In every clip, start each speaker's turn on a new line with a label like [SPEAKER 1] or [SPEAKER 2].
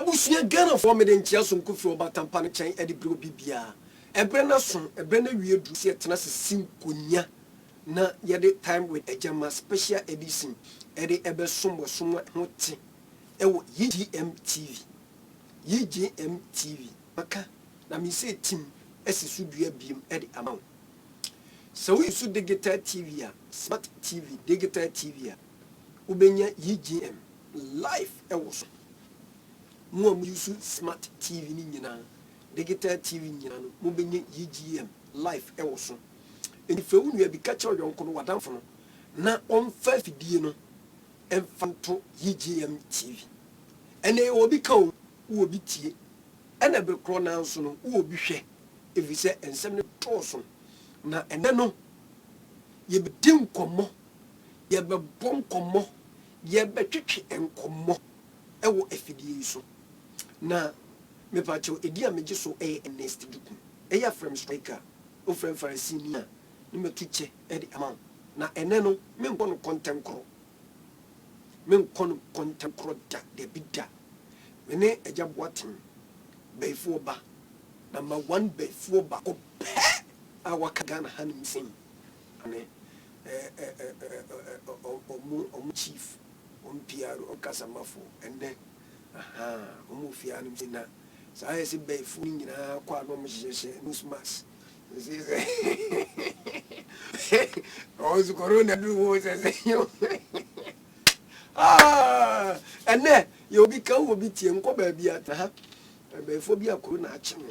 [SPEAKER 1] Abusia Ghana for me den chia so nkofi obatampa ne chen e de bro bibia ebre na so ebre na wie du se tena se sinkonya na ye de time with ejama special edition e de ebe sombo somo hote e wo YGM TV maka na mi se team esi so dua biem e de amaw so we su digital TV a smart TV digital TV a ubenya YGM live e wo so mo use smart TV ni nyina digital TV nyina no mo benye YGM live e wo so eni fe wonu bi ka che oyonko no wadamfo no na onfa fidie no emfanto YGM TV ene obi ka wo obi tie ene be kro na nso no wo obi hwe efi se ensem ne toso na ene no ye be din komo ye be bon komo ye be twetwe enkomo e wo afidie so na me pacho edi a meje so Ernest Duku eya from striker o friend Farasini a ni metuche e di amount na ene no me nko no content kro da de bida me ne eja boatin beifo ba number 1 beifo ba ko pe a waka Ghana hanim sim ane omu chief PR o kasamafo ende omu fia nim sina sa ese beifo nyina kwa no mo hyehyɛ nusmas ozu corona du wo se yo ene yo bi ka wo bi tie nko ba bi ata ha beifo bi akoro na ache no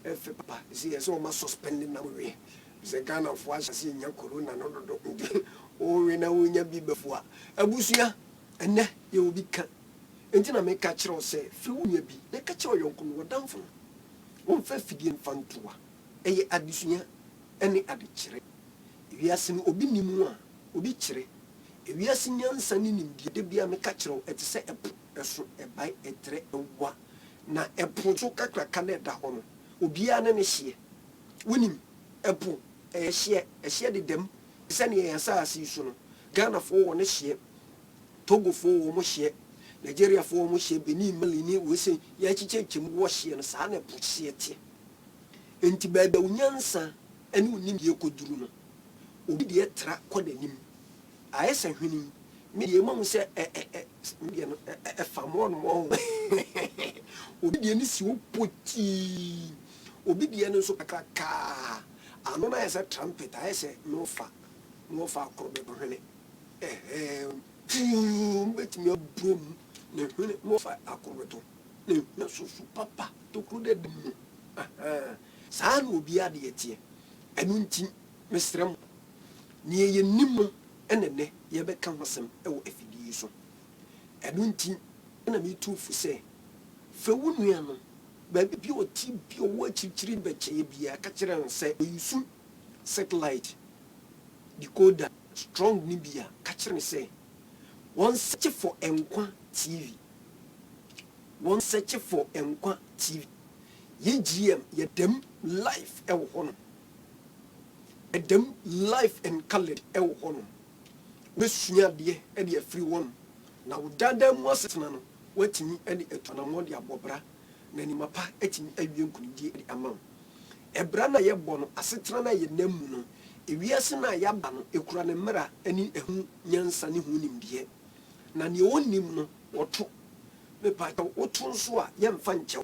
[SPEAKER 1] efe papa si ese o ma suspend na we se Ghana fo asase nya corona no dodo o we na wo nya bi befo a abusua ene yo bi ka enti na me ka kire o se fi wo nya bi na ka kire o yonko no wodamfo wo fa fidie mfantoa eye adesua ene adekire wiase no obi nimu a obi kire wiase nyansa ni nimdie de bia me ka kire o ete se epo eso ebai etre ewa na epo so kakra ka na da ho no obi a na ne hye wonim epo ehye de dem se ne yansa asi so no Ghana fo wo ne hye Togo fo wo mo hye Nigeria fo wo mo hye Benin Mali wo se ya chichechim wo hye no sa na epo hye tie enti ba da unyansa ene onim ye koduru no obi de tra kodanim ayesa hwini me de mamu se me no famo no mo obi de ni si wo poti obi de no so kakaka ano na yesa trumpet ayesa no fa akrobe do hwene bet me brum ne hwene no fa akrobe to ne na so papa to kru de dem saa no obi ade etie enu nti mesrem ne ye nim enene ye be ka hosem e wo afidie so enu nti na me tufu se fe wonu ya no ba bi o ti bi o wa chichiri be che bia ka kire nse yusu satellite decoder strong ni bia ka kire se one search for Enkwa TV YGM yedem life e wo hono edem life and colored e wo hono we sua de e de free one na wo dada mu asetena no watimi e de etona mo de abobra na ni mapa etimi awie nkunidi e amam ebra na ye bo no asetena na ye namu no ewiase na ya ba no ekura ne mra ani ehu nyansa ne hu nimde na ne wonim no woto me pa woto nso a ye mfa nkyɛ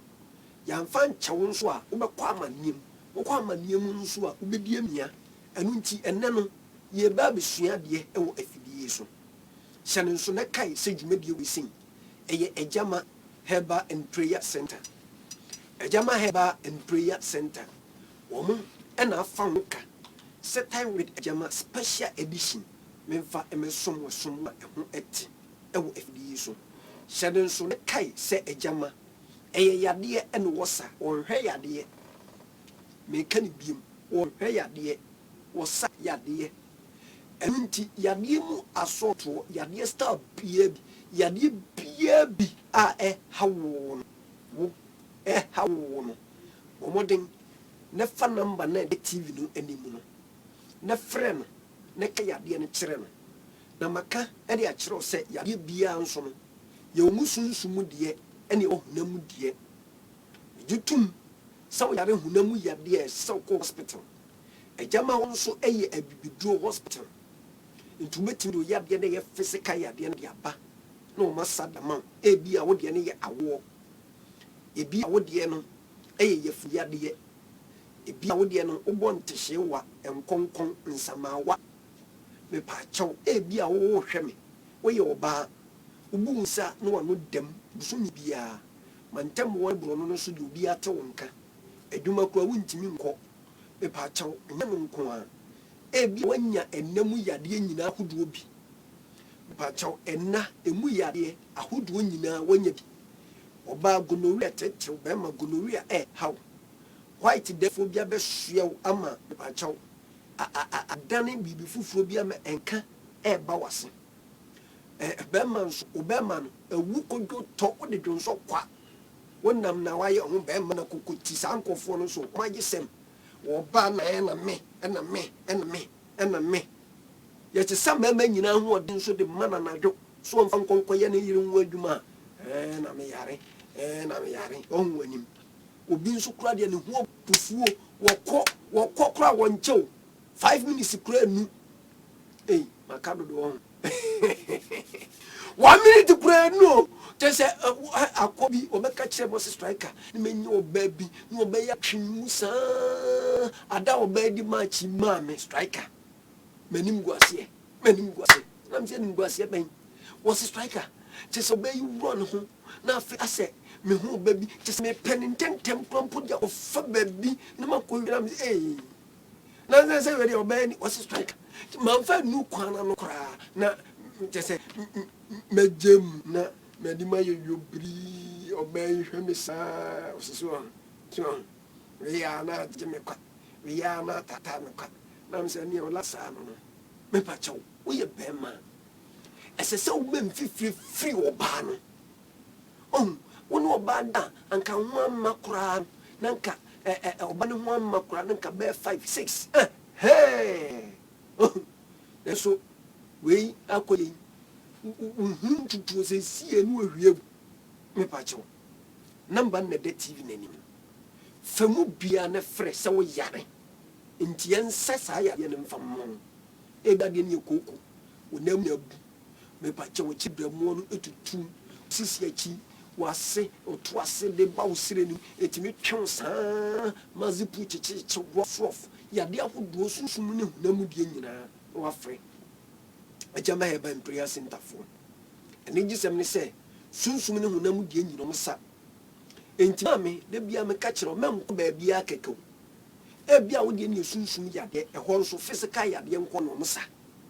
[SPEAKER 1] yamfa nkyɛwo nso a wobɛkɔ amaniem nso a wobɛdi amia ɛno nti ɛnɛ no yɛba besua deɛ ɛwɔ afidie so hyɛne nso na kae sɛ dwumadie wesin ɛyɛ Ejama Herbal and Prayer Center wɔn ɛna afa ho ka set time with Ejama special edition memfa emesom wɔsom a ɛho ɛte ɛwɔ afidie so hyɛne nso na kae sɛ Ejama eye yade ene wosa wonhwe yade me ka ne biem wonhwe yade wosa yade enti yade mu asoto yade star bia bi yade bia bi a hawo no omoden ne fa number na de TV no animu no ne frɛ no ne ka yade ne kyerɛ no na maka e de a kyerɛ sɛ yade bia nso no ye omusunsumu de ɛne ɔhunam deɛ gyetum sɛ woyare hunam yadeɛ sɛ wokɔ hospital agyama ho nso ɛyɛ abibiduro hospital nti wobɛtumi de oyadeɛ no yɛ physical yadeɛ no de aba na wɔma sadama ebi a wodeɛ no yɛ awoɔ ebi a wodeɛ no ɛyɛ yɛfuyadeɛ ebi a wodeɛ no wobɔ ntehyeewa nkɔnkɔn nsamaawa mepaakyɛw ebi a wohwɛ me woyɛ ɔbaa wobu nsa na wɔno dɛm busumi biara mantam wɔn borɔ no so de obi ate wo nka adwuma kora wontimi nkɔ mepaakyɛw nyɛ no nko a ebi a wanya ɛnam yadeɛ nyinaa ahodoɔ bi mepaakyɛw ɛna emu yadeɛ ahodoɔ nyinaa wanya bi ɔbaa gonorrhea tetew bɛrima gonorrhea haw white defo bi abɛhyew ama mepaakyɛw adane biribi foforɔ bi ama ɛnka ɛɛba wase bɛrima nso ɔbɛrima no awu kodwo tɔ wode dwonso kwa wonam na wayɛ ho bɛrima na kokoti saa nkɔfoɔ no nso wɔagye sɛm wɔba na ɛna me yɛte sɛ mmarima nyinaa ho ɔden nso de mma na nadwo so ɔmfa nkɔnkɔyɛ ne yere ho adwuma na meyare ɔho anim obi nso kora deɛ ne ho apufuo wɔkɔ kora wɔnkyɛw 5 minutes kora nu maka dodo ho 1 minute kora nu kyɛ sɛ akɔ bi ɔbɛka kyerɛ mɔ sɛ striker ne mɛnyɛ ɔbaa bi ne ɔbɛyɛ atwemu saa ada ɔbaa di maakyi maa me striker m'anim gu aseɛ nam sɛ nim gu aseɛ bɛn wɔ sɛ striker kyɛ sɛ ɔbaa yi wurɔ ne ho na afei asɛ me ho ɔbaa bi kyɛ sɛ mepɛ ne ntɛntɛm krampo de ɔfa baabi na makɔ wi nam sɛ na sɛ wɛde ɔbaa ni wɔ sɛ striker mamfa nu kwana no koraa na kyɛ sɛ mɛgyam na mɛde ma yɛ yobiri ɔbaa yi hwɛ me saa ɔseso weyɛ na agye me kwa weyɛ na atata me kwa nam sɛ neɛ ɔla saa no mepakyɛw woyɛ bɛrima ɛsɛ sɛ wobɛ mfifiri ɔbaa no wo ne ɔbaa da anka ho amma koraa na nka ɔba ne ho amma koraa na nka bɛɛ 5 6 ɛso wei akɔ yɛi wohunu ntutuo sɛ sie ne wahwie gu mepakyɛw namba no na da tv n'anim fa mu biaa ne frɛ sɛ woyare nti yɛnsɛ saa yadeɛ no mfa mmɔ ɛdadeɛ ne yɛ kooko wonam ne abu mepakyɛw akyi bramuɔ no ɛtutum sisi akyi wase ɔto ase de ba wo sire nim ɛtumi twew saa mazipu kyekyekye rɔfrɔf yadeɛ ahodoɔ sunsum ne hunam deɛ nyinaa na wafrɛ agyama hɛba prayer center foɔ ɛne gye sɛm ne sɛ sunsum ne hunam deɛ nyinaa sa enti maame da bia meka kyerɛ ɔmankɔ baabia kɛkɛw ebia wo deɛ ne sunsum yadeɛ ɛhɔ nso physical yadeɛ nkɔ no sa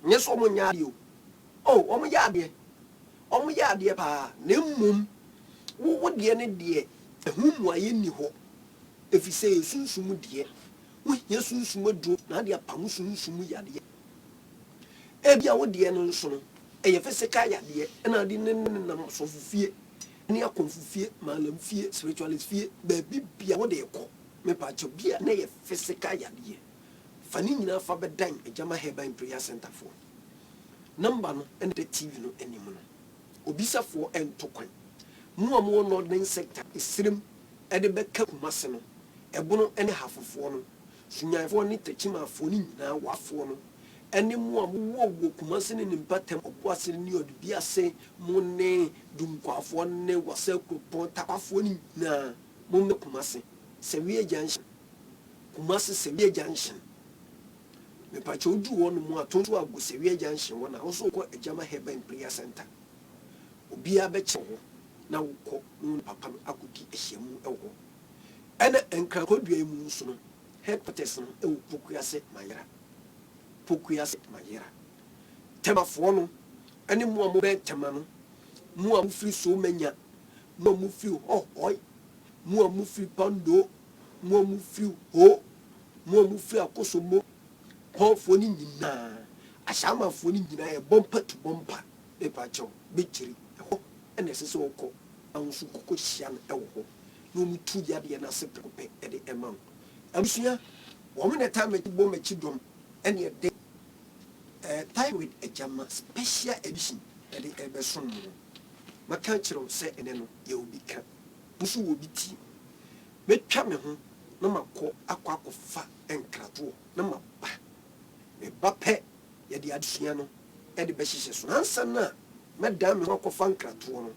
[SPEAKER 1] nyɛ sɛ ɔmo nya adeɛ ɔmo yɛ adeɛ paa na mmom wo deɛ ne deɛ ɛho mmuayɛ nni hɔ ɛfiri sɛ yɛ sunsum deɛ wohia sunsum aduro na ade apam sunsum yadeɛ ebia wo deɛ no nso no ɛyɛ physical yadeɛ ɛna ade ne nam sɔfofie ne akɔmfofie maalamfie spiritualist fie baabi bia wo de kɔ mepakyɛ bia na yɛ physical yadeɛ fa ne nyinaa fa bɛdan agyama hɛban prayer center foɔ number no ɛne da tv no anim no obisafoɔ ɛnto kwan mu a mo northern sector esrem ɛde bɛka Kumase no ɛbono ɛne hafofoɔ no sunyanfoɔ ne takyimafoɔ ne nyinaa wafoɔ no ɛne mu a mo wɔ Kumase ne nimpatam ɔboase ne ɔde ase mo ne dunkwafoɔ ne wasa kupɔn tapafoɔ ne nyinaa mo me Kumase Sewie Junction Kumase Sewie Junction me pa chodu wɔ no mu atonto ago Sewie Junction wɔ na wo so kɔ agyama hɛban prayer center obia bɛkyɛ wo na wokɔ no papa no akodi ahyiamu ɛwɔ ɛna enkrakodua mu nso no headquarters no ɛwɔ Pokuase Mayera temafoɔ no ɛne mu a mo bɛ tema no mu a mo firi so manya mu a mo firi hohoi mu a mo firi Pando mu a mo firi ho mu a mo firi Akosomo hɔfoɔ ne nyinaa ahyamafoɔ ne nyinaa yɛ bɔmpa to bɔmpa epakyɛw bɛkyiri ɛhɔ ɛna ɛsɛ sɛ wɔkɔ anso kɔkɔ hyia no ɛwɔ hɔ na ɔmo tu yadeɛ no ase pɛpɛ ɛde ɛma wo abusua wɔn ne time bɔ m'akyi dɔm ɛne ɛde time with agyama special edition ɛde ɛbɛso no maka kyerɛ sɛ ene no ye obi ka musu wo bi ti metwa me ho na makɔ akɔfa enkrato na maba me ba pɛ ye de adesua no e de behyehyɛ so ansa na medam me ho akɔfa enkrato no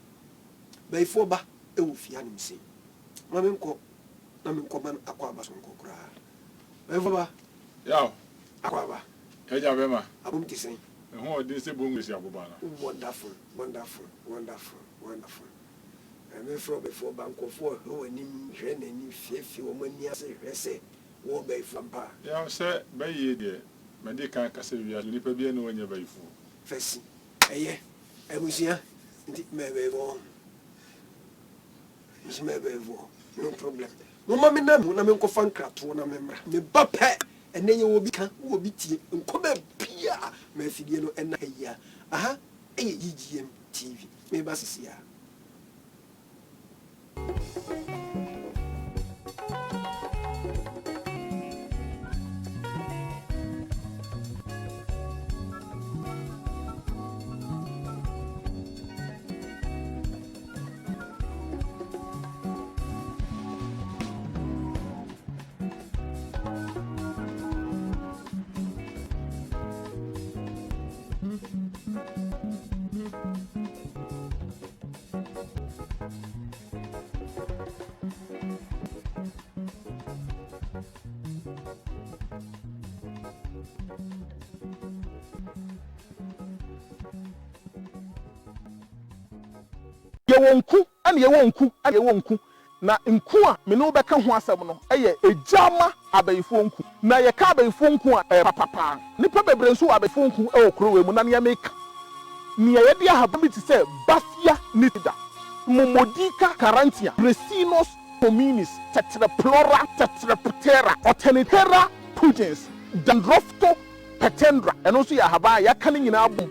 [SPEAKER 1] baifo ba e wo fia nim sei ma me nkɔ na me nkɔ ban akɔ aba so nkɔ kura baifo ba
[SPEAKER 2] yaw
[SPEAKER 1] akɔ aba
[SPEAKER 2] eja bema
[SPEAKER 1] abum ti sen
[SPEAKER 2] ho de se bongu si aboba na
[SPEAKER 1] wonderful me from before bank of for who any hwe na ni fiefie wo mani ase hwe se wo baifo mpa
[SPEAKER 2] yaw se baye de me de kan kasa wi nipa bia na wanya baifo
[SPEAKER 1] fesi eye emusia ndi mebebo no problem no mama na mu na me nkofa nkrato na memra me ba pɛ ene ye wo bi ka wo bi tie nkoba bia ma afidie no ena ya aha eye GGM TV me ba sisia
[SPEAKER 3] Yewonku na nku a me no beka ho asem no eye ejama abayifo nku na ye ka abayifo nku a papapa nipa bebre nso abayifo nku e okro we mu na ne meka ne ye de ahaba bi ti se bafia nitida momodika carantia resinos hominis tetraplora tetraptera alternatera pugens dandrofto petendra eno so ya ahaba ya kan nyina abom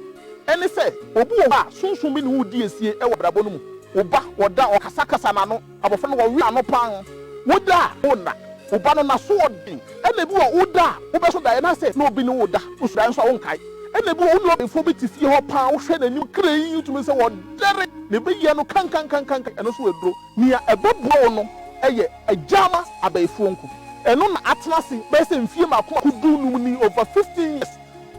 [SPEAKER 3] ene se obu wo a sunsun bi ne wo di esie e wo brabo no mu oba woda okasakasa na no abofo no wo wi ano pan woda ona oba no na so odin ene bi wo woda wo be so da na se na obi ne woda usura nso wo nkai ene bi wo no befo bi tifie ho pan wo hwe na nim kran yutumi se wo dere ne be ye no kan eno so wedro nia ebobuo no eye ajama abaifo nku eno na atenase be se mfie makoma kudu num ni over 15 years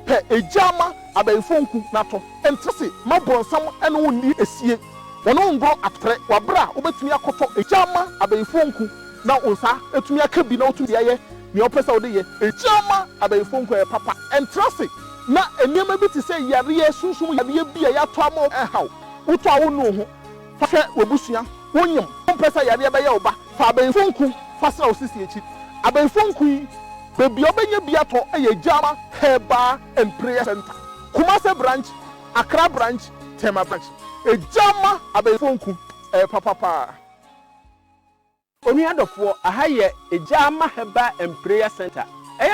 [SPEAKER 3] pe ajama abaifo nku na to entese mabonsam ene wo ni esie wono ngro atre wabra obetumi akoto ejama abayifo nku na onsa etumi aka bi na otumi ye ne opesa ode ye ejama abayifo nku e papa entrase na eniema bi ti se yare sunsun yare bi ya to amo ehaw uto awo no ho fa hwe obusua wonyem opesa yare be ye oba fa abayifo nku fa sra osisi echi abayifo nku yi bebi obenya bi ato ejama Herbal and Prayer Center Kumase branch Accra branch Tema branch ejama abefonku papa oni adofo ahaye ejama Herbal and Prayer Center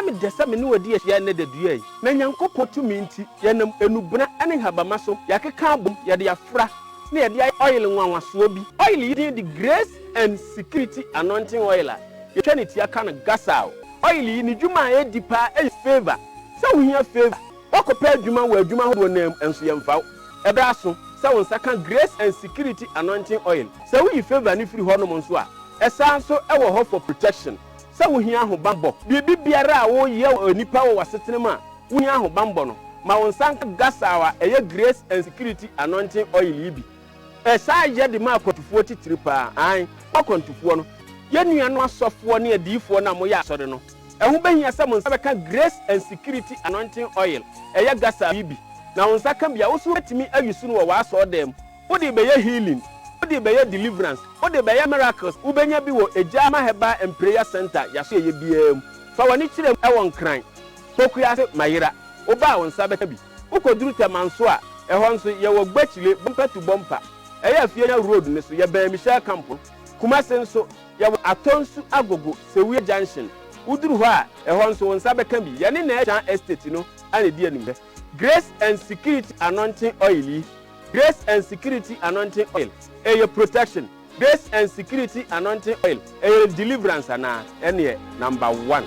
[SPEAKER 3] me desa me ne wadi ahia ne dadua yi na nyankopɔ tumi nti yenam enubuna ane habama so yakeka abom ye de afra na ye de oil nwanwaso bi oil yi the Grace and Security Anointing Oil ye twaniti aka no gasao oil yi ni dwuma e dipa e favor sa wo hia favor wakopa adwuma wo adwuma ho nam enso yemfa ebra so sa won saka Grace and Security Anointing Oil sa wo yi favor ni free hono mo nso a esa so e wo ho for protection sa wo hia ho bambo bibi biara a wo ye onipa wo wasetene ma wo hia ho bambo no ma won sanka gasawa eye Grace and Security Anointing Oil yi bi esa ye de ma akotufuo titiri pa an akontufuo no ye nua no asofo ne adifo na mo ya asore no ehu behia sa mo nsabeka Grace and Security Anointing Oil eye gasa yi bi na won saka bia wo so wetimi ayusu no wo aso dem wo de be ye healing wo de be ye deliverance wo de be ye miracles wo benya bi wo ejama Herbal and Prayer Center yaso ye biam fa woni kire e won kran pokuya se mayira wo ba won sabeka bi wo koduru temanso a eho nso ye wo gbachile bumper to bumper eye afia road ne so ye ba Michelle Camp Kumase nso ye wo Atonsu Agogo Sewie Junction uduru ho a eho nso won sabeka bi ye ne na Echan Estate no ane di anim Grace and Security Anointing Oil. Grace and Security Anointing Oil. Your protection. Grace and Security Anointing Oil. Your deliverance na any number 1.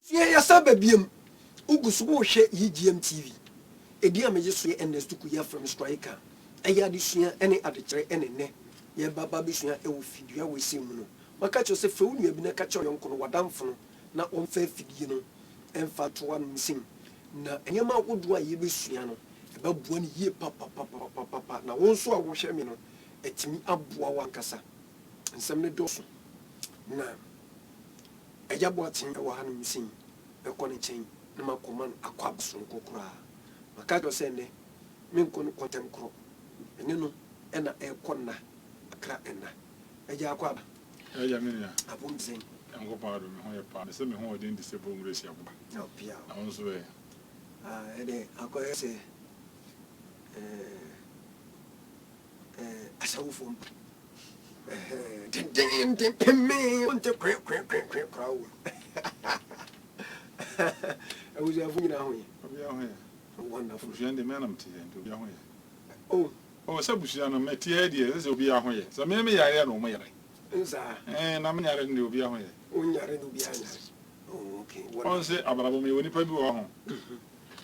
[SPEAKER 1] Fie ya saba biem. Ugusu wo hwe EGM TV. Edi a meje so ye Ernest ku ya from striker. Eya de sua ene adekere ene ne. Ye baba bi sua e wo fidua we sim no. Maka cho se fe wo nua bi na ka cho yonko no wadamfo no na on fa fidie no emfa to wa no sim. Na enyama agodo a ye be sua no e ba bua ne ye papa na won so a wo hwe mi no etimi aboa wa nkasa. Nsem ne doso. Na eja boatin e wa ha no sim. E ko ne chen na makoma no akwa abso no kokora. Maka cho se ne men ko no kontem kro. Ene no ena e konna akra ena. Eja akwa ba.
[SPEAKER 2] Eja minia.
[SPEAKER 1] Abom zen.
[SPEAKER 2] Ango pa do me ho ye pa. Se me ho odin disable ngresi abo.
[SPEAKER 1] Na pia.
[SPEAKER 2] Awon so e.
[SPEAKER 1] Ede akoye se asawufo den pemme on te kwe krawo. Awuzi afunyina ho ye.
[SPEAKER 2] Obi a ho ye.
[SPEAKER 1] Wonderful.
[SPEAKER 2] Busuan de me na mte ye. Obi a ho ye.
[SPEAKER 1] Oh,
[SPEAKER 2] O se busuan no mete ye de se obi a ho ye. Se me yare no mo yare.
[SPEAKER 1] nza
[SPEAKER 2] Na me yare ndi obi a ho ye.
[SPEAKER 1] onyare no bia nyare. Oh, okay.
[SPEAKER 2] On se abrabo me woni pa bi wo ho.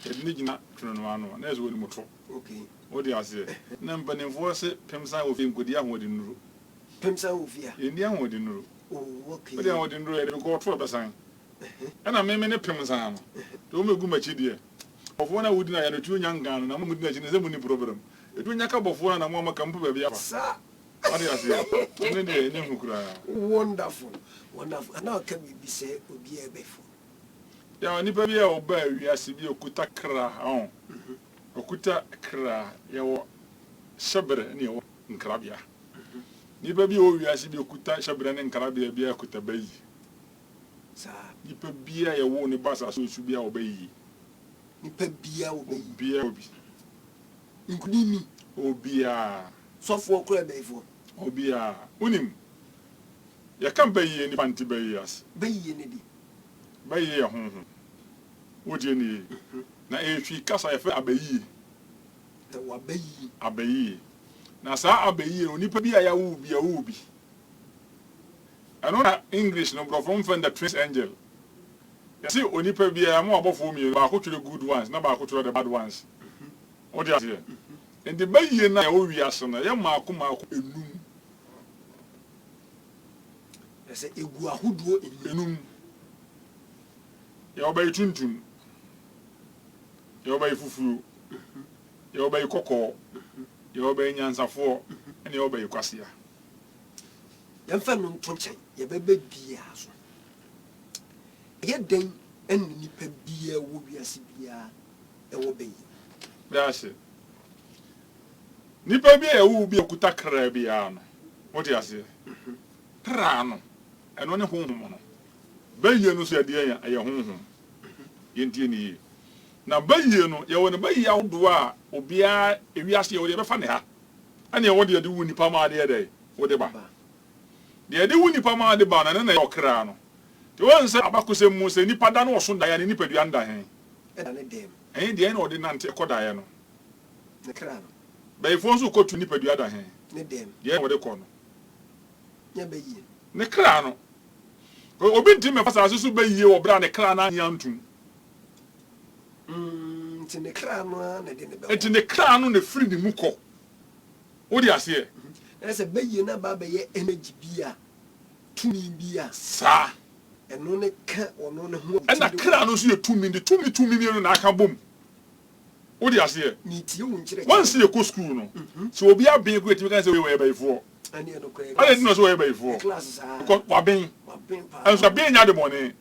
[SPEAKER 2] Edini gina tuno no ano na eso woni moto.
[SPEAKER 1] Okay.
[SPEAKER 2] Odi ase. Na mpanimfo se pemsa wo fe nkodi ahodi nuru.
[SPEAKER 1] Pemsa ofia.
[SPEAKER 2] Endi ahodi nuru.
[SPEAKER 1] Oh, okay.
[SPEAKER 2] Odi ahodi nuru e de ko to besan. Ana me ne pemsa no. To me gu machi de. Ofo na wodi na ya no tu nya ngan na mo mudi na chi ne se mu ni problem. Edu nya ka bofo na mo maka mpo ba bia fa.
[SPEAKER 1] Sa
[SPEAKER 2] Odi ase. Ne de ne hukura.
[SPEAKER 1] wonderful. Wonderful. Ana ka bibi se obi ebefo.
[SPEAKER 2] Ya nipa bi a oba wiase bi okuta kra on. Okuta kra ya wo shabre ne wo nkrabia. Nipa bi o wiase bi okuta shabre ne nkrabia bi akuta bayi.
[SPEAKER 1] Sa
[SPEAKER 2] Nipa bi a ya wo ne basa so su bi a obayi.
[SPEAKER 1] nipa bia obi.
[SPEAKER 2] Bi a obi.
[SPEAKER 1] Nkudimi
[SPEAKER 2] Obi a
[SPEAKER 1] sofo okura ebefo.
[SPEAKER 2] obi a unim. Ya kan bayi ni panti bayi as.
[SPEAKER 1] Bayi ne di.
[SPEAKER 2] Bayi ya honhom. Wodi ni na ehwi kasa ya fe abayi.
[SPEAKER 1] Ta wa bayi.
[SPEAKER 2] Abayi. Na saa abayi no nipa bi a ya wo bi a wo bi. Ano na English no bro from the Prince Angel. You see onipa bi a mo abofo mi ba ko twere good ones na ba ko twere the bad ones. Odi ase. And the bayi na ya wo wi aso na ya maako enum.
[SPEAKER 1] Ese egu ahodo
[SPEAKER 2] Enum. Ya obayi tuntum. Ya obayi fufuo. Ya obayi kokko. Ya obayi nyansafo. Ene ya obayi kwasia.
[SPEAKER 1] yɛmfa no nto nkyɛn yɛbɛbɛ biaa so ɛyɛ dɛn ɛne nipa biaa wɔ wiase biaa ɛwɔ bɛyi
[SPEAKER 2] Biase. Nipa bi a wo bi okuta kra bi a no. What you say? Kra no. Eno ne honhom no. Bayi no so ya de ya honhom. Yentie ni. Na bayi no ye woni bayi awodo a obi a ewiase ye wo de be fa ne ha. Ane ye wo de wu nipa ma de dey. Wo de ba. De wu nipa ma de ba na na ye okra no. Te won se abakose mu se nipa da no so da ya ne nipa dua nda hen.
[SPEAKER 1] ɛda ne dɛm
[SPEAKER 2] Ɛyin de na ɔde nante kɔda ya no.
[SPEAKER 1] ne kra no
[SPEAKER 2] Bayifo nso kɔtu nipa dua da hen.
[SPEAKER 1] ne dɛm
[SPEAKER 2] De na ɔde kɔ no.
[SPEAKER 1] nyɛ bɛyi
[SPEAKER 2] Ne kra no. Obi nti me fasa so bayi wo bra ne kra na anya ntum.
[SPEAKER 1] nti ne kra no a na de ne bɛ
[SPEAKER 2] Enti ne kra no ne firi ne mu kɔ. Wo di ase e.
[SPEAKER 1] ɛsɛ bɛyi na ba bɛyɛ energy bia tumi bia
[SPEAKER 2] Sa.
[SPEAKER 1] ɛno ne ka ɔno ne ho
[SPEAKER 2] Ɛna kra no so ye tumi de tumi mi na aka bom. Wo di ase e.
[SPEAKER 1] ne tie wo nkyerɛ
[SPEAKER 2] Once ye ko school no. So obi abin ko etimi kan se we bayifo.
[SPEAKER 1] ɛne ɛno kɔ
[SPEAKER 2] Ale di no so we bayifo.
[SPEAKER 1] class saa
[SPEAKER 2] Because wabin.
[SPEAKER 1] wabɛn paa
[SPEAKER 2] Enso abin nya de bone.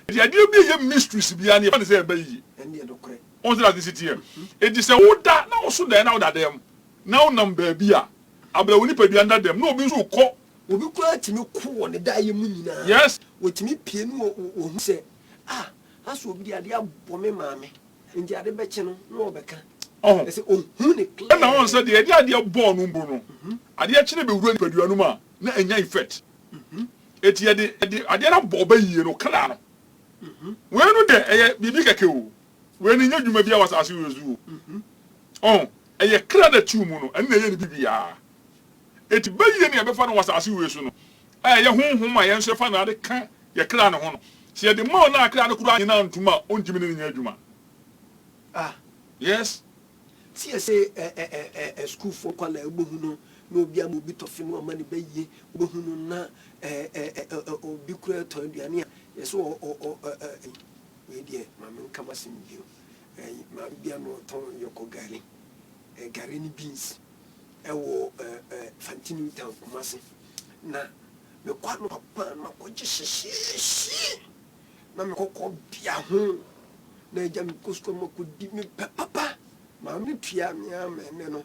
[SPEAKER 2] Di ade bi ye mysteries bia ne fa ne se bayi.
[SPEAKER 1] ɛne ɛno kɔ
[SPEAKER 2] On se la city e. E di se wo da na wo so da na wo da dem. Na wo nam ba bi a. Abra woni padua nda dem. Na obi nso kɔ.
[SPEAKER 1] obi kura timi ko wɔ ne da yɛ mu nyinaa
[SPEAKER 2] Yes.
[SPEAKER 1] wɔtumi pie no wɔ hu sɛ aso obi de ade abɔ me maame nti ade bɛkye no na ɔbɛka
[SPEAKER 2] Oh.
[SPEAKER 1] ɛsɛ ɔhu ne
[SPEAKER 2] Na won se de ade bɔ no mbo no. Ade kyene be wura ni padua no ma na enya effect. Eti ade na bɔ ba yie no kala no. We no de eye bibi keke o. We ni nya dwuma bia wasase wezu o. Oh, eye kra na tu mu no, ene eye ni bibia. Eti ba yie ne be fa no wasase wezu no. Eye honhom a ye nso fa na ade ka ye kra no ho no. See the more na akra no kura nyina ntuma ontimi ne nya adwuma. Yes.
[SPEAKER 1] See say school for kwala egbohu no obi am obi tofi no amani baye egbohu no na obi kura to aduane a yes o we die ma me kama sim bio ma bia no ton yoko gari gari ni beans wo Fantini town Kumasi na me kwa no papa na ko gihyehyehye na me kokko bia ho na eja me kosko mako di me papa ma me tua me amene no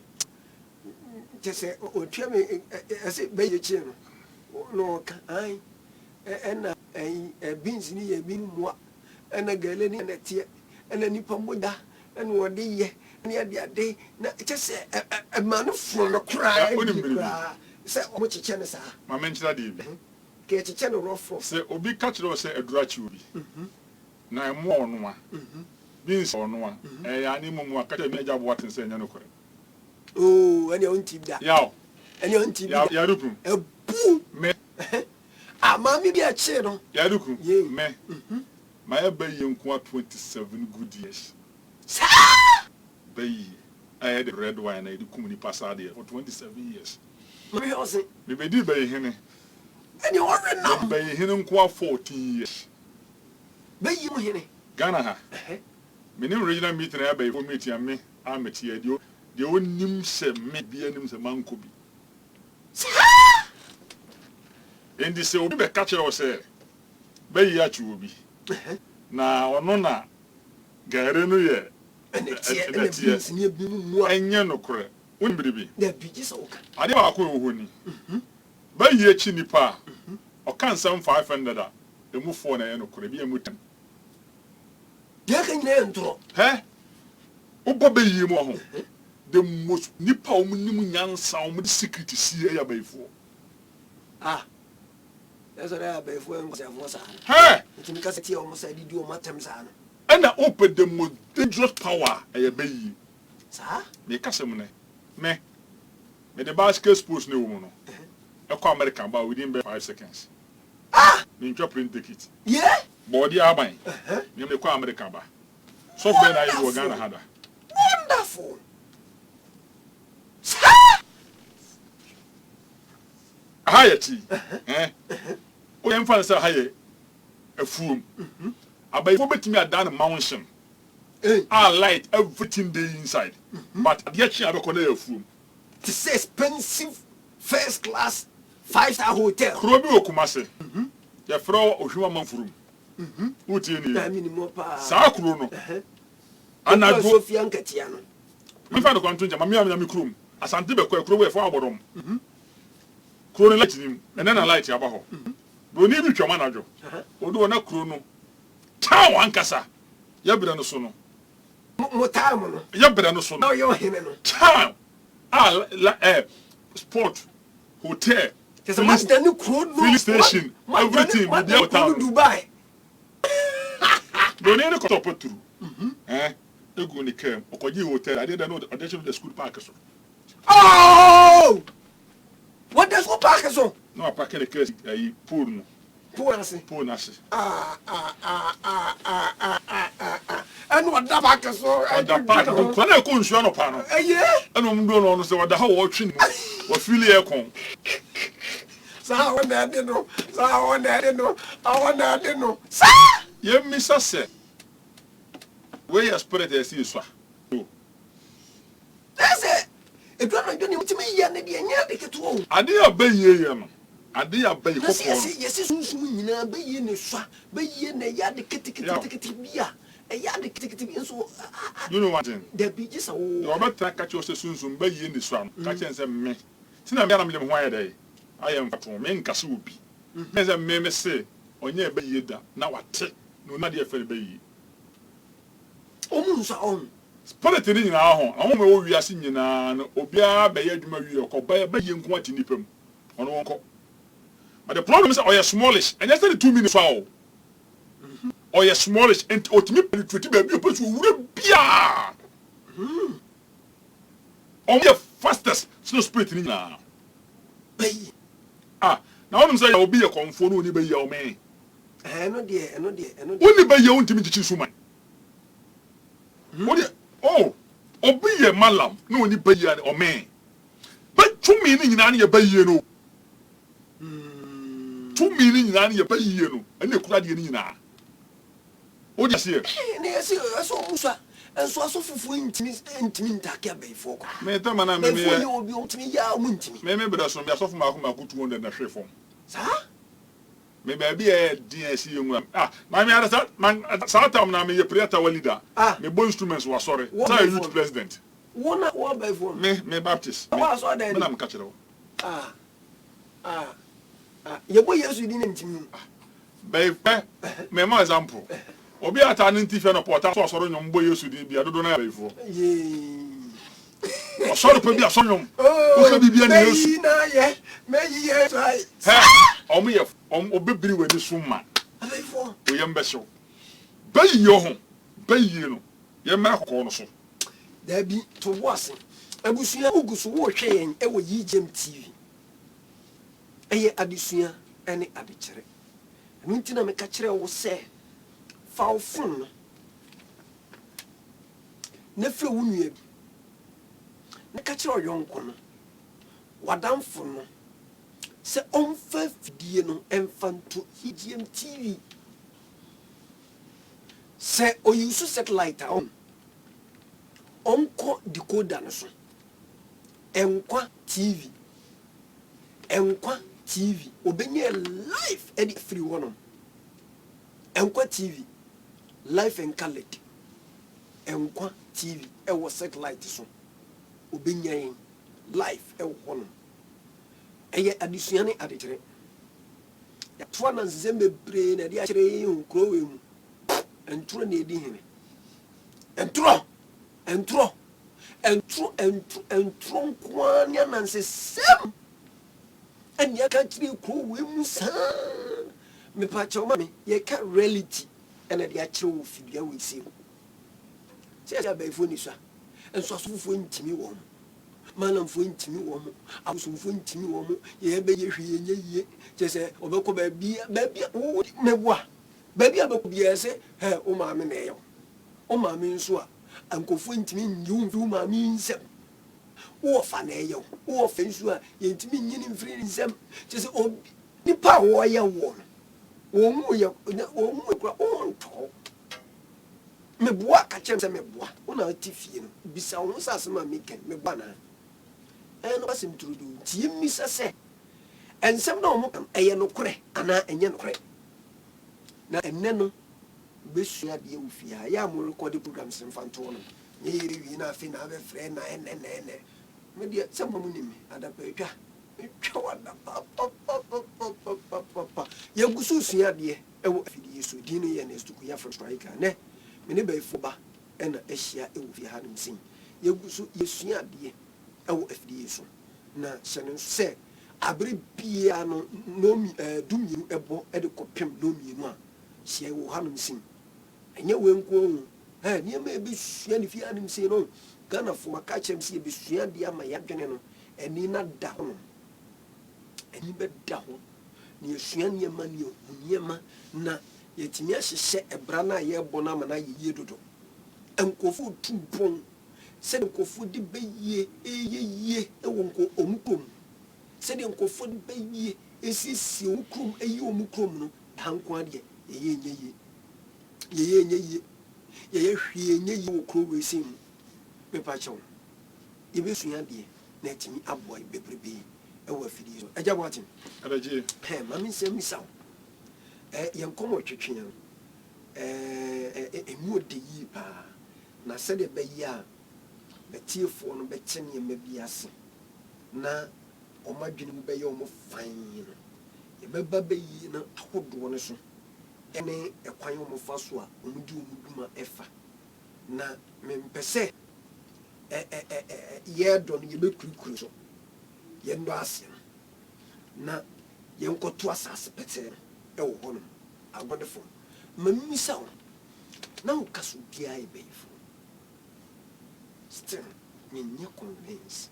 [SPEAKER 1] tese o tua me ese beye chi no ka ai na beans ni ye bin mo na gale ni na tie na nipa moda na wode ye na ade na tese ma no fo no kra se o chiche ne sa
[SPEAKER 2] ma menchira de bi
[SPEAKER 1] ke chiche no rofo
[SPEAKER 2] se obi ka kire o se adurachi obi na emo ono a beans ono a ya ni mumu aka te meja bo aten se nya no kore
[SPEAKER 1] oh ene on tibda
[SPEAKER 2] yaw
[SPEAKER 1] ene on tibda
[SPEAKER 2] ya rupu
[SPEAKER 1] ebu
[SPEAKER 2] me
[SPEAKER 1] ma mi bi a che no
[SPEAKER 2] ya ruku me my bayi nko 27 good years
[SPEAKER 1] sa
[SPEAKER 2] bayi I had the red wine I kum ni passade for 27 years
[SPEAKER 1] me hose
[SPEAKER 2] me be di bayi hene
[SPEAKER 1] ene orre na
[SPEAKER 2] bayi hene nko 14 years
[SPEAKER 1] bayi mo hene
[SPEAKER 2] Ghana ha me nim regional meeting ya bayi for meeting am me ameti ya de onim se me bia nim se manko bi endi se obi be catch o se bayi ya chi obi na ono na gare no ye
[SPEAKER 1] ene tie ni ebi mu a
[SPEAKER 2] enye no kore wonbiribi
[SPEAKER 1] da biji so ka
[SPEAKER 2] ade ba ko ohoni bayi echi nipa o kan sam 500 a emu 4 na ye no kore bi emu 10
[SPEAKER 1] ya kan ne ntro
[SPEAKER 2] he ubo bayi mu ho the most nipa o nim nyansa o de secret sie ya bayifo
[SPEAKER 1] that's what I buy for sa
[SPEAKER 2] he
[SPEAKER 1] ntimi ka se tie o mo sa didi o matem sa no
[SPEAKER 2] and open the most dangerous power e bayi
[SPEAKER 1] sa
[SPEAKER 2] me kasem ne me the basket sports ne wo mu no e ko American ba within 5 seconds me ntwa print ticket
[SPEAKER 1] yeah
[SPEAKER 2] body aban me ko American ba so be na you Ghana hada
[SPEAKER 1] wonderful
[SPEAKER 2] hayati o yem fan say haye afuom abayfo betimi adan mountain light everything dey inside but the chi abeko na afuom
[SPEAKER 1] it's expensive first class 5-star hotel
[SPEAKER 2] kro bi okumase ya fro ohwima manfurum utie ni
[SPEAKER 1] na minimum pa
[SPEAKER 2] sa kro no
[SPEAKER 1] anago Sofia nkatia no
[SPEAKER 2] me fa no kwanto nja mami mi krom asante beko kro we fo abodom kro no light nim ene na light aba ho do ni bi twama najo odo na kro no ta wankasa ya bira no so no
[SPEAKER 1] mo time no
[SPEAKER 2] ya bira no so no
[SPEAKER 1] no yo hene no
[SPEAKER 2] ta sport hotel
[SPEAKER 1] there's a master ni kro no
[SPEAKER 2] police station everything we dey town
[SPEAKER 1] Dubai
[SPEAKER 2] do ni ko top turu egu ni kem okoji hotel ade no audition the school park so
[SPEAKER 1] oh what does go park so
[SPEAKER 2] no park the case ayi pool no
[SPEAKER 1] pool na se and what da park so
[SPEAKER 2] da park ko na ko nsuo no pa no eno mdo no se wada ha wo twi ni wo feel e kon
[SPEAKER 1] sa won na de no awon no sa
[SPEAKER 2] ye mi se where your spirit is so
[SPEAKER 1] that's it e do no do ni mutimi ye na de nya de keto
[SPEAKER 2] ade ya bayi ye no ade ya bayi ko ko
[SPEAKER 1] yes sunsun nyina bayi ne so bayi na ya de ketikiti bia e ya de ketikiti so
[SPEAKER 2] you know what thing
[SPEAKER 1] the biji sa wo
[SPEAKER 2] you better catch your sunsun bayi ne so catch en say me tina me na me ho aye dai aye mfato me nkase obi me say me say onye bayi da na wate no na de fe bayi
[SPEAKER 1] omunsa on
[SPEAKER 2] spirit ni nyina ho awon me wo wiase nyina no obia be ye adwuma wi ko ba ye nko ati nipam ono wonko but the problem is oya smallish and just the 2 minutes foul oya smallish and otimi penetrate ba bi opesu wure bia on the fastest slow spirit ni nyina
[SPEAKER 1] bayi
[SPEAKER 2] na wonum say obi ye konfo no ni bayi o me
[SPEAKER 1] ɛno deɛ
[SPEAKER 2] woni ba ye wontimi chichi suman woni oh obi ye malam na oni ba ye o men ba tumi ni nyina na ye ba ye no tumi ni nyina na ye ba ye no ene kura de ni nyina o de se
[SPEAKER 1] ne yesi so musa enso aso fufu ntimi ntake abaifo ko
[SPEAKER 2] me ta mana me
[SPEAKER 1] me obi ntimi ya mu ntimi
[SPEAKER 2] me bra so me asofo mako 200 na hwe fom
[SPEAKER 1] sa
[SPEAKER 2] me ba bi e DNC yemu na me ara sa tam na me ye preta walida me bo instruments wa sorry sa youth president
[SPEAKER 1] wona wo abaifo
[SPEAKER 2] me baptist
[SPEAKER 1] wa so da
[SPEAKER 2] me na me ka kire wo
[SPEAKER 1] ye bo yesu di na ntimi
[SPEAKER 2] ba me ma example obi ata ne ntife no porta so soro nyom bo yesu di bia dodo na abaifo o soro pe bia so nyom o ka bibia na yesu
[SPEAKER 1] na ye me ye try
[SPEAKER 2] o me ye obebiri we ni summa
[SPEAKER 1] abaifo
[SPEAKER 2] o ye mbehyo bayi yo ho bayi no ye mra ko no so
[SPEAKER 1] da bi to wase abusua ugusu wo hwe yen e wo yigem tv eye adesua ene adekere enu ntina me ka kire wo se faufun na fe wo nua bi na ka kire oyonko no wadamfo no se onfa fidie no enfanto higiem tv se oyusu satellite onko decoder no so enkwa tv obenye live edi free wono enkwa tv live and colored enkwa tv ewo satellite so obenya yin live ewo wono eye adesua ne adekere ya to na nzembe bre na de akere yin nkro we mu entro na edi hene entro kwanya na nsesem anya ka kiri kro we mu sa me pa che o ma me ye ka reality ena de akere wo fibia we si se ya ba ifo ni so enso asofo ntimi wo malamfo ntimi wo mo abusumfo ntimi wo mo ye be ye hwe ye ye se obekọ ba bia wo meboa ba bia be ko bia se he o ma me na ye o ma me nso a ankofo ntimi nyu mfi o ma me nsem wo fa na ye wo fa nso a ye ntimi nyini mfiri nsem se obi nipa wo ye wo wo mu kura o nto meboa ka chem se meboa una tifie no bisa wo sase ma me ken meboa na no basim turudu tie misa se ensem na omo eye no kore ana enye no kore na enne no besua de ofia ya mo record programs mfanto no nye yiri wi na afi na be frɛ na enne me de sema mu nimi adapa etwa wada pa ye gusu sua de ewo afidi so di no ye na stuku ya for striker ne me ne ba ifoba ena ehia ewo fi ha nimsin ye gusu ye sua de ewo afidi so na hyɛne sɛ abere bia no nomi dumienu ebo de kopem nomienu a hyɛ wo hanom sin enye wenko niema ebe sua ne fi anim sin no Ghana fo maka kyem si ebe sua de ama yadwene no eni na da ho eni be da ho ne sua niema ne niema na yetimi ahyehye ebra na ye bo na mana ye dodo enkofu tumpon se de nkofo di beye eyeye ewo nko omukrom se de nkofo di beye esisi omukrom eyi omukrom no hanko ade ye hwie nyeye wo kro we sim me pa chew ye be sua de na timi aboy bebrebe ewo afidi so eja boatin
[SPEAKER 2] adaji
[SPEAKER 1] mami se misaw ye nkomo twetwe emu ode yi pa na se de beye a betiefo no betene ma biase na omadwene mu beye omo fan no ye beba beyi na ahodo no so ene ekwan omo fa so a omudi omuduma efa na mempese ye do no ye bekurukuru so ye ndo ase na ye nkoto asase pete ewo hono agodefo mamisa wo na ukaso bia e beyifo still me convince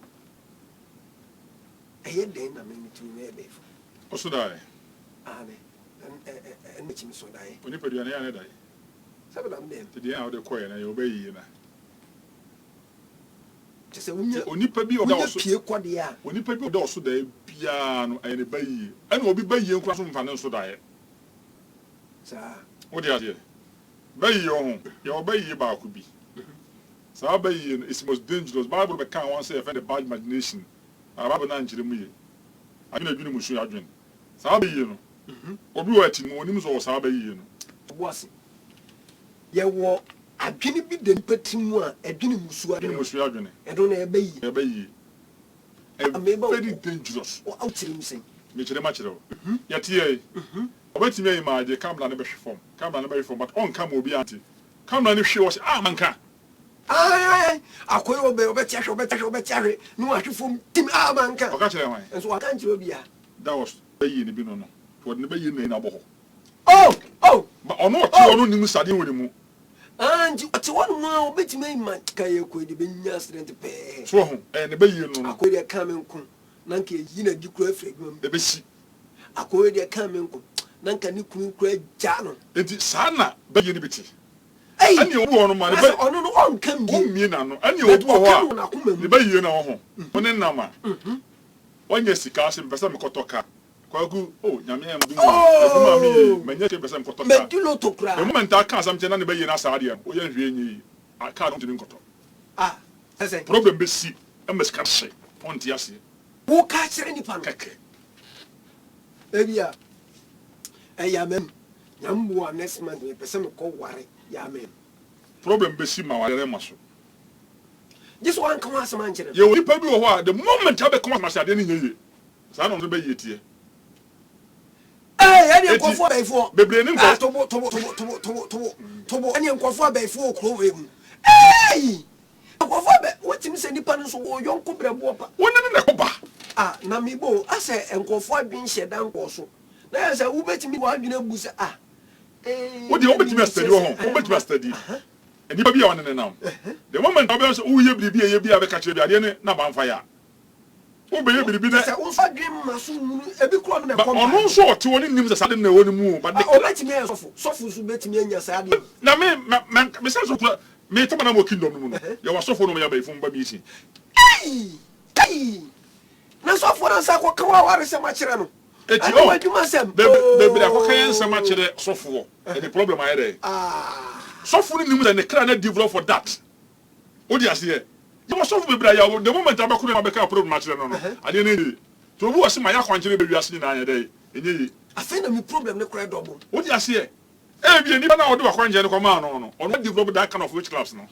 [SPEAKER 1] den na me to me before
[SPEAKER 2] oso dai
[SPEAKER 1] ane and making so die.
[SPEAKER 2] When you put your name die.
[SPEAKER 1] Seven of them.
[SPEAKER 2] To the end of the coin, I obey you.
[SPEAKER 1] Just a winner.
[SPEAKER 2] Only pay of those
[SPEAKER 1] Pure Quadia.
[SPEAKER 2] when you pay of those today, piano and a bay, and will be bay you cross from financial diet.
[SPEAKER 1] Sir.
[SPEAKER 2] What do you say? Bay your bay about could be. So I bay is most dangerous. Bible can't once say offend a bad imagination. I have an angel in me. I mean, a dream was your dream. So I'll be you. Or do it in mornings or Sabe you.
[SPEAKER 1] Was it? Ye war. I can't be the petty one, a dream was your
[SPEAKER 2] dream.
[SPEAKER 1] I don't obey.
[SPEAKER 2] Obey. Very dangerous.
[SPEAKER 1] Or out him saying.
[SPEAKER 2] Mitchell Machero. Yet, ye. Wait me, my dear, come down the best form. Come down the very form, but on come will be auntie. Come down if she was manka.
[SPEAKER 1] Aye, I quite obey over Cherry. No, I should form Tim Amanka. And so I can't you be.
[SPEAKER 2] That was Bay in the Binono. What never you name about.
[SPEAKER 1] Oh,
[SPEAKER 2] but on what you don't even study with him.
[SPEAKER 1] And you at 1 more bit me, man, Kayo could be yesterday to pay.
[SPEAKER 2] So, and the Bay you know,
[SPEAKER 1] I could come Nanke, Yina, you could fragment.
[SPEAKER 2] The Bessie.
[SPEAKER 1] I could come Nanka, you couldn't create Jano.
[SPEAKER 2] It is Sana, Bay Unity.
[SPEAKER 1] Hey,
[SPEAKER 2] and you want my
[SPEAKER 1] baby on come
[SPEAKER 2] in, and you want the Bay you know. One in Nama. 1 year, Sikas and Besam Kotoka. Kwagu, oh, Yamiam, oh, many percent Kotoka.
[SPEAKER 1] You know to cry.
[SPEAKER 2] The moment I can't something on the Bay in Asadia, we are really, I can't do Koto.
[SPEAKER 1] Ah, I say,
[SPEAKER 2] problem be see, and Miss Cassay, on Tiasi.
[SPEAKER 1] Who catch any pancake? Baby, I am Yambu next month, we person call worry, Yamen.
[SPEAKER 2] Problem be see my muscle.
[SPEAKER 1] This one come as a man.
[SPEAKER 2] You will pay me what the moment I become my side, any so I don't obey it here.
[SPEAKER 1] Hey, any conform before.
[SPEAKER 2] Baby, any
[SPEAKER 1] tobo, any conform before Clovim. Hey! What him say, Nippon, so young Cobra Whopper.
[SPEAKER 2] One in the Copa.
[SPEAKER 1] Ah, Namibo, I say, and conform being shed down also. There's a woman to me one, you know, Busa. Ah,
[SPEAKER 2] what the open to study, open to study. And you be on and now. The moment I was, oh, you be a catcher, I didn't know about fire. Oh, baby, be there.
[SPEAKER 1] Also, dream Masu, every corner of
[SPEAKER 2] no sort to one names a sudden no move, but
[SPEAKER 1] oh, let me have so bet me in your side.
[SPEAKER 2] Now, man, Mrs. May come and kingdom. You are so for me away from Babisi.
[SPEAKER 1] Hey! Now, so for us, I will come out so much.
[SPEAKER 2] It's
[SPEAKER 1] what you must have.
[SPEAKER 2] Baby, I can't so much so for the problem I had.
[SPEAKER 1] Ah.
[SPEAKER 2] So for the and the clan develop for that. What do you say? You must solve the moment I couldn't make a problem. I didn't need it. So who was my country baby asking I day? I
[SPEAKER 1] think the problem the cry double.
[SPEAKER 2] What do you say? Eh, you never know do a coin command on or not develop that kind of witchcraft now.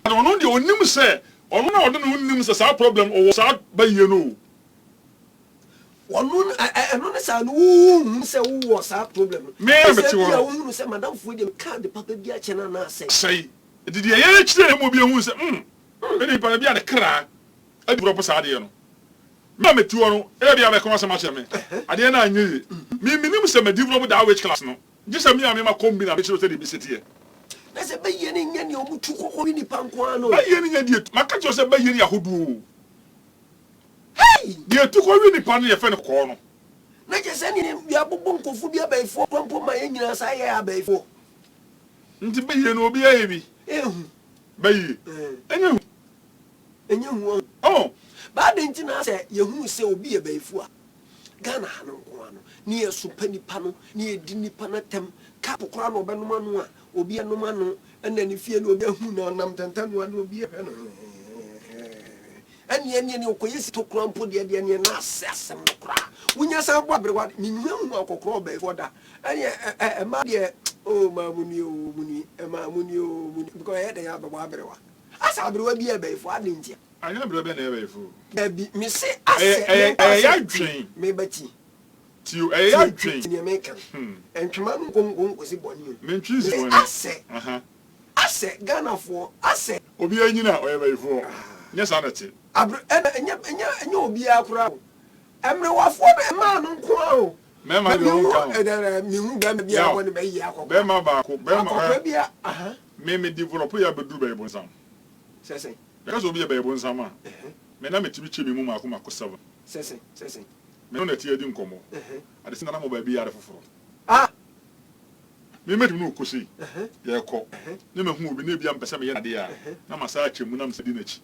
[SPEAKER 2] I don't know the only say or no names as our problem or was out by you know.
[SPEAKER 1] One moon, I don't know say who was our problem.
[SPEAKER 2] Maybe
[SPEAKER 1] say Madame Freedom can't the Papa Biachana
[SPEAKER 2] say. Did you hear will be a woman say, any Papa Bia the cry? I drop a sadian. Mamma to one, every other comes a match. I didn't know me, minimum some develop that which class no. Just a me, I'm a combina, which was the city.
[SPEAKER 1] That's a beginning and you to go in the Panquano.
[SPEAKER 2] By any idiot, my cat was a baby who do.
[SPEAKER 1] Hey!
[SPEAKER 2] They took already pan your friend of corner.
[SPEAKER 1] Not just any Yabunko Fubia by 4 pump my engine as I have before.
[SPEAKER 2] To be you know, be a baby.
[SPEAKER 1] And you won't.
[SPEAKER 2] Oh,
[SPEAKER 1] but didn't I say you say be a before? Ghana Hanuano, near Supeni Pano, near Dini Panatem, Capo Crano Banumano, will be a nomano, and then if you know the Huno Namtantan one will be a and yen you could to crumple the Indian assassin. When you say what you walk a before that, and my dear, oh, Mamunio, Mamunio, because I have a Wabrewa. I saw the be a before, didn't you?
[SPEAKER 2] I never been a fool.
[SPEAKER 1] Me say,
[SPEAKER 2] I train.
[SPEAKER 1] Maybe
[SPEAKER 2] to a train
[SPEAKER 1] in American. And Chimano was a bonny.
[SPEAKER 2] Mentions
[SPEAKER 1] I say, Ghana for, I say,
[SPEAKER 2] Obianina, wherever you for. Yes, I know.
[SPEAKER 1] And you'll be a crowd. I'm no one for a man on Quo.
[SPEAKER 2] Mamma,
[SPEAKER 1] you don't be able to be Yako.
[SPEAKER 2] Bema Baco,
[SPEAKER 1] Bema,
[SPEAKER 2] Mammy develop your baby some.
[SPEAKER 1] Says,
[SPEAKER 2] because will be a baby on summer. Men, I'm a chibi Mumma, 7.
[SPEAKER 1] Says,
[SPEAKER 2] me no na tie di nkomo ade sinana mo ba bi yare foforo me medim no kosi ye ko ne me hu obi na bia mpese me ye ade ya na masa achemu na mse di na chi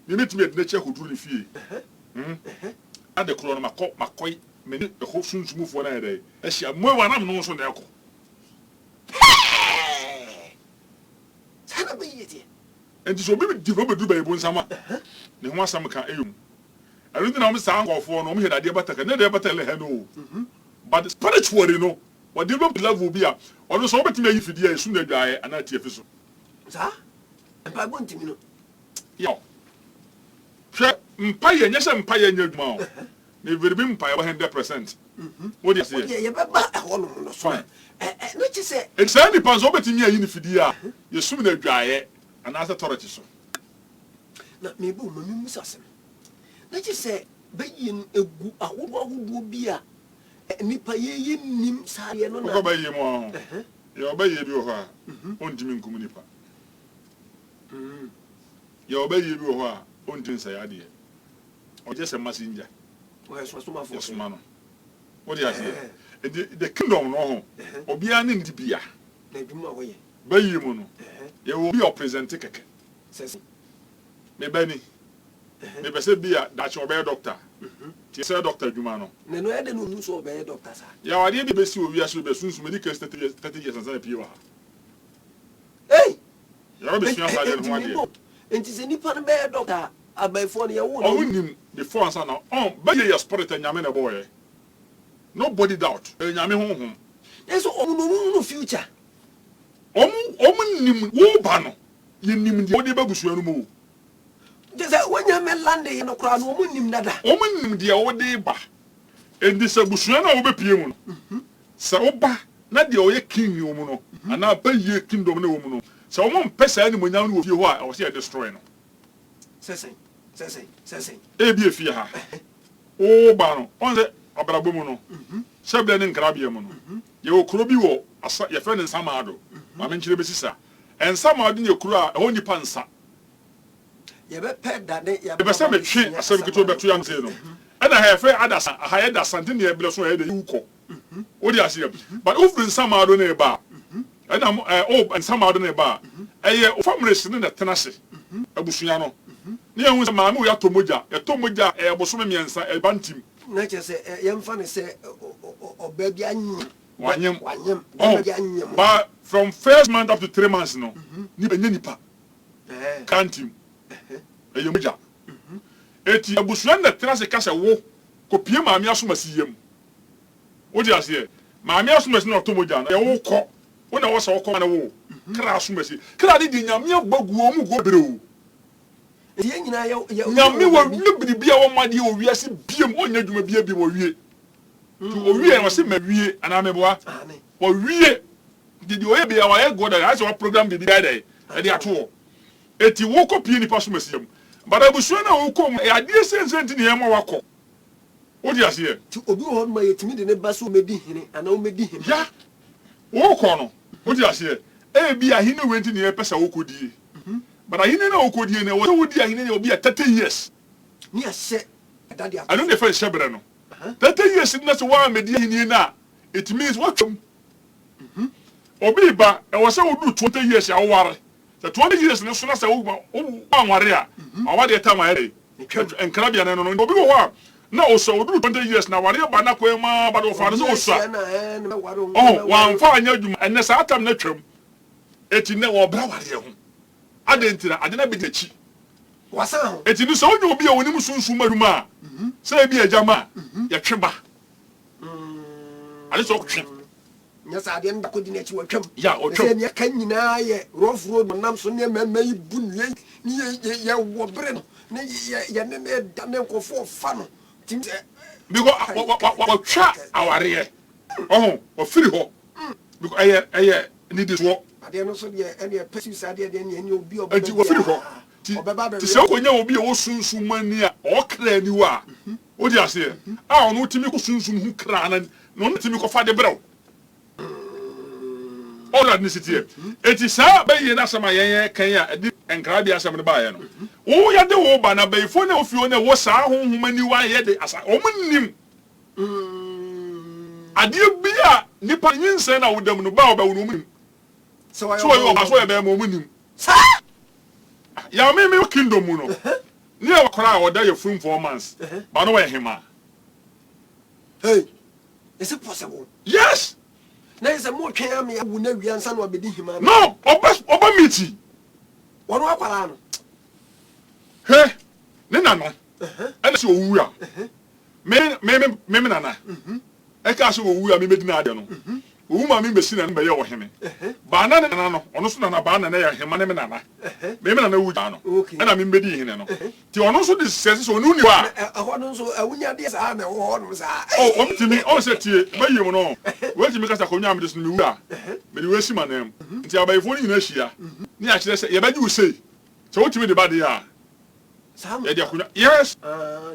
[SPEAKER 2] me metimi ade na chi ahoduru ne fie ade kro no makoi me ne ho sunsumufo na ede ehia mo wa na me no so na ekọ
[SPEAKER 1] sana be yeti
[SPEAKER 2] enti so be di do be bu nsama ne ho asam ka eyum arundi na mo sa nkofo no mo hedade bataka ne de batale he no but spiritually no what the level be a ono so betimi ayi fidi a esu na dwae ana tie fiso
[SPEAKER 1] sa pa bo ntimi no
[SPEAKER 2] yo hwe mpaye nyese mpaye nya dwuma o ne verbi mpaye 100% what do you say
[SPEAKER 1] ye be ba ho no so no chi se
[SPEAKER 2] it's any pan so betimi ayi ni fidi a yesu na dwae ana sa toroti so
[SPEAKER 1] na me bu mami musasem na chi se be yin egu ahodo bi a nipa ye nim sa ye no na
[SPEAKER 2] ko ba ye mo ye ba ye bi ho a ontimi nkum nipa ye ba ye bi ho a ontin sa ya de o je se messenger
[SPEAKER 1] o so so ma fo
[SPEAKER 2] so ma no what do you say the kingdom no ho obi an ndi bia
[SPEAKER 1] na dwuma ho ye
[SPEAKER 2] ba ye mo no ye wo bi o present keke
[SPEAKER 1] sesi
[SPEAKER 2] me ba ni me be se bia da che obe doctor ti se doctor dwuma no
[SPEAKER 1] ne no ede no nu so obe doctor sa
[SPEAKER 2] ya wade bi be si owi aso be sunsun medical 30 years ansa pie wa
[SPEAKER 1] hey
[SPEAKER 2] ya be sua sa de no ade
[SPEAKER 1] enti se nipa no be doctor abaifo no ye wo
[SPEAKER 2] no nim before ansa na on ba ye spirit nyame na boy nobody doubt nyame honhom
[SPEAKER 1] eso omu future
[SPEAKER 2] omu nim wo ba no ye nim de odi ba busua no mo
[SPEAKER 1] jese wonya me lande no kra no omu nim dada
[SPEAKER 2] omu nim de odi ba endi se busua na wo be pie mu no se wo ba na de o ye king wo mu no ana ba ye kingdom na wo mu no se wo mo mpesa ni mo nyam no wo fie ho a wo se destroy no
[SPEAKER 1] sesen
[SPEAKER 2] e bi efie ha o ba no on se abrabo mu no sebele ne nkrabia mu no ye okuro bi wo asa ye fe ne nsamado ma me nkyere besisa ensamado ne okuro a ho nipa nsa
[SPEAKER 1] ye be peda ne
[SPEAKER 2] ye be se me twe asem kito beto yam se no ena ha fe adasa ha ye da sante ne ebele so ye de yuko odi asem but ofri nsamado ne ba ena o nsamado ne ba eye o family se ne tenase abusua no ne ehun se maame o ya tomoja e bosome miensa e bantim
[SPEAKER 1] na chese ye mfa ne se oba bi anyem
[SPEAKER 2] wanyem
[SPEAKER 1] bi anyem
[SPEAKER 2] but from first month up to 3 months no ni be nipa kantim e yomoja eti abusua na tenase ka se wo kopie maame asoma siyem odi ase maame asoma si na tomoja na ye wo kọ wona wo se wo kọ na wo kra asoma si kra di nyame agbagu o mu go berewo
[SPEAKER 1] ye nyina ye
[SPEAKER 2] nyame wo libiri bia wo made o wiase biem onya dwuma bia bi wo wie to o wie no se ma wie ana meboa wo wie didi o ye bia wa ye goda as wa program bi bia dai e dey ato eti wo kopie ni paso masiem bada busuo na wo kom e ade sensenti ne yema wakọ wo di ase
[SPEAKER 1] ti obi ho ma yetimi de ne ba so medi hene ana o medi hene
[SPEAKER 2] ya wo kọ no wo di ase e bia hene wenti ne pesa wo kodie but ahine na okodie ne wo di ahine ne obi 30 years
[SPEAKER 1] ni ase dadi
[SPEAKER 2] I don't defend shebre no 30 years na so wa medi ahine na it means what obi ba e wo se wo do 20 years a ware the 20 years ne so na se wo anware a awade time ayre enkra bia ne no obi wo ho na o so wo do 20 years na ware ba na ko ma ba do fa so wo so wa mfa anya dwuma enne sa atam na twam eti ne wo bra ware ho adentira adena bedechi
[SPEAKER 1] wasan
[SPEAKER 2] eti ni so onye obi a wonim sunsun maduma se bi ajama ya tweba ale so twe
[SPEAKER 1] nya sa ade ndako di na chi watwam
[SPEAKER 2] ya o twe
[SPEAKER 1] se ne kan nyina ye rough road nam so ne mema yi bunye ni ye wo bre no ne ye ne da ne nkofo fa no tim
[SPEAKER 2] because wa twa aware o firi ho because eye ni this wo
[SPEAKER 1] ade no so de ene pesi sa de ne obi obi
[SPEAKER 2] enti wo firi ho ti se ko nya obi o sunsun mani a o kra ni wa o di ase a onu timi ko sunsun hu kra na no timi ko fa de brew all that necessity eti sa ba ye na sama yen kan ya enkra bi asem ne bae no wo ya de wo ba na bayfo na ofio na wo saa honhoma ni wa ye de asa omunnim ade bia nipa nyinse na wodam no ba wo ba wo no munnim so yo aso ye be mo munnim ya me kingdom no ni e wakora oda ye from 4 months ba no we hema
[SPEAKER 1] hey is it possible
[SPEAKER 2] yes
[SPEAKER 1] na is a mo twen am ya bu na wiansa na obedi hima
[SPEAKER 2] no oba miti
[SPEAKER 1] wono akwara no
[SPEAKER 2] he ne nana ana si owu a me nana e ka so owu a me medina ade no owu ma me besi na be ye wo heme ba na ne nana no ono so na ba na na ye hema ne me nana me nana wu ja no ana me bedi hene no ti ono so de sese so onu ni wa
[SPEAKER 1] ho no so awunya de sa na ho no sa
[SPEAKER 2] o mtimi o se tie bayi mo no we ti me kasa ko nya me de so me wu a me de we si manem nti abayifo ni na hia ni a kire se ye baji wo sei so wotimi de ba de a
[SPEAKER 1] Sam.
[SPEAKER 2] Yes.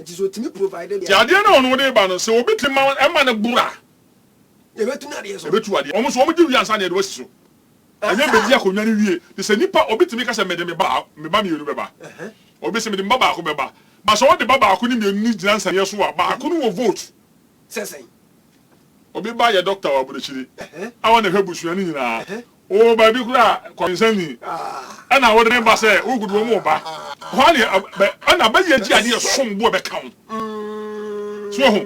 [SPEAKER 1] Jiso timi provided.
[SPEAKER 2] Ti ade na ono de ba no se obi ti ma e ma ne bura.
[SPEAKER 1] E betu na de so.
[SPEAKER 2] E betu ade. Omo so omo di wiansa na de wasi so. Anya be di akonwa ne wie. De se nipa obi ti mi ka se me de me ba me yelu be ba. Obi se me de ba ba ko be ba. Ba so de ba ba ko ni me ni jinansa ye so a ba ko no wo vote.
[SPEAKER 1] Sesen.
[SPEAKER 2] Obi ba ye doctor wa buruchiri. Awon na hwebusu ani nyina. O ba bi kura konsani. Ana wo de ba se wo gudu mo ba. Kwani ana ba ye ji ade sombo be kan. So ho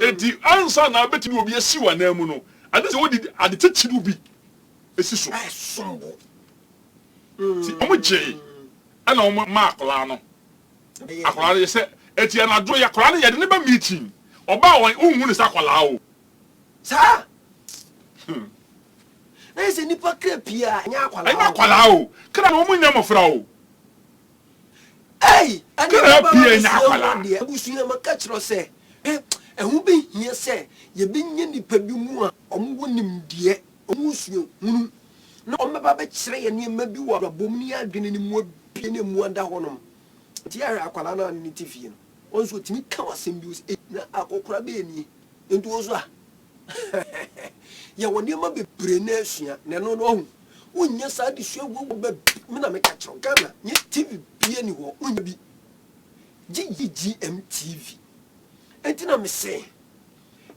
[SPEAKER 2] enti ansa na betimi obi asi wa na mu no ade se wo di ade techiru bi esi so
[SPEAKER 1] sombo
[SPEAKER 2] ti omo je ana omo ma akola no akola ye se eti ana do ya akola ye de ne ba meeting oba won unhu ne sa akola o
[SPEAKER 1] sa na ese nipa krapia anya akola
[SPEAKER 2] anya akola o kra na omo nya mofra o
[SPEAKER 1] ei
[SPEAKER 2] kra pia nya akola
[SPEAKER 1] de abusu ya maka kiro se ehu be hia se ye be nya nipa bi mu a omo wonim de omo suo hunu na omo ba be kire ye ne ma bi wo abom ni adwene ni mu bi ne mu anda honom ti ya akwala na ni tifie no onso timi ka wasem bi na akokora be ni ntu ozo a ya woni ma be bre na asua na no no wonya sa de suo wo be me na me ka kiro Ghana nye TV bi ni ho wonya bi GGMTV entina me say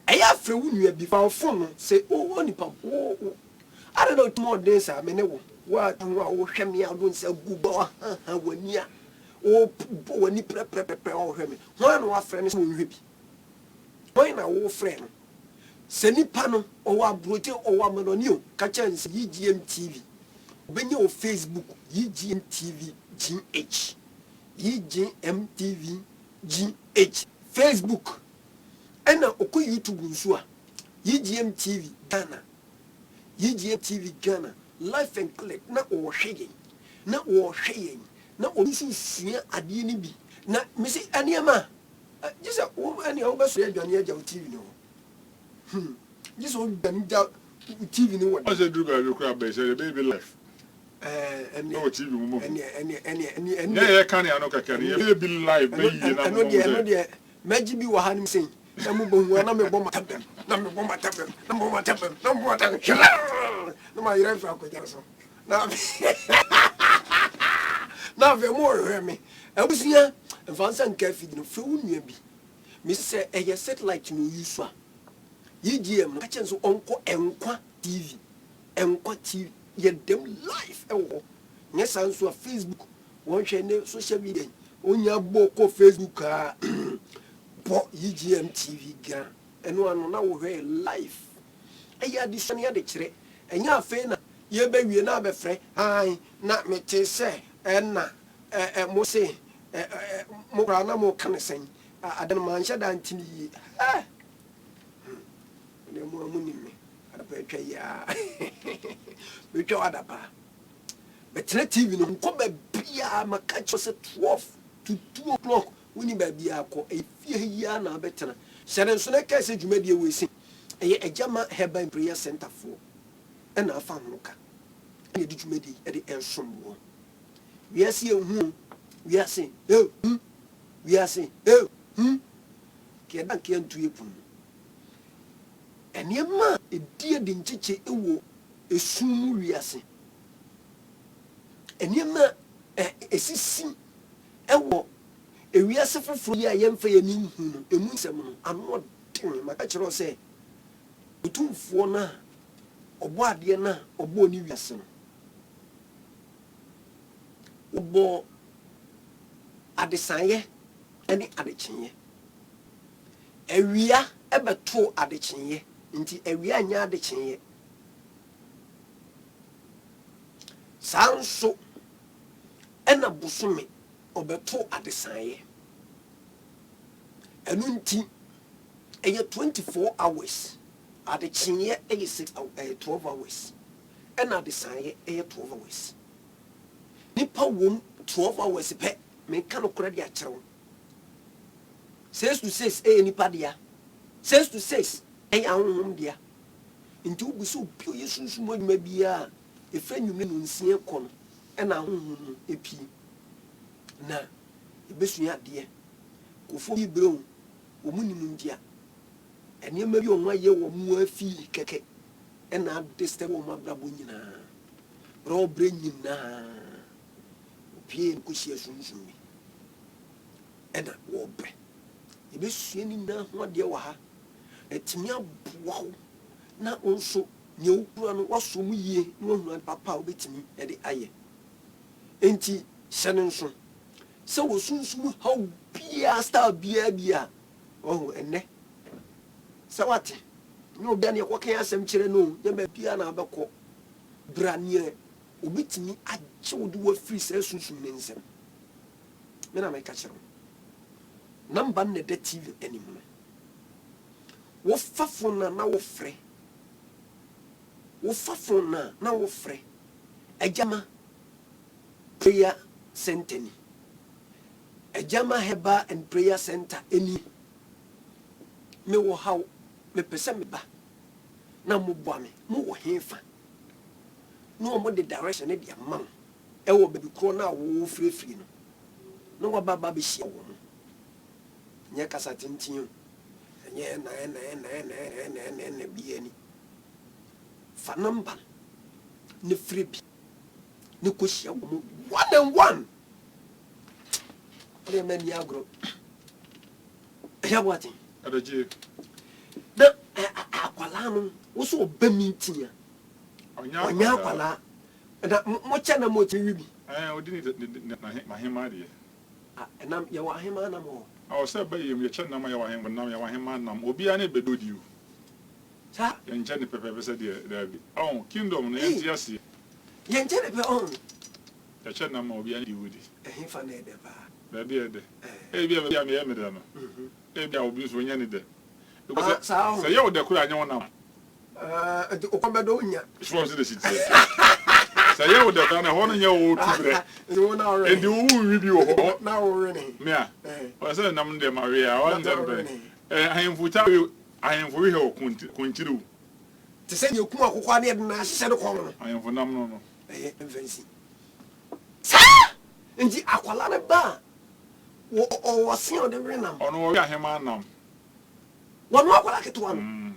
[SPEAKER 1] eya afre wo nua bi fa phone no say o nipa o I don't know more days a me ne wo wa wo hwe me a don say guba ha wani a o wani pre o hwe me ho na wa frɛ ne so nhwe bi boy na wo frɛ no se nipa no o wa brote o wa manoni o ka chance GGMTV obenye o Facebook GGMTV GH GGMTV GH Facebook ena oko YouTube nso a GGMTV Ghana GGMTV Ghana life and click na o hweye na obisu sua ade ni bi na me se aniema jisa wo ani o beso adwane agya TV no jisa o dani TV ni wo
[SPEAKER 2] I said do go kura be say baby life no TV mu mo
[SPEAKER 1] any
[SPEAKER 2] yeah kan ya no kakari ya baby life be yi na mo
[SPEAKER 1] no de maji bi wa hanim sen na mo bo na me bo matabem na me bo matabem na mo matabem na mo matabem na ma yira fa ko jarso na na ve mo hwe me abusia mfansa nka fi no fe wonua bi me se eye satellite no use a YGM no ka chen so onko enkwa TV ye dem live ewo nye sanso a Facebook won hwe ne social media onya boko Facebook a po YGMTV ga eno ano na wo hwe live eya addition ya de kire enya afa na ye ba wie na be frɛ han na mete se na mo se mo kra na mo kan sen adan man hye da ntini yi ne mo amuni me adapa twa ya be twa adapa be tele TV no ko ba bia maka chose 12 to 2 o'clock woni ba bia ko efie ya na betena hyere nso na ka se dwumadi we si eye ejama herbal prayer center for na afa hoka e di dwumadi e di ensombo wiase ehu wiase wiase ke dan ke ntu epun eniema edie de ncheche ewo esum wiase eniema esisi ewo ewiase foforo yi a yemfa ye ni hu no emu nsem no ano den maka kyerɛ sɛ otumfuo na ɔbɔ adeɛ na ɔbɔ ni wiase no ɔbɔ adesanye ɛne adekyenye awia ɛbɛto adekyenye nti awia nya adekyenye sanso ɛna bosome ɔbɛto adesanye ɛno nti ɛyɛ 24 hours adekyenye ɛyɛ 12 hours ɛna adesanye ɛyɛ 12 hours nipa wom 12 hours pɛ menka no kora de akyerɛw 6 to 6 ɛyɛ nipa dea 6 to 6 ɛyɛ ahohom dea nti wobu sɛ obi ɔyɛ sunsum adwuma biara ɛfrɛ nnwumne no nsia kɔ no ɛna ahohom no ɛpii na ɛbɛsua adeɛ kɔfoɔ bi berɛ wo ɔmu nim ndia ɛnneɛma bi ɔmo ayɛ wɔ mu afi kɛkɛ ɛna ade sɛ wɔ mo abrabɔ nyinaa berɛ ɔbrɛ nyinaa opie no kɔhyia sunsum bi ɛna wɔbrɛ ɛbɛsua ne nyinaa ho adeɛ wɔ ha ɛtumi aboa wo na nso nea wokura no wasɔ mu yie na wahunu papa a wobɛtumi ɛde ayɛ enti hyɛ no nso sɛ wɔ sunsum haw biaa star biaa bi a ɔho ɛnnɛ sɛ wate ne obia ne ɛkɔka asɛm kyerɛ no yɛma biaa na abɛkɔ bra neɛ obɛtumi agye wo de wafiri sɛ sunsum ne nsɛm me na mɛka kyerɛ wo namba no na ɛda tv anim no wofafo na wofrɛ wofafo na wofrɛ agyama prayer center ni agyama heba and prayer center ani me wo haw me pese me ba na mo boa me mo wo hefa no mo de direction ne dia mam e wo baby kro na wo frefri no no wa baba be hia wo nya kasa tintin nya na bi ani fa number ne free bi ne ko hia wo one and one ole man ya agro ya wati
[SPEAKER 2] adaji
[SPEAKER 1] na akwala no wo so ba meeting a onya akwala na mo cha na mo tiwi bi
[SPEAKER 2] odi ni na hema de
[SPEAKER 1] na ya wa hema na mo
[SPEAKER 2] awo sɛ bayem ye kyɛ nam ya wa hema nam ya wa hema nam obi a ne bedodi o
[SPEAKER 1] sa
[SPEAKER 2] ye nkyɛ ne pepe sɛ de dabi awo kingdom no ye ntiase
[SPEAKER 1] ye nkyɛ ne pe on
[SPEAKER 2] ye kyɛ nam obi a ne diwodi
[SPEAKER 1] fa na de ba
[SPEAKER 2] dabi ede bi a me ye me de no bi a obi so nya ne de because sɛ ye wo de kura anya wonam
[SPEAKER 1] o ko be do nya
[SPEAKER 2] so se de sitie sɛ ye wo de kura na ho no nya wo tubre endi wo wi bi wo ho
[SPEAKER 1] na wo rene
[SPEAKER 2] me a o sɛ nam de ma we a wan de ahemfuta ahemfu we ho kuntiru
[SPEAKER 1] te sɛ ye kuma akokwa ne de na hye de kon no
[SPEAKER 2] ahemfu nam no
[SPEAKER 1] mfansi sa nti akwala ne ba wo se o de renam
[SPEAKER 2] ono wo ahema nam
[SPEAKER 1] wono akwala ketewa no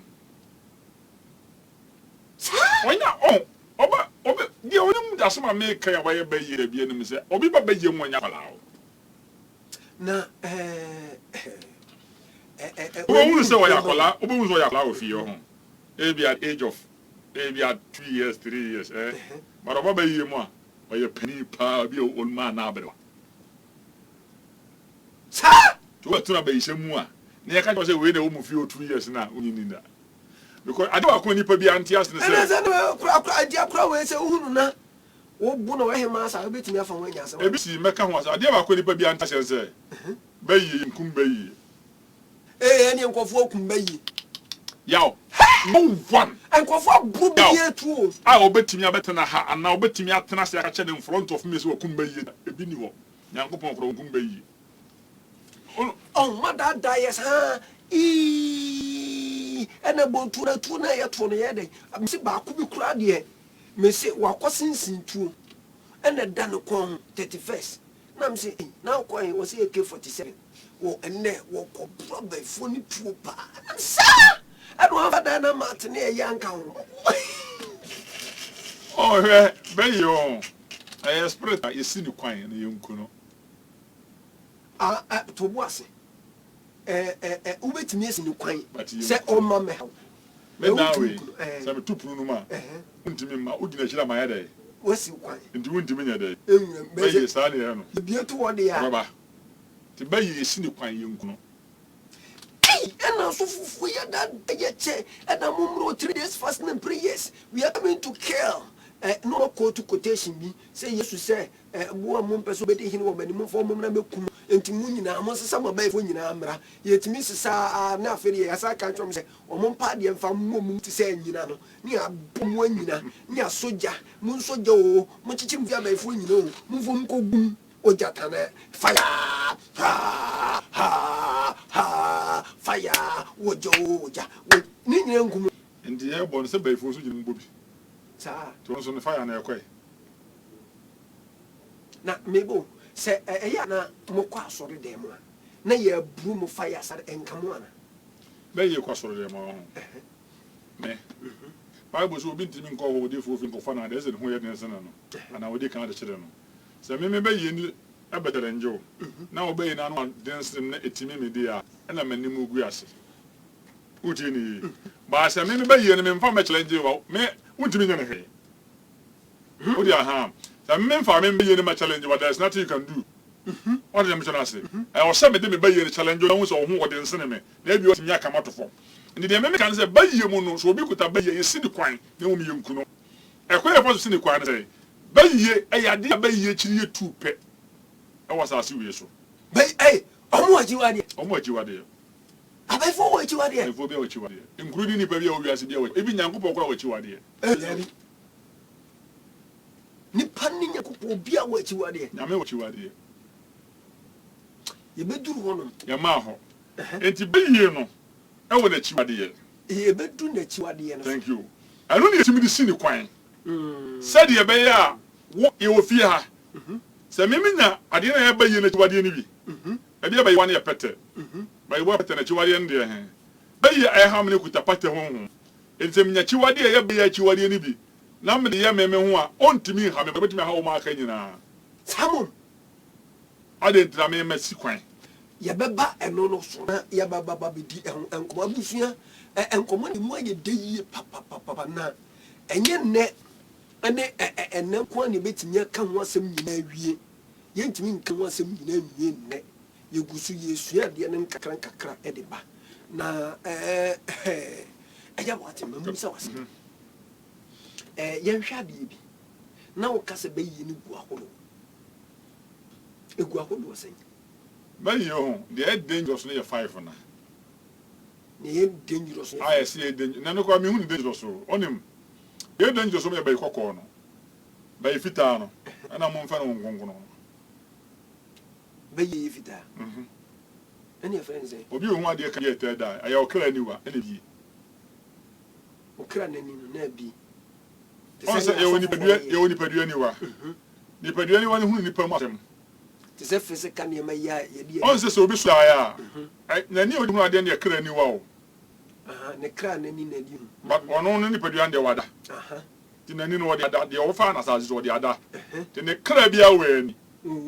[SPEAKER 2] onya oba die onim da so ma make ya waye bayi bia nim se obi ba bayi mu onya akwala o
[SPEAKER 1] na
[SPEAKER 2] who say waya akwala obi who say waya akwala ofi yo ho maybe at age of maybe at 2 years 3 years but oba bayi mu a oye pani pa bi o ma na abere
[SPEAKER 1] sa
[SPEAKER 2] to what na bayi shemu a na yaka say we na wo mu fi o 2 years na onyini nda because ade wa ko nipa bi antias ne say
[SPEAKER 1] kura dia kura we say uhunu na wo bu na we hema sa obetimi afa ho anya sa
[SPEAKER 2] ebi si meka ho asa ade wa ko nipa bi antias say bayi nkum bayi
[SPEAKER 1] eni nkofo kumba yi
[SPEAKER 2] yaw no one
[SPEAKER 1] nkofo bu bi etu
[SPEAKER 2] a obetimi abetena ha ana obetimi atena se aka che in front of me so kumba yi ebi ni wo nyankopon kro kumba yi
[SPEAKER 1] oh madada yes ha ena bontu na tu na ye to no ye de mesi ba ku bi kura de mesi wakosinsin tu ena da no kon 31st na mesi na ko yin wo se AK47 wo enne wo ko brother foni tu pa sa eno afada na matne ye yanka ho
[SPEAKER 2] oh he be yo I spirit you see the coin and you kuno.
[SPEAKER 1] To boase. Ubetimi esi ni kwan.
[SPEAKER 2] But
[SPEAKER 1] Say o ma me.
[SPEAKER 2] Me now we. Say me tu punu ma. Untimi ma ugina chira ma ya dey.
[SPEAKER 1] Wasi kwan.
[SPEAKER 2] Nti untimi nya dey.
[SPEAKER 1] Enwem
[SPEAKER 2] Be ye sa na ya no.
[SPEAKER 1] Bieto wo de ya.
[SPEAKER 2] Baba. Ti be ye esi ni kwan ye nkuno.
[SPEAKER 1] And also for that and I'm 3 days fasting and prayers. We are coming to kill. No quote to quotation be say yes to say one person betting him or many more for Mum and Timunina amongst some of my phone in Amra. Yet Mrs. Naferi as I can't say or Mum Party and found Mum to say Yinano near Bumwenina near Soja Moon Sojo much him via my phone, you know, move on go boom or Jatana fire ha fire wojo ni nkum
[SPEAKER 2] And the airborne say by force you Bobby.
[SPEAKER 1] sa
[SPEAKER 2] To on the fire na ekwe.
[SPEAKER 1] na mebo se eya na mokwa asori dem a na ye bru mo fire sa enkamo ana
[SPEAKER 2] Be ye kwasoro dem ma. Me. Bible so obi ntimi nko wo de fofin ko fa na de ze ho ye den se na no. Ana wo de kan de chire no. Se me be ye ni abetere njo. Na obe ye na no den se na etimi me de a na manim ogu ase. Uti ni. Ba se me be ye ni me mfa me challenge wo. Me untimi nya ne hwe. Odi aha. Se me mfa me be ye ni ma challenge what there is nothing you can do. What dem chana say? I was say me de me be ye ni challenge wo so ho wo de nse ne me. Na bi o tinya kama to fo. Ndi de me kan say be ye mu no so obi kuta be ye si ni kwan na wo me ye nkuno. Ekwa ye fo si ni kwan na say be ye ayade be ye chiri ye tu pe. E was asi we so.
[SPEAKER 1] be omo ajiwade
[SPEAKER 2] Omo ajiwade.
[SPEAKER 1] abai fo wo ajiwade
[SPEAKER 2] Efo be ajiwade. Including ni pe bi o wiase bi e ebi nyankopɔ kora ajiwade.
[SPEAKER 1] ni panni nyakupo bia wo ajiwade
[SPEAKER 2] Nyame ajiwade.
[SPEAKER 1] ye beduru hono
[SPEAKER 2] Ya ma ho. Enti be ye no e wo na ajiwade.
[SPEAKER 1] ye bedu na ajiwade no
[SPEAKER 2] Thank you. Anu ni etimi di si ni kwan. Said ye be ya wo e wo fie ha. Se meminya ade na ye be ye na ajiwade ni bi. E bi e be ye wan ye pete. Ba ye bo pete na ajiwade ndi e he. Be ye e ha me kuta pate ho. Enti menya ajiwade ye be ye ajiwade ni bi. Na me de ye meme ho a ontimi ha me betimi ha wo ma aka nyina.
[SPEAKER 1] samon
[SPEAKER 2] Ade ntra me ma si kwan.
[SPEAKER 1] ye beba eno no so na ye baba bedi enkomo abusua enkomo ni mu aye de yie papa na enye ne ene ene kwa ne betinya ka ho asem nyina awie ye ntimi nka ho asem nyina awie ne ye gusu yesu ya de ne nkakra e de ba na eya wate mamu sa wase ye hwa de bi na wo kase be yi ni gu aholo egu aholo wase
[SPEAKER 2] Be ye ho the dangerous no ye 5 na.
[SPEAKER 1] ne dangerous
[SPEAKER 2] Ah, yes, ye dangerous. Na no kwa me hu ni dangerous so. Onim. Ye dangerous me be kokko no. Be fita no. Ana mo mfa no ngongo no.
[SPEAKER 1] be yi fita ene friends say
[SPEAKER 2] Obi hu ade ka ye ted die. Aya okra niwa ene bi.
[SPEAKER 1] okra nani no na bi
[SPEAKER 2] On say ye woni padua niwa. Ni padua niwa ni hu ni pa mu asem.
[SPEAKER 1] te se physical ne ma ya ye di
[SPEAKER 2] On say so obi so aya. Na ni odi hu ade ne kra niwa o.
[SPEAKER 1] ne kra nani na di
[SPEAKER 2] But ono no ni padua nde wada. Ti nani no wode ada de ofa na sa so wode ada. Ti ne kra bia we ni.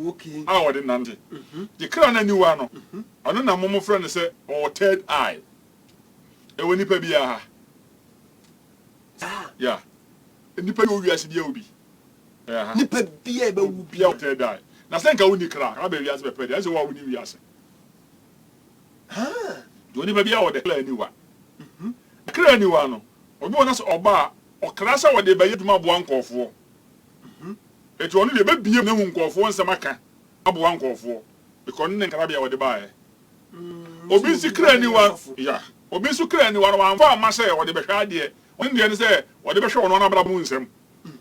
[SPEAKER 1] okay
[SPEAKER 2] A wode nante. Di kra na niwa no. Ono na momo friend say o third eye. E woni pa bia ha. Yeah. Nipa yo wiase bia obi. Yeah.
[SPEAKER 1] nipa bia be wu
[SPEAKER 2] Bia o third eye. Na senka woni kra, ka be wiase be pede. Ase wa woni wiase. Do ni ba bia o de kra niwa. Kra niwa no. Obi wona so oba o kra sa wo de ba yeduma bo ankofo. Etu onu de be bia na hu nkofo nsem aka. Abo ankofo. Because ne nkra bia wo de ba obi si kra niwa. Yeah. Obi su kra niwa no wan fa amase wo de be hwa de. Oni de ne se wo de be hwa ono na bra mu nsem.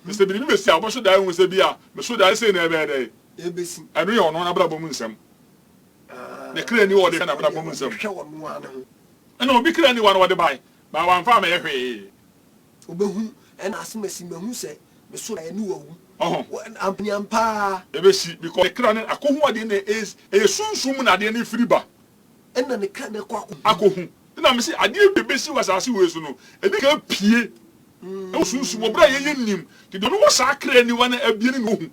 [SPEAKER 2] Mr. Bini be si abo so da hu se bia, me so da se na ebe dey.
[SPEAKER 1] ebesi
[SPEAKER 2] Anu ye ono na bra mu nsem. Ne kra ni wo de na bra mu nsem.
[SPEAKER 1] hwe wo no ana
[SPEAKER 2] Na obi kra niwa no wo de bai. Ba wan fa ma ye hwe.
[SPEAKER 1] obehu ena asemasi mehu se me so da ni wo
[SPEAKER 2] Oh.
[SPEAKER 1] ampani ampa
[SPEAKER 2] Ebe si because the kra ne akohu ade ne is sunsum na ade ne firiba.
[SPEAKER 1] ena ne kra ne kwa
[SPEAKER 2] Akohu. Na me se ade bebe si wasase we so no. Ebi ka pie. E sunsum obra ye nim. Ti do no wo sa kra niwa na abie ne no hu.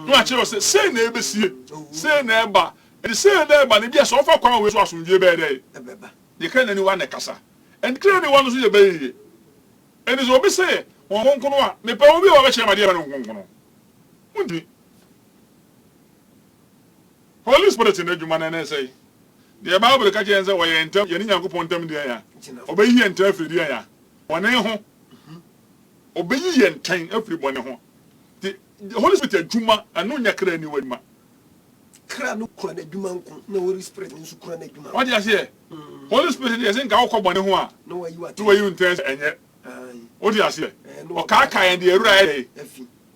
[SPEAKER 2] no a chero say na ebesie say na eba and say na eba na bia so fa kwan we so asomdwe be dey
[SPEAKER 1] ebeba
[SPEAKER 2] ye kan na ni wa na kasa and clear ni one so ye be and so be say won konkono a me pa obi wa be chere ma dey ba no konkono mundi Holy Spirit in adwuma na say the Bible ka che say wo ye ntam ye ni Nyankopon ntam dey ya obeyi ye ntam afiri dey ya wone ho obeyi ye ntan afiri bone ho the Holy Spirit adwuma anu nya kra ni wadwuma
[SPEAKER 1] kra no kura na adwuma nko na Holy Spirit nso kura na adwuma
[SPEAKER 2] what you say Holy Spirit dey say nka wo bone ho a
[SPEAKER 1] no wayi wa
[SPEAKER 2] to wayi ntan enye what you say o ka ka en dey ewura dey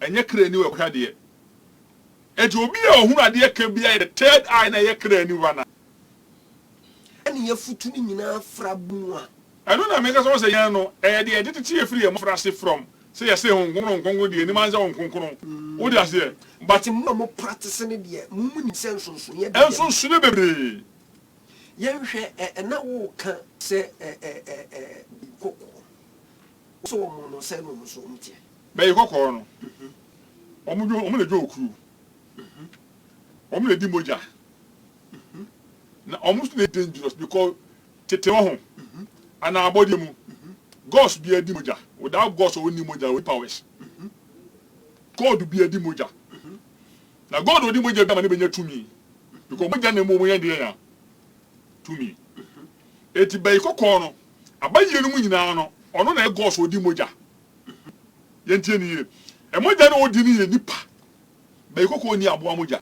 [SPEAKER 2] enye kra ni we kwa dey eji obi a ohunu ade ka bia the third eye na ye kra ni wana
[SPEAKER 1] ani ye futu ni nyina fra bu a
[SPEAKER 2] eno na me ka so say yan no e de edit tie free e mo fra se from say ye say honkonko de ni man say honkonko wo de ase
[SPEAKER 1] but mo practice ne de mo mu ni senso so ye de
[SPEAKER 2] enso so ne bebre
[SPEAKER 1] ye hwe na wo ka se koko so mo no say no so mtie
[SPEAKER 2] be koko no omo le jo okuru omo le di moja na almost dangerous because tete ho ana abodi mu ghost bi adi moja without ghost oni moja with powers god bi adi moja na god odi moja da ma ne benya tumi because moja na mo ye de ya tumi eti bai kokko no abaye no mu nyina no ono na ghost odi moja ye ntie ni ye e moja na odi ni ye nipa bai kokko ni abo moja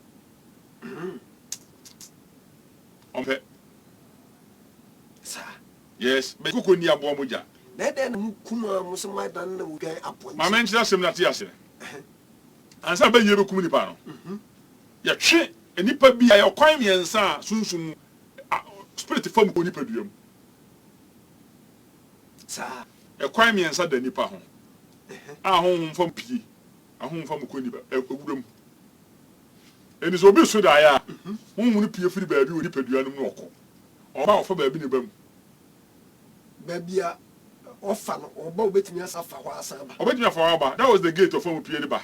[SPEAKER 2] Ompe.
[SPEAKER 1] Sa.
[SPEAKER 2] Yes, be koko ni abo moja.
[SPEAKER 1] Na de na kuma musema dan na wugan apon.
[SPEAKER 2] Ma men chira sem na ti ase. Ansa be yebe kum ni pa no. Ya twe enipa bi ya kwan miensa sunsun spirit fam ko nipa duam.
[SPEAKER 1] Sa.
[SPEAKER 2] E kwan miensa da nipa ho. Ahon fam pie. Ahon fam ko nipa ewuram. Eni so bi so da ya. Hunhunu pie firi baabi oni paduanum no okọ. Oba ofa baabi ne bam.
[SPEAKER 1] Baabi a ofa no oba obetimi asafa ho asaba.
[SPEAKER 2] Obetimi afa ho ba. That was the gate of fam pie ne ba.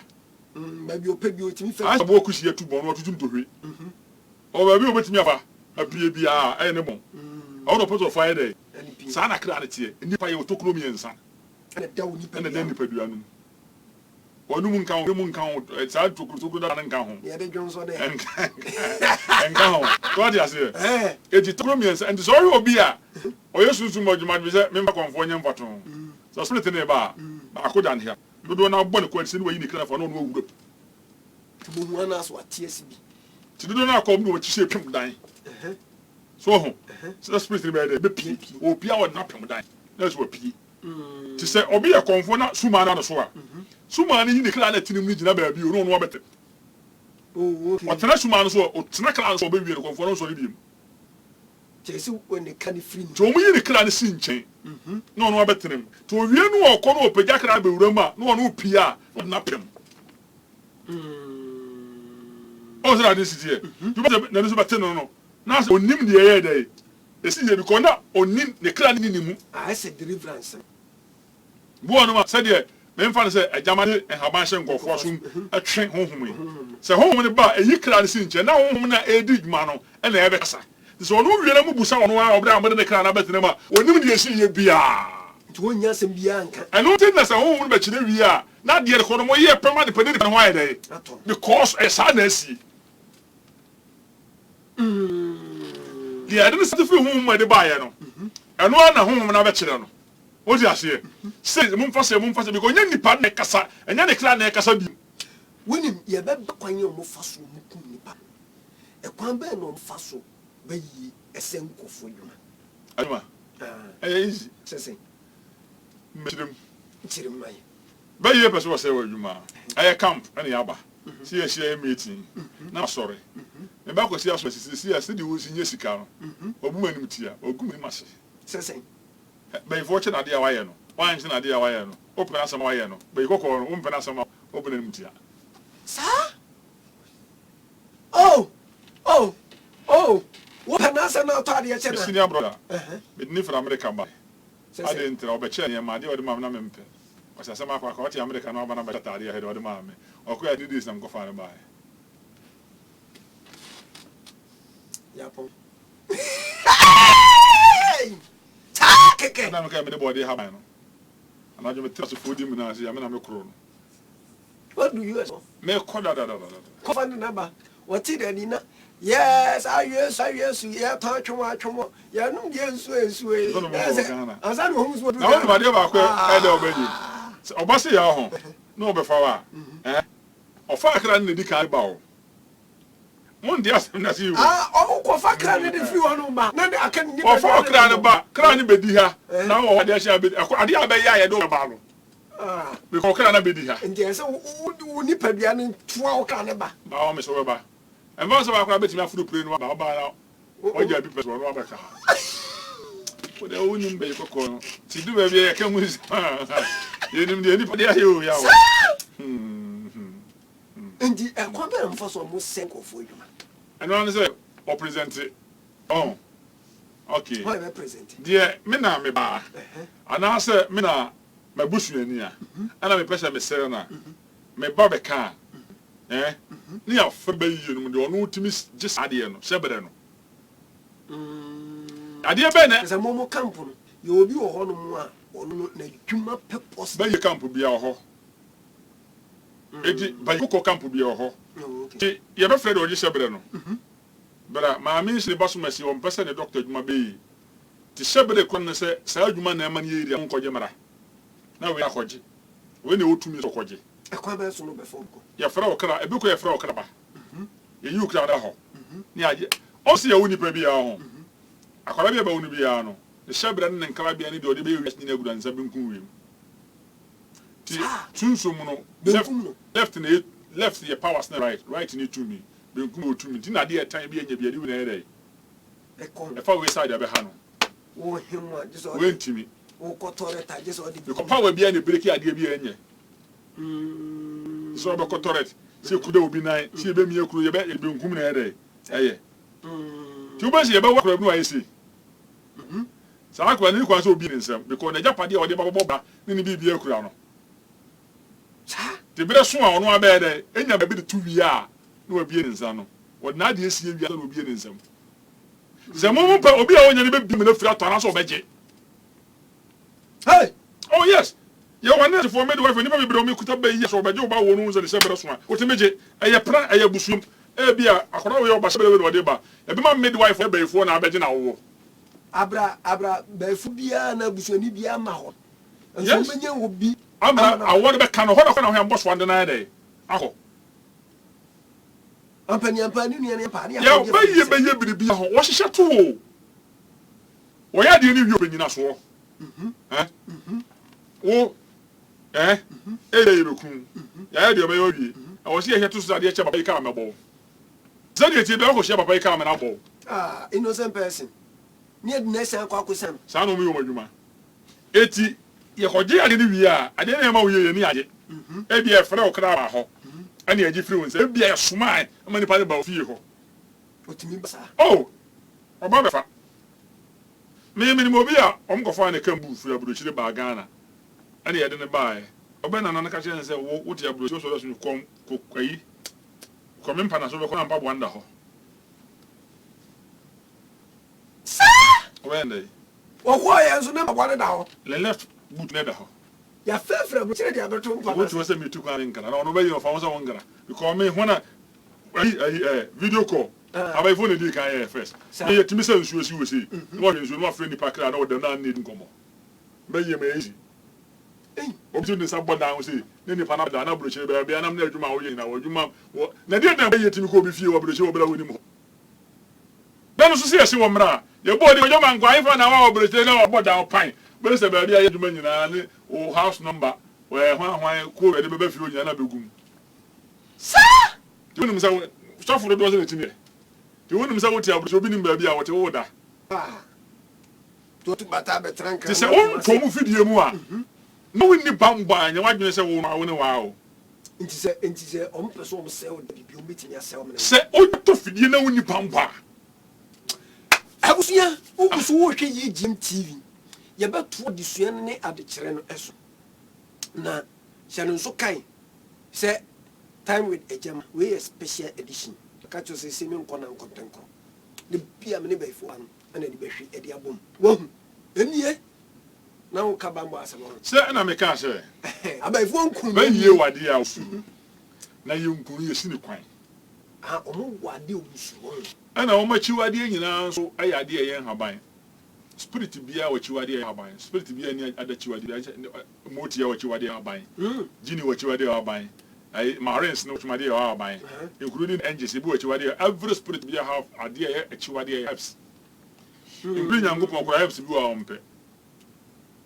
[SPEAKER 1] Baabi opebi otimi fe.
[SPEAKER 2] Asa bo kusi ya tubo no tutum tohwe. O baabi obetimi afa apie bia e ne bon. O no put of fire there. Sa na kra na tie. Nipa ye otokro miensa.
[SPEAKER 1] Na da oni pa.
[SPEAKER 2] Na da ni paduanum. Onu mun kan sa tokro da na nkan ho.
[SPEAKER 1] Ya de dwonso de.
[SPEAKER 2] Nkan ho. What you say? Eti tokro miensa and sorry obi a o yesu su modjuma bi se memba konfo nyem paton. So spirit ne ba akoda ne ha. Dodo na bo ne kwatsi ne wayi ne kra fa no no wuro.
[SPEAKER 1] Tibo hu ana so atie sibi.
[SPEAKER 2] Ti dodo na akom no wachi se pem dan. So ho. So spirit ne be pie. O pia wo na pem dan. Na so pie. Ti se obi e konfo na suma na no so a. Suma ni ne kra na tinim ni gina ba bi o no no obete.
[SPEAKER 1] Oh, okay.
[SPEAKER 2] O tena suma no so o tena kra no so be wi ne konfo no so bi.
[SPEAKER 1] Chesi when can free.
[SPEAKER 2] To omu yi ne kra ne si nchen. No no obetenem. To wie no okọ no opagya kra be wuram a no no pia o na pem. O zara dis die. You bet na so bete no. Na so onim de ye dey. Esi ye bi ko na onim ne kra ne ni mu.
[SPEAKER 1] I said deliverance.
[SPEAKER 2] Bo no ma said ye me mfa ne se ajamade haban hye nkofo so atwe honhom yi. Se honhom ne ba eyi kra ne si nche na honhom na edi dwuma no e na ebe kasa. So no wie na mu busa ono a obra amade ne kra na bete ne ma onim de esi ye bia.
[SPEAKER 1] To wonya sem bia nka.
[SPEAKER 2] I don't na se honhom be kire wie a na de ko no mo ye pema de pede ne ho aye dey. Because e sa na esi. The I didn't see honhom ma de ba ye no. Eno na honhom na be kire no. What do you say? Say, Mumfasa, because you need partner Cassa, and then the clan Cassa.
[SPEAKER 1] Winning, ye bet Quany or Faso Mukunipa. A Quambe no Faso, be ye a senko for you.
[SPEAKER 2] Adma, easy,
[SPEAKER 1] says
[SPEAKER 2] Madam
[SPEAKER 1] Chirimai.
[SPEAKER 2] By your person was you, ma. I camp any abba. See a share meeting. Now, sorry. The back was yes, see a city was in Yesica, or woman, or good massy.
[SPEAKER 1] Says
[SPEAKER 2] By fortune, idea why no. Why is an idea why no? Open us some why no. By Coco, open us some open him.
[SPEAKER 1] Sir? Oh, what an answer now, Tadia said,
[SPEAKER 2] senior brother. With me from America by. I didn't tell Bechet, my dear mamma mempe. Was a summer for American Obama by Tadia head or the mammy. Or could I do this and go far by?
[SPEAKER 1] Yapon. Keke.
[SPEAKER 2] Na me ka me de body ha ban no. Ana jo me tira so fodi mu na se ya me na me kro no.
[SPEAKER 1] What do you know?
[SPEAKER 2] Me ko da.
[SPEAKER 1] Cover the number. What is the Nina? Yes, yes, yeah, touch more. Yeah, no, yes, I said, homes would
[SPEAKER 2] na won ba de ba ko e da obedi. Obase ya ho. No obefa wa. Ofa akra na di ka ba o. Mon dia asem na se you.
[SPEAKER 1] Oh, ko fa kra ne de fi wonu ba. Na de aka ni
[SPEAKER 2] ba. Ofa kra ne ba, kra ne bedi ha. Na wo ade sha bedi. Ade abeya ye do ba no. Because kra na bedi ha.
[SPEAKER 1] Nti se wo ni padua ne toa wo kra ne ba.
[SPEAKER 2] Ba o me so we ba. And once I was betting after the plane, about now, all your people were over. But they wouldn't be a cocoa. To do a can with you didn't do anybody here.
[SPEAKER 1] Indeed, a comment for some most senko for you.
[SPEAKER 2] And one say, or present it. Oh, okay.
[SPEAKER 1] What am I present?
[SPEAKER 2] Dear Mina, me ba. And I said, Mina, my bush near. And I'm a person, Miss Serena. My barber car. Ni afebe yi no de ono timi just ade no sebere no ade be na
[SPEAKER 1] se momo camp no ye obi wo ho no mu a ono na dwuma purpose
[SPEAKER 2] ba ye camp bia ho edi ba ye ko camp bia ho ti ye be fred oje sebere no bra ma mi se baso masi o mpese ne doctor dwuma be yi ti sebere ko ne se sa dwuma na ma ne yeri an koje mara na we akoje we ne otumi so koje
[SPEAKER 1] akwa be so no be fo ko
[SPEAKER 2] ya fra okra ebi ko ya fra okra ba ye yu kra da ho ni aje o se ya woni pa bia ho akwara bia ba woni bia no de sebere ne nkara bia ne de ode be wi ni na gura nsa bi nkun wi ti tunso mu no left the power snap right ni to me be nkun o to me ti na de etan bia nya bia di na ere e fa we side be ha no
[SPEAKER 1] wo himwa just o
[SPEAKER 2] we ntimi
[SPEAKER 1] wo ko toreta just o di
[SPEAKER 2] ko power bia ne break ade bia nya so be ko toret si kuda obi nan si be mie kuru ye be nkum na ere eye ti o be si ye be wa kuru no ayi si sa akwa ni kwa so obi nsem because na japade o de babbo ba ni bi bia kuru no ti bere so a ono abe de enya ba bi de tu wi a no obi nsem no o na de esi wi a no obi nsem zemo pa obi a onya ni be bi me na fira to na so obeje
[SPEAKER 1] hey
[SPEAKER 2] oh yes you want to for midwife ni ba be bro me kuta be yes obeje o ba wo no nze de sebere so a o te meje eye pra eye busum e bia akora we o ba sebere we no de ba e be ma midwife e be ifo na abeje na wo
[SPEAKER 1] abra be fu bia na busuani bia ma ho nso menye wo bi
[SPEAKER 2] amra awon be kan ho na ho boss wande na de aho
[SPEAKER 1] ampani ni ne pa ni
[SPEAKER 2] ya be ye biribi ho wo hihye to wo ya de ni wi obenyina so wo ye be kun ya de o be yo wi wo se ye to so ade che baba ika mebo zani ti be ko she baba ika me na bo
[SPEAKER 1] innocent person ni ednesa kwa kusam
[SPEAKER 2] sa no mu yo madwuma eti ye hoje ade ni wi a ade na ma wo ye ni age e bi e fere okra ba ho ani agi free won se e bi e suma ma ni pa de ba fie ho
[SPEAKER 1] otimi basa
[SPEAKER 2] oh oba be fa me ni mo bi a omko fa na kambu fu aburo chire ba Ghana ani ye de ne ba e oba na na ka che se wo ti aburo so so so kom kokai kom mpa na so be ko na mpa bo anda ho When
[SPEAKER 1] wo ko ye nso na mabwane da ho
[SPEAKER 2] le left boot ne da ho
[SPEAKER 1] ya fefre mu chire dia beto mpa
[SPEAKER 2] wo to se me tu kan nkara na no be yo fa won ngara because me hona video call aba phone dey kan here first me ye timi se nsuo si wo si no nsuo no afre ni pakra na wo dem na need nkomo be ye me easy obi ni sa boda ho si ne ni pa na da na broche be bia na na adwuma wo ye na wo adwuma na dey da be ye timi ko bi fie wo broche wo bela woni mo dan so se ye se wo mra ye body ojo man kwa ifa na wa obroche na oboda opan be se be dia yeduma nyina ni o house number we hwan ko we de be fi onya na begum
[SPEAKER 1] sa
[SPEAKER 2] ti wonu msa so furo do se timi ti wonu msa woti abroche obi nim ba bia wote wo da
[SPEAKER 1] to tu bata be tranka
[SPEAKER 2] ti se on to mu fidie mu a no woni bamba anya wadwene se wo ma wo ne wa o
[SPEAKER 1] nti se on person on se o bibi o metimi ase o me
[SPEAKER 2] se o to fidie na woni bamba
[SPEAKER 1] abusuya ubusu wo hwe yi GMTV ye beto disua ne adekere no eso na shano so kai se time with ejama we a special edition ka cho se semi nko na nkontenko the Pia many by for one, and the Beshi at the album. Well, and ye now Cabamba as a one.
[SPEAKER 2] Sir, and I make a say,
[SPEAKER 1] I by one could
[SPEAKER 2] when you are dear, now you could see the quine.
[SPEAKER 1] Ah, oh, what do you
[SPEAKER 2] And how much you are dear, you know, so I idea young Habai. Spirit to be what you are dear Habai, spirit to be any other you are dear, Motia what you are dear Habai, Ginny what you are dear Habai. Marines know my dear Habai, including engines, what you are dear, every spirit to be a half idea at you are dear helps. You bring young people who helps you on pay.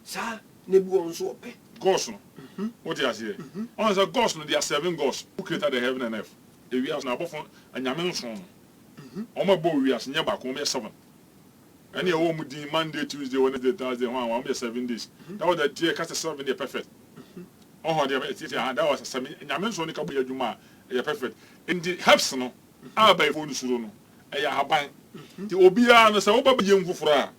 [SPEAKER 1] Sir, Nebu on so pay.
[SPEAKER 2] Ghost, what you are here? On the ghost, there are 7 ghosts who created the heaven and earth. If we have now both and Yamin song. On my boy, we are near back home 7. And your home would Monday, Tuesday, Wednesday, Thursday, 1 be 7 days. That was the dear cast 7 day perfect. Oh, that was a 7 Yamin Sonic Juma, a perfect. In the Hepson, I buy phone Suruno, a Yahaban. The Obia, so Oba young Fufra.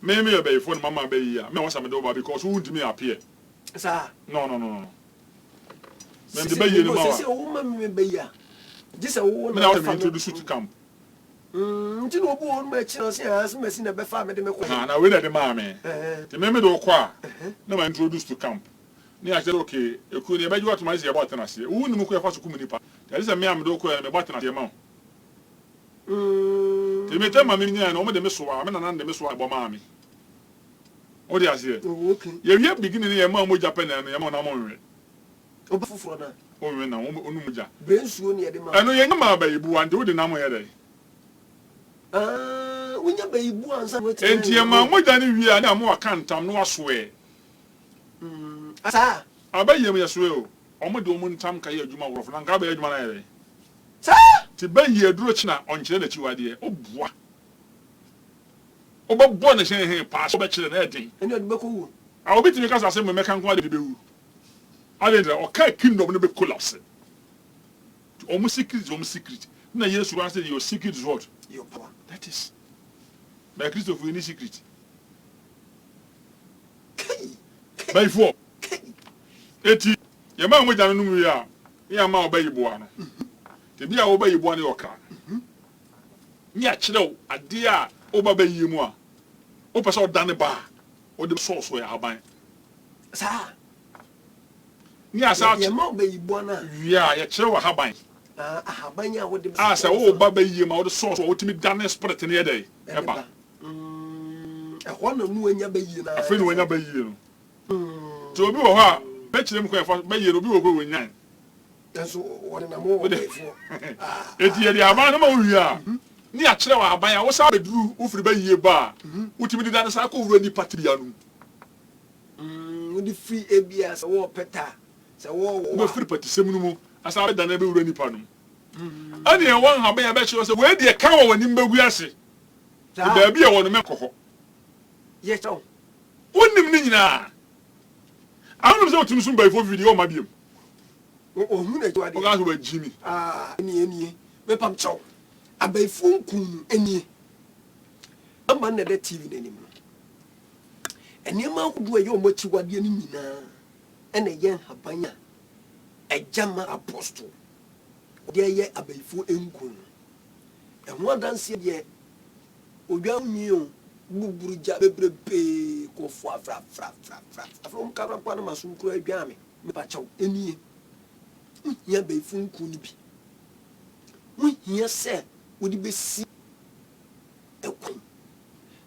[SPEAKER 2] Maybe a bay phone, Mamma Bay, I was some over because who would me appear?
[SPEAKER 1] Sir,
[SPEAKER 2] No. Maybe the bay,
[SPEAKER 1] woman, be ya. Just a woman,
[SPEAKER 2] I was introduced to camp.
[SPEAKER 1] You know, born my children, as Messina Befam,
[SPEAKER 2] and I went at the mammy. The member do qua. No man introduced to camp. Near said, okay, you could have you what my say about us. Who knew who was a community? There is a man do and a button at the amount. They may tell my minion and over the miss woman and the miss about mammy. Oh, they are here. You have beginning your mom with Japan and your mom. Oh, no, Umuja.
[SPEAKER 1] Brain soon near the man.
[SPEAKER 2] I know your mamma, baby, and do the number here.
[SPEAKER 1] When your baby wants
[SPEAKER 2] And your mamma, we are now more can't, I'm no swear.
[SPEAKER 1] Sir,
[SPEAKER 2] I bet you may swear. Almost the woman Tam Kaya Juma of Lankabe Manere.
[SPEAKER 1] Sir,
[SPEAKER 2] to bend ye Druchna on chill that you are dear. Oh, boy. Oh, but one is saying here, pass better than anything.
[SPEAKER 1] and you're the Baku.
[SPEAKER 2] I'll bet you because I say, we make quite the bill. I didn't know, okay, kingdom will be collapsed. Almost secret. Now, yes, you answer your secret is what?
[SPEAKER 1] Your power.
[SPEAKER 2] That is. By Christopher, any secret. By 4. 80. Your man with an umia. Your man obey Buano. To be obey Buano or car. Yachino, a dear, obey you more. Opa saw Daniba, or the sauce where I buy.
[SPEAKER 1] Sir,
[SPEAKER 2] yes,
[SPEAKER 1] your mom be Buana.
[SPEAKER 2] Yeah, your child have buying.
[SPEAKER 1] Habanya with the
[SPEAKER 2] As oh, Baba, you know, the sauce or to be done spirit in the day.
[SPEAKER 1] I want to know when you're baby.
[SPEAKER 2] I feel when you're by you. To be a bet them for by you will go in 9.
[SPEAKER 1] That's what I'm more for.
[SPEAKER 2] It's the Abana, we are. Near Chewa, by our side, drew over by ye bar. Would you be done as I could really patrianum?
[SPEAKER 1] Would the free ABS or peta? So,
[SPEAKER 2] We're free party seminum as I done every rainy panum. Only one have been a bet was where the cow when in Boguasi. There be a one make.
[SPEAKER 1] Yes, oh.
[SPEAKER 2] Wouldn't mean now. I don't know to soon by 4 video, my dear.
[SPEAKER 1] Oh, who knows
[SPEAKER 2] what Jimmy?
[SPEAKER 1] Any, Pepam Chow. I bay phone coon any. A man at the TV anymore. And your mouth do a young much what you mean now. And a young Habanya. A jammer apostle. Dear ye a bay phone coon. And one dance yet. O young meal. Bubuja bebrebe ko fra from Karapana masum kro aduame me pa chaw enie hia be funku ni bi hu hia se wodi besi ekun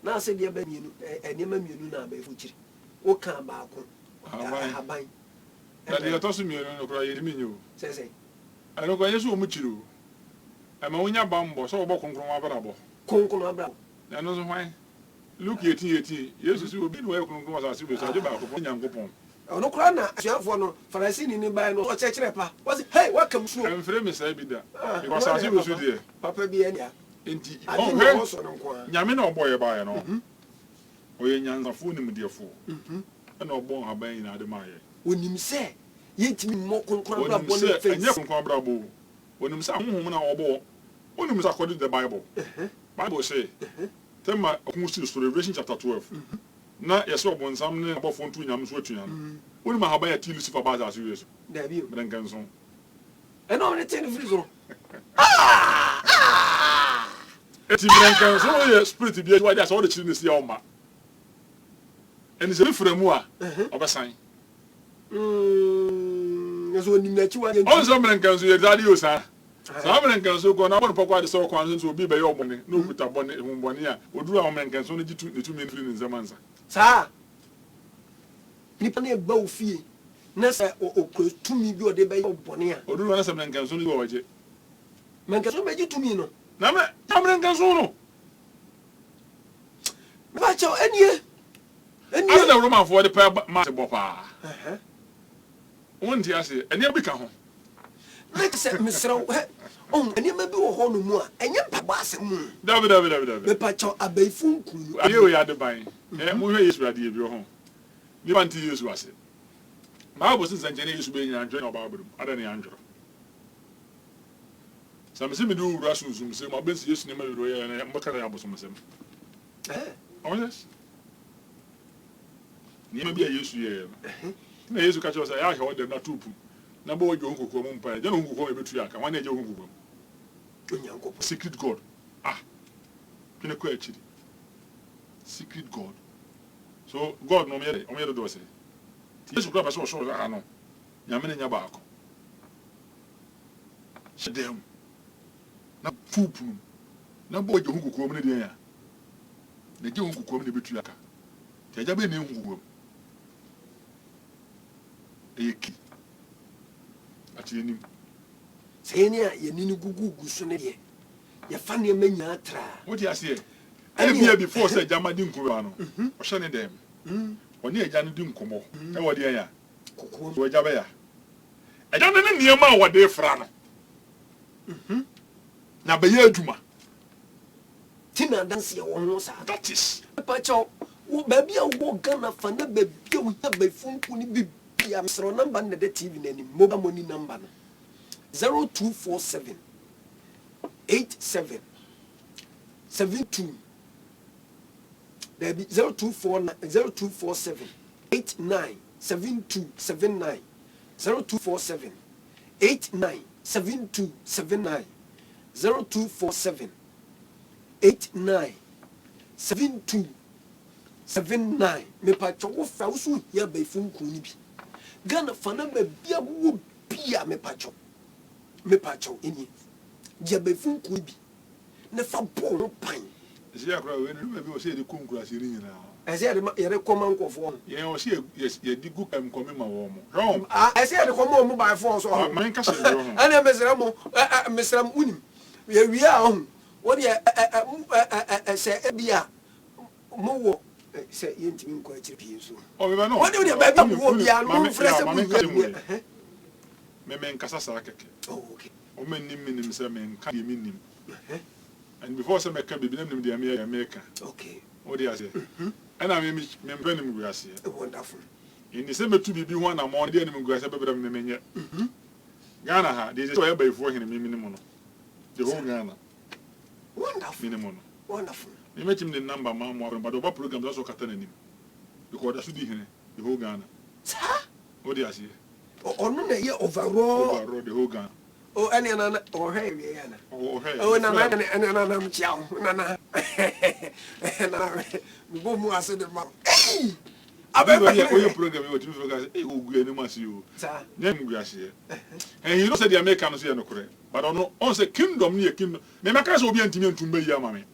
[SPEAKER 1] na se de ba mienu enema mienu na ba fuchiri wo kan ba ko haban
[SPEAKER 2] na de to so mienu no kro ye mi nyu
[SPEAKER 1] se
[SPEAKER 2] ano ko yesu o mu chiro ama wonya bambo so wo konkron abrabo na no so hwan Look 18, yes, you will be welcome to us. I do about young Gopon.
[SPEAKER 1] Oh, no, Crana, for Farasini in by no church repa. Was it, hey, welcome to
[SPEAKER 2] I'm famous, I be there. Because I was there.
[SPEAKER 1] Papa be any.
[SPEAKER 2] Indeed, oh, Yamino boy by and all. Or young of food him, dear fool. And no born her bane at the Maya.
[SPEAKER 1] When you say, yet me more concrete,
[SPEAKER 2] and yes, Bravo. When him some woman or ball, when him according to the Bible. Bible say. Tell my Revelation chapter 12. Na yes, one some about phone to Yam Switching. When my Habaya till Lucifer Baz as you there be Brancanson.
[SPEAKER 1] And only 10 freezer.
[SPEAKER 2] eti brankan so ye spirit bi wa dia so de chiri ne sia o ma eni se frɛ mu a obesan
[SPEAKER 1] so ni na chi wa
[SPEAKER 2] on so brankan so ye dadi o sa brankan so ko na bon pokwa de so kwan so obi be ye omone na okuta bone humbone a oduru a brankan so ne jitu ne tumi nfiri ne nzamanza
[SPEAKER 1] sa nipa na egba ofie na se okotumi bi ode be ye obone a
[SPEAKER 2] oduru na se brankan so ne wo waje
[SPEAKER 1] menka so meji tumi no
[SPEAKER 2] na me brankan so no
[SPEAKER 1] ba cho enie
[SPEAKER 2] asa na roman for de pa ma se bopa wonti ase enia bi ka ho
[SPEAKER 1] na se misraw on enia ma bi wo ho no mu a enye mpaba asem
[SPEAKER 2] david
[SPEAKER 1] me pa cho abaifunku
[SPEAKER 2] aye o ya de ban mo hwe yesu ade bi ho ni banti yesu ase ma bo sin sanjene yesu be nya anjo na ba brum ada ne anjo samse mi du wura sunsun se ma bensi yesu ne ma wuro ye na mbakara ya bosom sem oh yes ni ma bi yesu ye na yesu ka cho say ya hwe dem na tupu na bo ojo nkokwo mu mpa je no nkokwo me betu aka wan na je nkokwo
[SPEAKER 1] onyankopon
[SPEAKER 2] secret god kene ko achiri secret god so god no me yere do say yesu kwa paso so no nyame nya ba ako shedem na tupu na bo ojo nkokwo mu ne de ya na je nkokwo mu ne betu aka ti aja be ne nkokwo eki ati enim
[SPEAKER 1] seni a yenini gugugu so ne de ya fa ne manya tra
[SPEAKER 2] what you say e before say jama di nkomo no o hye ne dem oni eja no di nkomo e wo de ya
[SPEAKER 1] kokko
[SPEAKER 2] wo eja be ya eja ne niam a wo de fra no na be ya aduma
[SPEAKER 1] tina dance ya wo ho sa
[SPEAKER 2] that is
[SPEAKER 1] pa cho wo ba bia wo gana fa na ba bia wo ya ba funku ni bi ya misro number na de tv na ni mobile money number no 0247 87 72 there be 0247 89 7279 0247 89 7279 0247 89 7279 me pa chowo fa usu ya ba funku ni bi Gana fana ba bia wo bia me pa cho eni dia ba funku bi ne fa bo pan
[SPEAKER 2] isi akra we ne be o se de konkura se ni nyina
[SPEAKER 1] ese ye de koma nkofo
[SPEAKER 2] ye o se ye di gu kam komi ma wo mo
[SPEAKER 1] ese ye de koma mo ba fo so
[SPEAKER 2] ma nka se yo ho
[SPEAKER 1] ana mesram unim ye wia ho wo de se ebia mo wo se yentimi nko akiri pie so
[SPEAKER 2] o be ba no
[SPEAKER 1] wo de ba bia mo bia no frese mo
[SPEAKER 2] me nkasa sa keke
[SPEAKER 1] okay
[SPEAKER 2] o menim se me nka ye menim and before some can be named the America
[SPEAKER 1] okay
[SPEAKER 2] o de ase ana me mpanim gu ase
[SPEAKER 1] wonderful
[SPEAKER 2] in the same to be one among the enemy gu ase be me menye Ghana ha dey say by for him me minimum no the whole Ghana
[SPEAKER 1] wonderful
[SPEAKER 2] minimum no
[SPEAKER 1] wonderful
[SPEAKER 2] me met him the number ma mo but the program also kata nanim because that should be here the whole Ghana o de ase
[SPEAKER 1] ono na ye overall
[SPEAKER 2] the whole Ghana
[SPEAKER 1] o ene na o he wie ya na
[SPEAKER 2] o he
[SPEAKER 1] o na na mchiao na mi bo mu ase de ma
[SPEAKER 2] abeba ye program you to focus e o gu eni masi o
[SPEAKER 1] sa
[SPEAKER 2] na mu gu ase and you know say the American no say no correct but on say kingdom ni kingdom me maka say obi antimi antum ba yi amame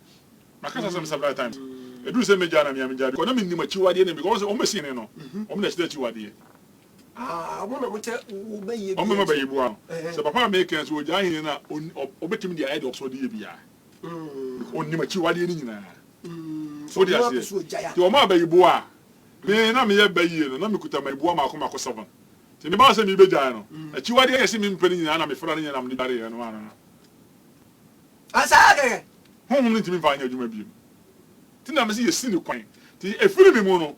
[SPEAKER 2] maka say several times e do say meja na me amja ko na me ni machi wade ne because o mesi ne no o me na chi wade
[SPEAKER 1] mo na mo che wo ba ye
[SPEAKER 2] o me ba yi bua se papa American so oja hin na obetimi the head of so de bia o ni machi wade ni nyina so dia say ti o ma ba yi bua me na me ye ba yi no na me kuta ma yi bua ma ko 7 ti me ba say me be jai no achi wade ye se me mpani nyina na me fra nyina na me dare ye no ana
[SPEAKER 1] asa ke
[SPEAKER 2] honhom ni timi fa anya adwuma biem ti na me se ye si ni kwan ti efiri me mu no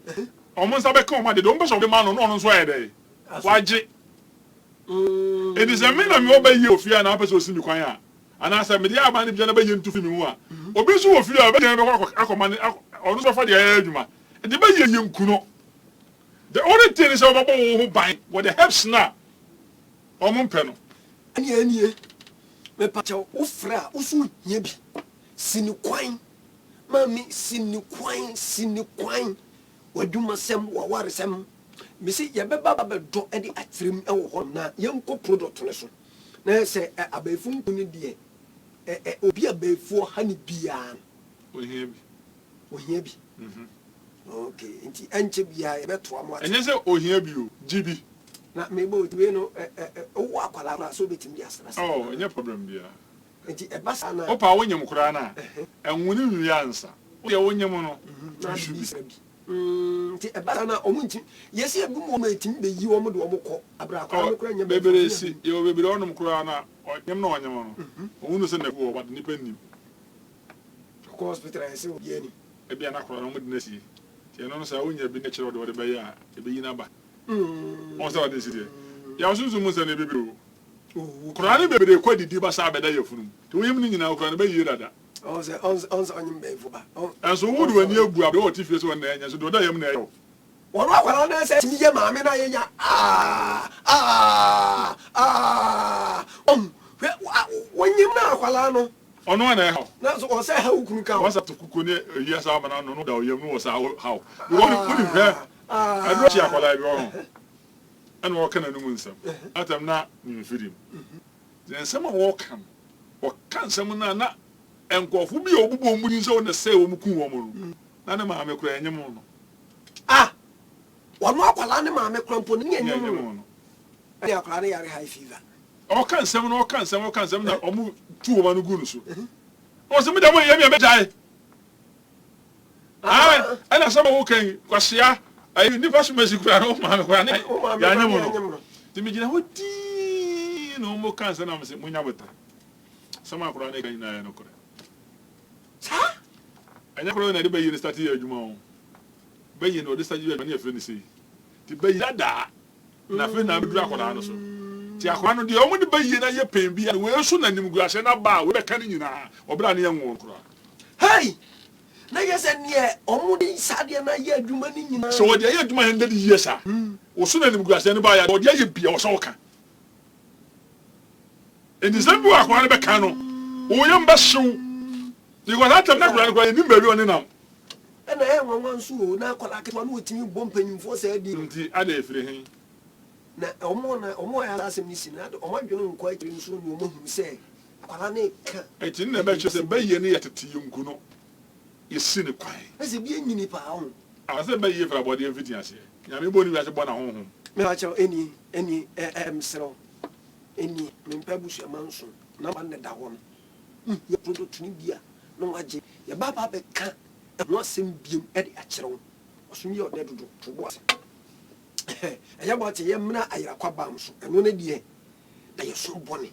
[SPEAKER 2] o mo nsa be ka o ma de do mbe so de ma no no nso aye dey waje it is a me na me obayi ofia na apese osimi kwan a ana asa me de aba ne bia na bayi ntu fi me mu a obi so ofia ba de be akoma ne onu so fa de aye adwuma de bayi ye nkuno the only thing is about wo ban what the helps na o mo mpe no
[SPEAKER 1] anie me pa cho wo fra wo so hia bi sini kwan mami sini kwan waduma sem wa waresem me se ye beba ba do e de atrem e wo ho na yenko product ne so na se abefu nkuni de obi abefu ha ne bia ohia bi okay nti anche bia ye beto am
[SPEAKER 2] enye se ohia bi o gibi
[SPEAKER 1] na me bo we no wo akwala ra so betim dia asra
[SPEAKER 2] oh enye problem bia
[SPEAKER 1] nti e basa na
[SPEAKER 2] opa wonyem kura na enwuni nwi ansa o ye wonyem no
[SPEAKER 1] nti e basa na omunti yesi ebu mo ma etim be yi omo de omo ko abra kwa no kura nya
[SPEAKER 2] bebere si ye bebere onum kura na onyem na onyem no owunu se na ku o bad nipa nim
[SPEAKER 1] ko hospital ese obi ani
[SPEAKER 2] e bia na kura no mo de na si ti eno no sa wonya bi na kire de be ya e be yi na ba on sa de si de ya osunsu mu se na bebere o kura ni bebere ko didi ba sa beda yefunu ti woyem ni nyina kura na be yi dada
[SPEAKER 1] onze onyem be fuba
[SPEAKER 2] enso wo do ani abu abe o ti fie so na enya so do da yem na yo
[SPEAKER 1] wọ́n wá kwara náà sẹ́ tìmí yẹ maame náà yẹ nya wọ́n nyim náà kwara no.
[SPEAKER 2] ọ̀nà ẹ̀ ha.
[SPEAKER 1] náà sọ ọ̀sẹ̀ ha okunu kan.
[SPEAKER 2] wọ́n sà tó kúkú ní èyí ẹ̀sà àmà náà nínú dàwọ̀ yẹm ní wọ́n sà ha o. wọ́n ní hwẹ́ ẹ̀dúrà kyi àkwara bi ọ̀hún ẹ̀na wọ́n kàn ní mu nsẹm àtàm náà ní nfiri mu. nsẹm a wọ́ka nsẹm náà na nkọ̀ọ̀fọ̀ bi a òbúbọ̀ ọmú ní nsẹ́ wọn sẹ́ wọ́n kú wọ́n mu no na ne maame kura ẹ̀nyẹ́ mu no.
[SPEAKER 1] wọ́n akwara ne maame kura mpo ne nyẹ́ nyẹ́ mu no. ẹ̀yẹ akwara ne yàrá high fever.
[SPEAKER 2] ọ̀ka nsẹm na ọmú tu wọ́n no gu no so. ọ̀sẹ̀ mi dàmú yẹ́ mi ẹ̀mẹ́gya ẹ̀na sọ́mọ̀ wọ́n kàn kwasiya ayi nipa sumasi kura ne maame kura ne yànyẹ́ mu no. tìmí gyina hɔ dii na wɔn ka nsɛm na mo sɛ mo nya bɔtɔ sɛm akora ne ka nyinaa yɛ no korɛ. ɛnyɛ korɛ na de bɛyi ne start yɛ adwuma o bɛyi na ɔde start yɛ adwuma ne yɛfrɛ ne sei ti bɛyi dadaa na afei na abɛduru akwadaa no so ti akwadaa no deɛ ɔmo de bɛyi na yɛ pɛn bi a wɔn esu na nim guahyɛ na ba a wɔbɛka ne nyinaa ɔbɛra ne yɛ ŋwɔn koraa.
[SPEAKER 1] hei na yɛ sɛ neɛ ɔmo de sadeɛ na yɛ adwuma ne nyinaa.
[SPEAKER 2] sɛ wɔde ayɛ adwuma yɛn de yie saa wɔso na nim guahyɛ no ba yɛ wɔde ayɛ bia wɔsɔ wɔka enisɛm bi wɔ akwadaa no bɛka no wɔyɛ mbɛhyew because atam na akwadaa no koraa yɛ nim baabi ɔne nam.
[SPEAKER 1] ɛna ɛyɛ nwanwa nso o na akwadaa ketewa no wɔtumi bɔ mpanyinfoɔ sɛ adi.
[SPEAKER 2] nti ada efiri hin.
[SPEAKER 1] na ɔmo ayɛ asɛm ne si na ɔmo adwene nkɔ akyire nso ne ɔmo hu sɛ akwadaa ne ka.
[SPEAKER 2] ɛti ne bɛkyerɛ sɛ bɛyɛ ne yɛ tete yɛ nku no yɛsi ne kwan.
[SPEAKER 1] ɛsɛ bi enyini paa ho.
[SPEAKER 2] awɔsɛ bɛyɛ fira bɔdeɛ mfiti aseɛ nyame bɔ ne wiase bɔ na honhom.
[SPEAKER 1] mɛwakyɛw ɛni mserɛw ɛni mempɛ busuama nso na ba ne da hɔ no yɛ product ne bia na wagye yɛbaaba bɛka ɛho asɛm biom ɛde akyerɛ wo ɔsom yɛ ɔdɛ dodo to bo ase ɛyɛ bɔ kyɛ yɛmmena ayɛrakwa bam so ɛno no deɛ na yɛsom bɔne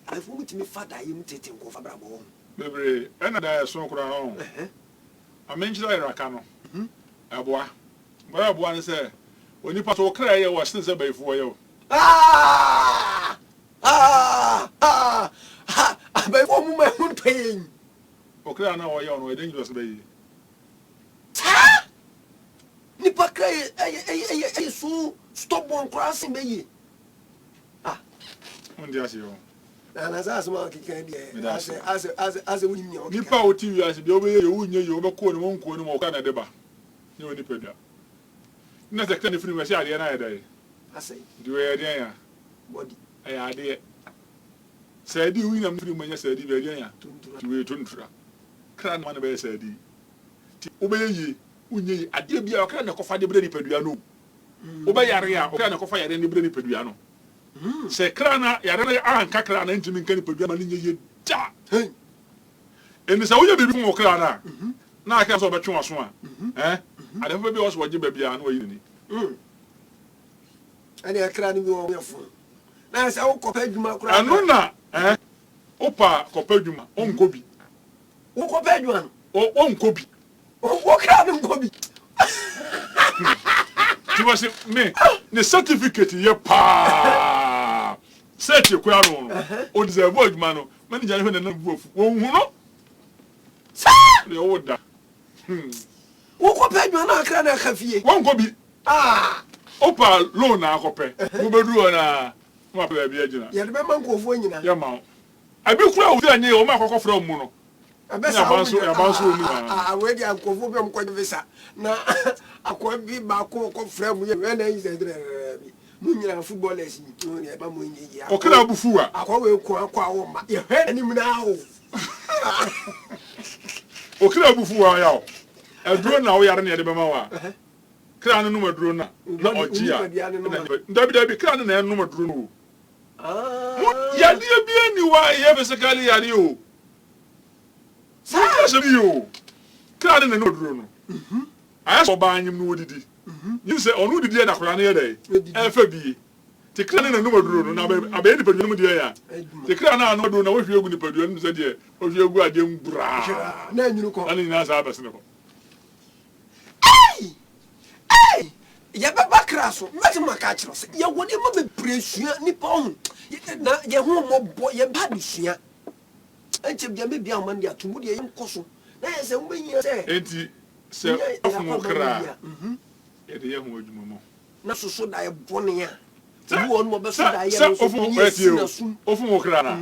[SPEAKER 1] afei mutumi fa da yɛ mu tete nkɔfa brabɔ hɔ
[SPEAKER 2] bebree ɛna da yɛ so koraa no amenkyerɛ ayɛraka no ɛboa bɔyɛ ɛboa ne sɛ onipa so wokra yɛ wɔ sene sɛ bayifoɔ yɛ wo
[SPEAKER 1] abayifoɔ mu ma ɛho ntɔyɛn
[SPEAKER 2] okra na wɔyɛ no ɛdɛ nyina so bɛyi
[SPEAKER 1] saa nipa kra ɛyɛ so stɔbɔn koraa sen bɛyie
[SPEAKER 2] wonde aseɛ hɔ
[SPEAKER 1] anasa asɛm a ɔkeka deɛ asɛ wonim nea ɔkeka
[SPEAKER 2] nipa a wɔte wiase deɛ wobɛyɛ yɛ wonyɛ yɛ wobɛkɔɔ ne wɔnkuo no ma wɔka na de ba ne wɔ nipa dua na sɛ kra ne firi mu ɛsɛ adeɛ no ayɛ dae
[SPEAKER 1] asɛe
[SPEAKER 2] nti wɔyɛ adeɛ a
[SPEAKER 1] bɔdi
[SPEAKER 2] ɛyɛ adeɛ sɛ adi wo nyinam firi mu ɛnyɛ sɛ adi bɛadeɛ a nti wɔyɛ tontura kra no ma no bɛyɛ sɛ adi nti wobɛyɛ yie wonyɛ yie adeɛ bi a ɔkra ne kɔfa de berɛ nipadua no wobɛyare a ɔkra ne kɔfa yare ne berɛ nipadua no sɛ kra na yare no anka kra na ntumi nka nipadua ma no nyɛ yie da ɛni sɛ woyɛ biribi wɔ kra no a na aka sɛ ɔbɛtwe wɔ so a ade fofa bi wɔ so wɔgye baabi a na wɔyi n'ani
[SPEAKER 1] ɛne akra no bi wɔ yɛfo na sɛ wokɔpɛ adwuma koraa
[SPEAKER 2] ɛno na wopa kɔpɛ adwuma ɔnkɔ bi
[SPEAKER 1] wokɔpɛ adwuma no
[SPEAKER 2] ɔnkɔ bi
[SPEAKER 1] wokra no nkɔ bi
[SPEAKER 2] nti wɔ se me ne certificate yɛ paa sɛ tie koa no no ɔde sɛ ɛbɔ adwuma no manager ne hwɛ nanam bu afu wɔnhu no deɛ ɔwo da
[SPEAKER 1] wokɔpɛ adwuma no akra no aka fie
[SPEAKER 2] wɔnkɔ bi wopa loan na akɔpɛ wobɛduru hɔ na wapɛ baabi agyina
[SPEAKER 1] yɛde bɛma nkɔɔfoɔ nyina
[SPEAKER 2] yɛma wo abi kora a wofiri anyɛ yɛ wɔma akɔkɔ frɛ mu no
[SPEAKER 1] abesa
[SPEAKER 2] abanso mu
[SPEAKER 1] we dia nkofo bi mko visa na akwa bi ba ko frɛ mu ye na yi zedre bi mu nyina footballers ni e ba mu nyi ya
[SPEAKER 2] okra abufu a
[SPEAKER 1] akwa we ko akwa wo ma ye hwe anim na ho
[SPEAKER 2] okra abufu a ya o aduro na wo yare na de bema wa kra no no aduro na oji a dabi kra no na no aduro no ya de bi ani wa ye basically yare o sa bi o kra no na no aduro no aya so ba anyim no wodidi you say onu didi na kra no ye dey e fa bi te kra no na no aduro no na abe ni padua no de ya te kra na no aduro na wo hwe egu ni padua no se de wo hwe egu ade mbura
[SPEAKER 1] na nyunu ko
[SPEAKER 2] ani na sa abese ko
[SPEAKER 1] ya baba kraso meti maka kiro se ye woni ma be presua ni pa hu na ye hu mo bo ye ba dusua enche bia me bia ma ndia tumu de ye nkoso na ye se mbenyi se
[SPEAKER 2] enti se ofu kra ye de ye hu adwuma mo
[SPEAKER 1] na soso da ye bone ya wo on mo be so da ye
[SPEAKER 2] so ofu kra na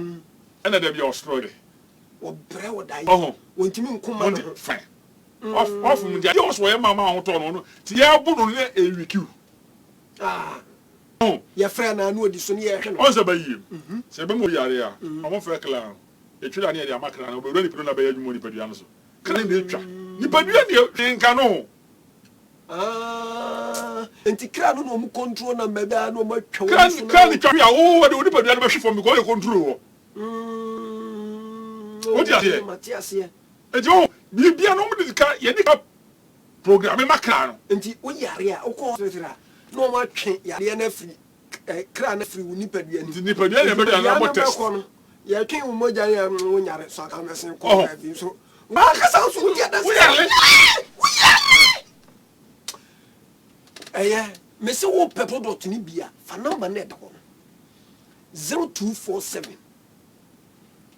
[SPEAKER 2] ena da bia ostroide
[SPEAKER 1] wo bre wo da ye wontimi nkoma no
[SPEAKER 2] fine off mu dia yo so ye mama ho to no ti ye bu no ne ewikiu
[SPEAKER 1] ye frɛ na no odi so ne ye hwe no
[SPEAKER 2] on se ba yim se be mo yare a omo frɛ kla e twira ne ye amakra na obewura ni pino na be yadwuma ni padua no so kana ne etwa ni padua ne nka no
[SPEAKER 1] enti kra no mu control na mebe a no ma twa
[SPEAKER 2] kan twa ya wo de odi padua no be hwe fo mi ko ye control wo ti ase
[SPEAKER 1] Matias
[SPEAKER 2] ejo bibia no mu de ka ye ni ka program makra no
[SPEAKER 1] enti wo yare a wo ko hospital no ma twe yare na free kra na free wo ni padua ni
[SPEAKER 2] ni padua ne be na mo test
[SPEAKER 1] ye twe wo moja ya wo nyare so aka mesen ko bi so ba ka sa so dia da
[SPEAKER 2] wo yare
[SPEAKER 1] me se wo pe product ni bia fa number na da ko 0247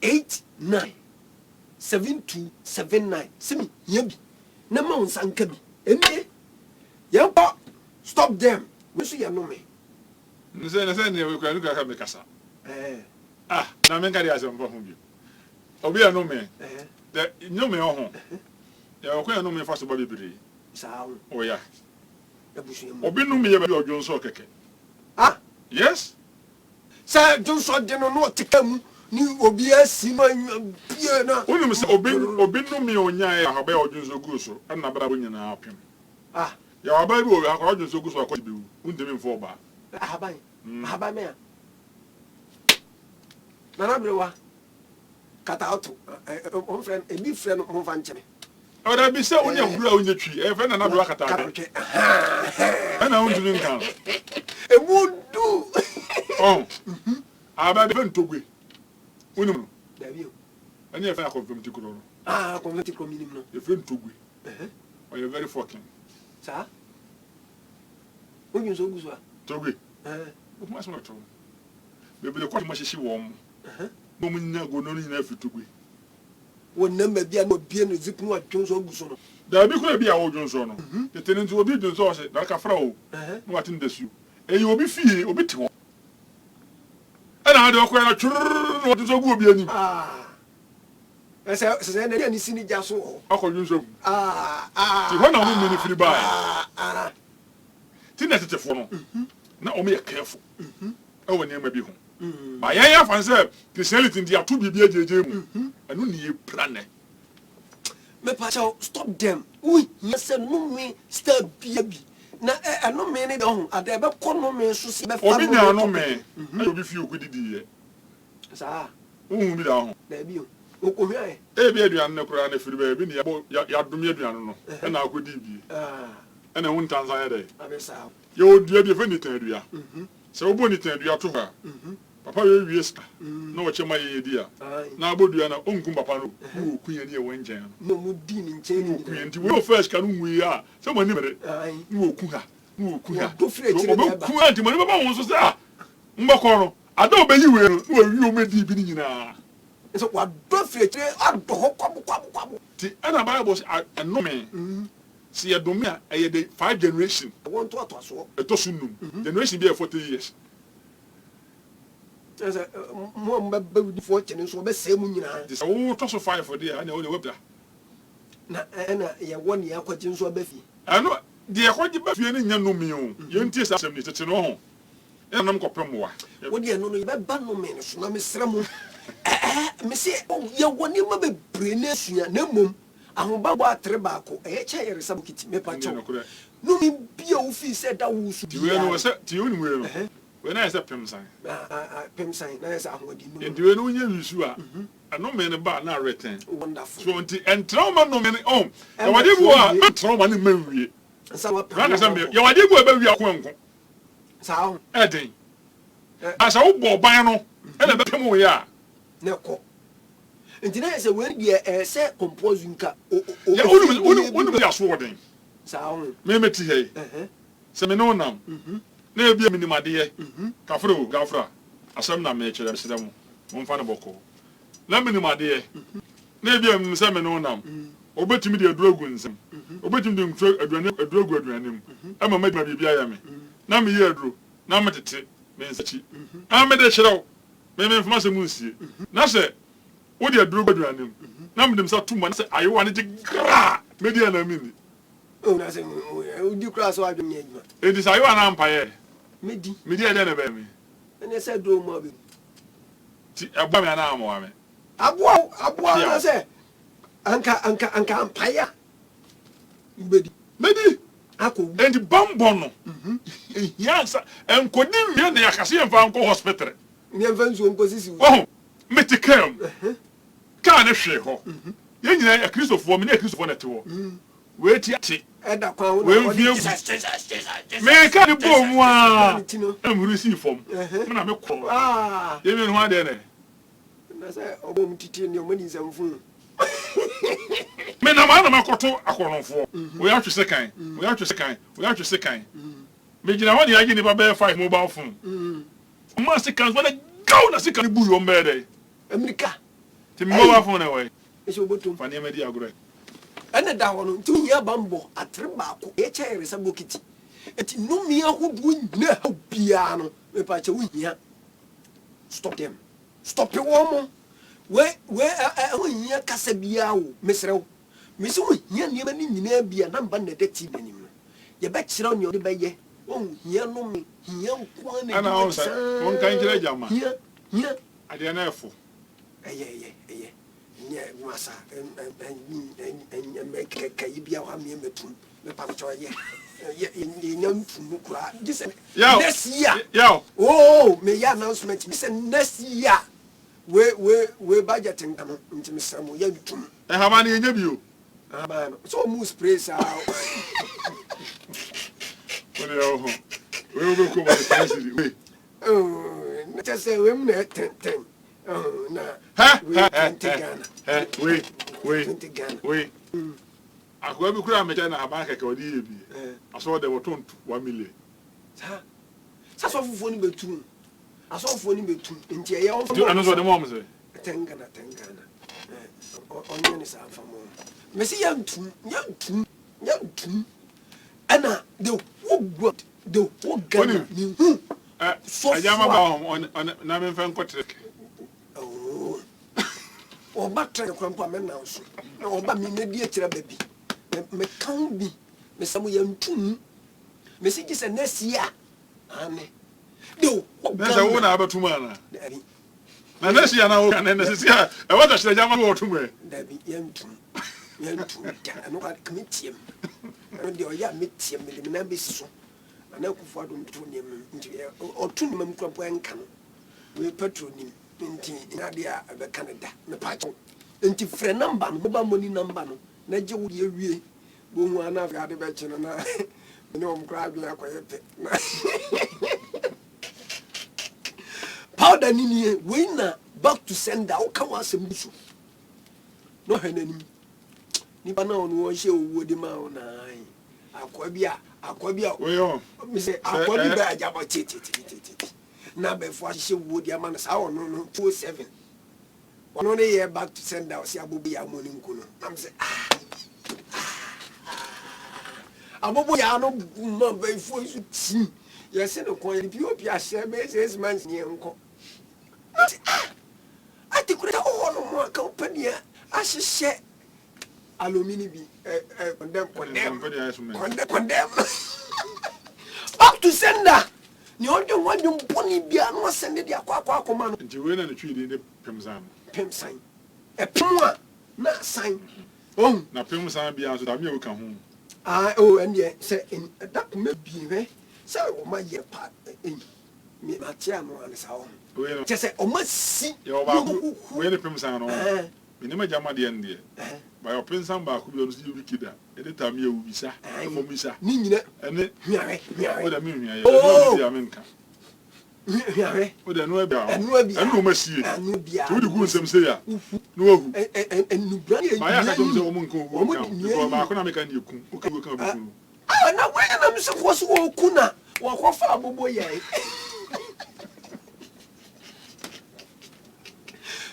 [SPEAKER 1] 89 7279 simi yebi na ma unsanka bi enie yempa stop them we so ya no me
[SPEAKER 2] nse ne we kwa nuka ka me kasa na me ka dia se mfa hu bi obi ya no me de no me ho ya ko ya no me fa so ba bibiri
[SPEAKER 1] sa
[SPEAKER 2] o ya
[SPEAKER 1] ebusu
[SPEAKER 2] obi no me ye ba odwonso keke yes
[SPEAKER 1] sa jonso de no tikamu ni obi asima bia na
[SPEAKER 2] wonu se obi no me onya ya ha ba odwonso gu so na bra bo nyina apem ya wa ba bi o akọ odwonso gu so akọ bi undemi mfo ba
[SPEAKER 1] ahaba me na na brewa kata auto on friend e bi friend mo fa ncheme
[SPEAKER 2] o da bi se onya hura onya twi e fe na brewa kata ka na undu nkan
[SPEAKER 1] e mudu
[SPEAKER 2] aba be ntogwe unum
[SPEAKER 1] dabi o
[SPEAKER 2] ani e fe confirm ti kuro no
[SPEAKER 1] confirm ti kuro minimum no
[SPEAKER 2] e fe ntogwe o you very fucking
[SPEAKER 1] sa onyu so guswa
[SPEAKER 2] togwe o kuma so to be le kwa mo hyehyɛ wo mo mo nya go no nyina fi togwe
[SPEAKER 1] wonam ba bia no bia no zip no adwonso guso no
[SPEAKER 2] da bi ko bia wo dwonso no tetene nti obi dwonso o se da ka fra o no watin da su eyi obi fie obi te ho ana ade okwa na twur no dwonso gu obi ani
[SPEAKER 1] se na ni sini jaso
[SPEAKER 2] akọ dwonso ti ho na mo mini firi ba ti na tetefo no na o me careful e woni ma bi ho ba ya fan say Christianity ndi atu bibia jeje mu anu ni e plane
[SPEAKER 1] me pa cha stop them oui yes no me stop bia bi na no me ne do ade be ko no me so si be fa
[SPEAKER 2] obi nya no me obi fi okudidi ye
[SPEAKER 1] sa
[SPEAKER 2] bi da ho
[SPEAKER 1] da bi o ko hwe ai
[SPEAKER 2] e bi aduan ne kura na firi ba bi ne ya dum aduan no e na akodi bi e na hun tanza ya dai
[SPEAKER 1] abesa
[SPEAKER 2] yo dua bi fa ni tan dua se obo ni tan dua to ha papa we wieska na wo chema ye dia na abodua na onkum papa no wo kunya ni e wonjen
[SPEAKER 1] no mu di ni nchen ni
[SPEAKER 2] kunya nti we first ka no nwi a se mo ni mere wo ku ha
[SPEAKER 1] do free chire
[SPEAKER 2] ba ku anti mo ni baba won so se mbako no ada obeyi we no wo wi o medi bi ni nyina
[SPEAKER 1] so wa do free chire ado ho kwabo
[SPEAKER 2] ti ana bible say anome si ye do me a ye the 5 generation
[SPEAKER 1] won to ato so
[SPEAKER 2] eto sunum generation be 40 years
[SPEAKER 1] Asa mo mbaba wudi fo chene so be se mu nyina.
[SPEAKER 2] This wo to so 5 for there, and the webda.
[SPEAKER 1] Na ye won ya kwagye nso ba fi.
[SPEAKER 2] Ano de kwagye ba fie ne nya no mi o. Ye ntie sa asem ni tete no ho. E nam kopem wa.
[SPEAKER 1] Wo de no ye ba no me so na me sra mu. Me se ye woni ma be bre na sua na mom. Ahoba bo atre ba ko e che yere sam kiti me pa cho. No mi bia wo fi se da wo su.
[SPEAKER 2] Ti we no se ti oni we no. We na se pem san.
[SPEAKER 1] Pem san na se ahodi no.
[SPEAKER 2] Enti we no nya wisu a. Ano me ne ba na return.
[SPEAKER 1] Wonderful.
[SPEAKER 2] So nti entrauma no me ne oh. Ya wade bu a entrauma ne mawie.
[SPEAKER 1] Nsa wa
[SPEAKER 2] Na se me ya wade bu a ba wi akonko.
[SPEAKER 1] Sa ho.
[SPEAKER 2] Eden. Asa wo bo ban no. E na be pem wo ya.
[SPEAKER 1] Ne ko. Nti na se we de se compose nka.
[SPEAKER 2] Ya onu ya so woden.
[SPEAKER 1] Sa ho.
[SPEAKER 2] Me meti hey. Se me no nam. Na e bia minimade ye. Kafro gafra. Asem na me kire se dem. Mo mfa ne boko. Na minimade ye. Na e bia me se me no nam. Obetimi de aduragu nsem. Obetimi de ntro aduragu aduanem. Ama ma bibia ya me. Na me ye aduro. Na me tete me nsachi. Ama de kirew. Me mfa se mu nsie. Na se wo de aduragu aduanem. Na me dem sa tuma na se ayewa ne de gra. Me dia na mini.
[SPEAKER 1] Oh na se o di kra so adwem nya djuma.
[SPEAKER 2] E di sa ayewa na mpaye.
[SPEAKER 1] Me
[SPEAKER 2] dia de na be me.
[SPEAKER 1] Ene se do mo be.
[SPEAKER 2] Ti agba me na amo ame.
[SPEAKER 1] Aboa na se anka ampaya. Mbedi.
[SPEAKER 2] Medi
[SPEAKER 1] Ako.
[SPEAKER 2] endi bambo no. Yansa enkodi mi na yakase emfa nko hospital.
[SPEAKER 1] Ni envanzu nko sisi.
[SPEAKER 2] Oh, metikam. Ka na hwe ho. Ye nyina ya Kristofo me na Kristofo na te ho. We ti ati.
[SPEAKER 1] Eda kwa wo.
[SPEAKER 2] We vie. Me ka de bo mu a. Amuru si fom. Me na me ko. Ye me no ade ne.
[SPEAKER 1] Na se obo mtiti ni omani zamfu.
[SPEAKER 2] Me na ma na makoto akoronfo. We ya twese kan. We ya twese kan. Me gina ho de agi ni ba be 5 mobile phone. Ma se kan so na go na se kan bu yo mbede.
[SPEAKER 1] America.
[SPEAKER 2] Ti mobile phone na we.
[SPEAKER 1] E so botum.
[SPEAKER 2] Fa ne me di agore.
[SPEAKER 1] Ene da ho no ntu hia bambo atre ba ko e che yere sa bokiti. Eti no mi ahodu nyina ha bia no me pa che wo hia. Stop them. Stop your woman. Where hia kasa bia wo mesrew. Me so hia ne ba ni nyina bia na mba na deti benim no. Ye be kire ne ode be ye. Oh hia no me hia kwa na.
[SPEAKER 2] Ana on sa. Won kan kire jama.
[SPEAKER 1] Hia.
[SPEAKER 2] Ade na efo.
[SPEAKER 1] Eye. Nya masa me ka yibia wa me metum. Me pa cho ye. Ye nyam tum kura. This next year.
[SPEAKER 2] Yo.
[SPEAKER 1] Oh, me ya announcement. Me say next year. We budget nkano ntimi samu ya bitum.
[SPEAKER 2] E ha ma na enya bio.
[SPEAKER 1] Aba no. So mu spray sa.
[SPEAKER 2] Ole ho. We go ko ba president we.
[SPEAKER 1] Oh, na just say we mu na 10. Oh, na.
[SPEAKER 2] We. Akwa bi kura me na aba keke odi ye bi. Aso de woton 1 million.
[SPEAKER 1] Sa so fufu ni betum. Asofo ni betum. Nti ye on
[SPEAKER 2] Do ano so de mom say.
[SPEAKER 1] Tengana. Onye ni sa famo. Me si yantum. Ana the whole world, the whole Ghana.
[SPEAKER 2] Ajama ba on na me fan kotre.
[SPEAKER 1] Oh. Oba tre kwampa me na so. Na oba me na di akira baby. Me kan bi. Me samu yantum. Me si gise next year. Ane.
[SPEAKER 2] Nessa una abatuma na. Na nesi ya na o na nesi ya. E wata shira jama wo tumu e.
[SPEAKER 1] Dabi yantum da no ka kmitiem. No de o ya metiem me na be so. Na kufu adom to ne nti otu ne mam krampo enka no. We patronim nti na de a be Canada me pa cho. Nti frɛ number no mobile money number no na je wo ye wie. Bo hu ana fa de be che no na. Ne om kra adwen akoye pe. Powder nini we na back to sender o ka wasem so no hwenanim ni bana onu wo hye owo di ma ona akwa bia
[SPEAKER 2] we yo
[SPEAKER 1] me say akwa bi ba ajaba titi na be fo hye owo di ama na sa ono no 27 ono ne ye back to sender o si abobi ya mo ni nkuno am say abobo ya no ma be fo su ti ye se no kon ye bi obi a share be 6 months ni enko ati kura oh no mo aka opani a ahyehyɛ alumini bi condemn up to sender ni onde wadum boni bia no sende dia akwa ma no
[SPEAKER 2] nti we na ne twi de pemsan
[SPEAKER 1] epimwa na sign oh
[SPEAKER 2] na pemsan bia so da me ka ho
[SPEAKER 1] oh ende se that me bi we se o ma ye pa mi matia mo an sa o
[SPEAKER 2] we no
[SPEAKER 1] se o ma si
[SPEAKER 2] yo ba we ne pemsan no me ne ma jama de ende ba yo pemsan ba ku bi no si wikida e de tam ye ubisa e fo misa
[SPEAKER 1] ni nyina
[SPEAKER 2] ene
[SPEAKER 1] hwiawe
[SPEAKER 2] o da me hwiawe no bi amenka
[SPEAKER 1] hwiawe
[SPEAKER 2] o da no abia
[SPEAKER 1] enu
[SPEAKER 2] ma sie
[SPEAKER 1] enu bia
[SPEAKER 2] to di ku nsem se ya no wahu
[SPEAKER 1] enu bra ye
[SPEAKER 2] ba ya ka tom se o mun ko wo ka ko ba ko na me ka ne ku o ka bi ku
[SPEAKER 1] na we na me se ko so o ku na wo ko fa abobo ye